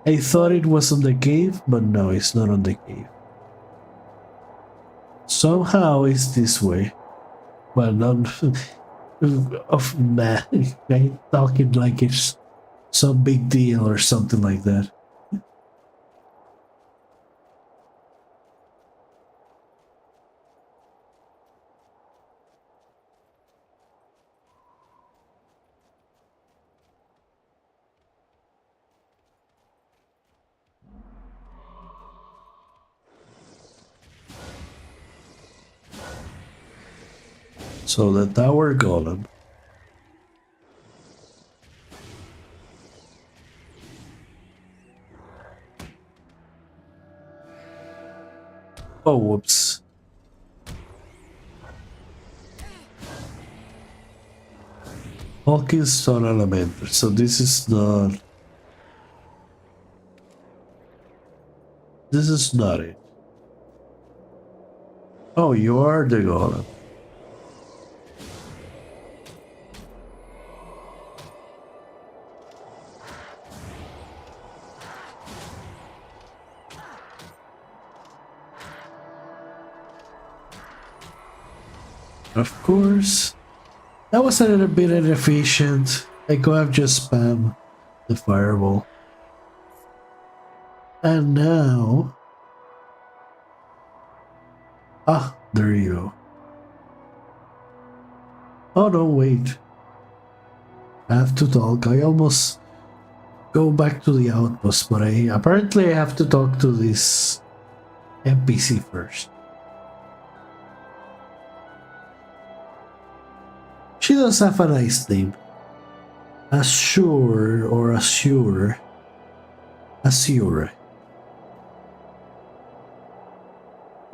I thought it was on the cave, but no, it's not on the cave. Somehow it's this way. Well, not of nah. I'm talking like it's some big deal or something like that. So the tower golem. Oh, whoops. Hawkins Stone Elemental. So this is not... This is not it. Oh, you are the golem. Of course. That was a little bit inefficient. I could have just spammed the fireball. And now... Ah, there you go. Oh no, wait. I have to talk. I almost go back to the outpost, but apparently I have to talk to this NPC first. She does have a nice name. Assure or Assure. Assure.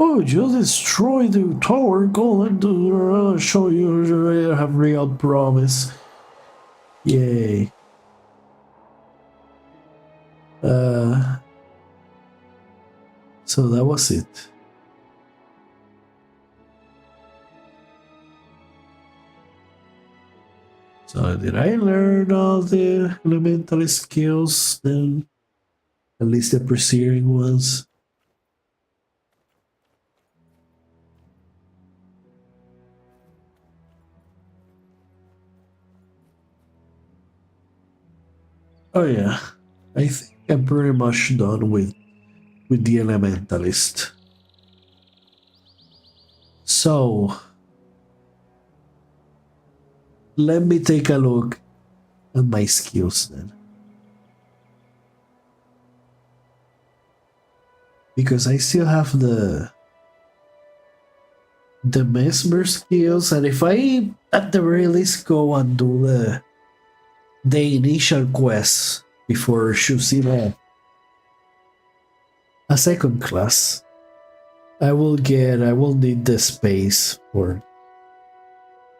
Oh, you destroyed the tower. Go and show you I have real promise. Yay. So that was it. So did I learn all the elemental skills then? At least the preceding ones. Oh yeah, I think I'm pretty much done with the elementalist. So let me take a look at my skills then. Because I still have the mesmer skills, and if I at the very least go and do the initial quest before choosing a second class, I will need the space for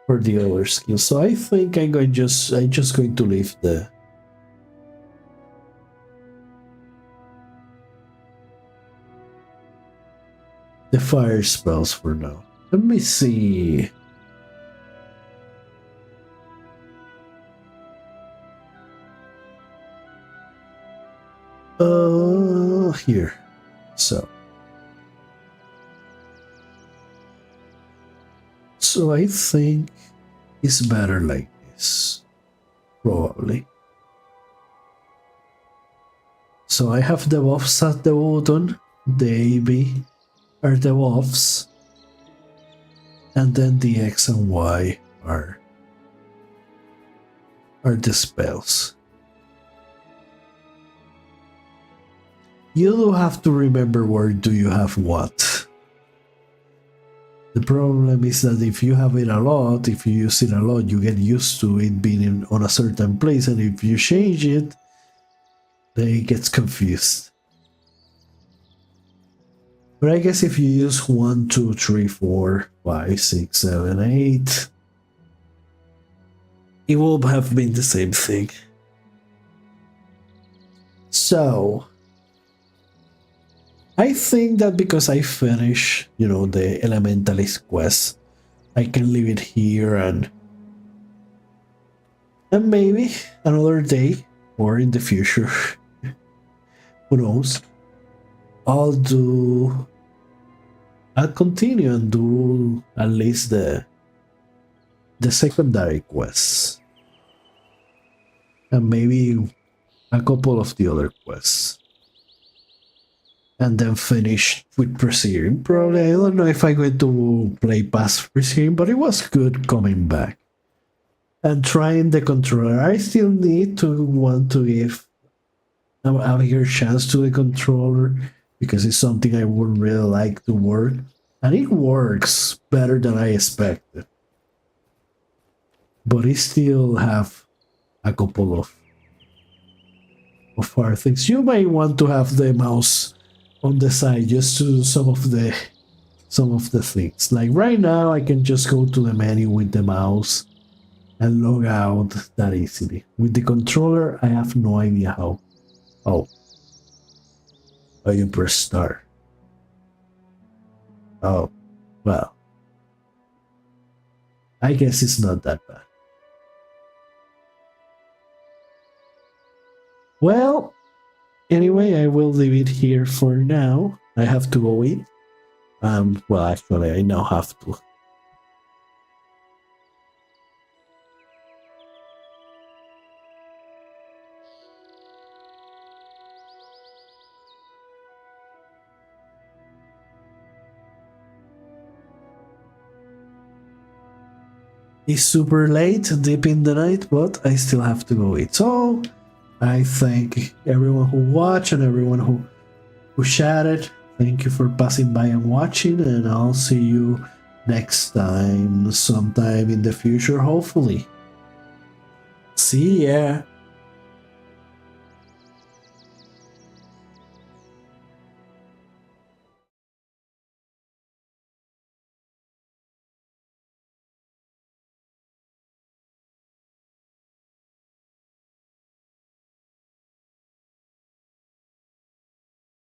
the other skills. So I think I'm just going to leave the fire spells for now. Let me see. Here. So I think it's better like this. Probably. So I have the buffs at the bottom. The AB are the buffs. And then the X and Y are the spells. You do have to remember where do you have what. The problem is that if you have it a lot, if you use it a lot, you get used to it being on a certain place, and if you change it, then it gets confused. But I guess if you use 1, 2, 3, 4, 5, 6, 7, 8, it will have been the same thing. So I think that because I finished, the elementalist quest, I can leave it here and maybe another day or in the future, who knows, I'll continue and do at least the secondary quests and maybe a couple of the other quests. And then finish with Presidium. Probably, I don't know if I'm going to play past Presidium, but it was good coming back. And trying the controller. I still need to want to give a bigger chance to the controller because it's something I would really like to work. And it works better than I expected. But it still have a couple of hard things. You may want to have the mouse on the side just to do some of the things. Like right now I can just go to the menu with the mouse and log out that easily. With the controller I have no idea how. Oh, you press start. Oh, well, I guess it's not that bad. Well, anyway, I will leave it here for now. I have to go eat. Well, actually, I now have to. It's super late, deep in the night, but I still have to go eat. So I thank everyone who watched and everyone who chatted. Thank you for passing by and watching, and I'll see you next time, sometime in the future, hopefully. See ya!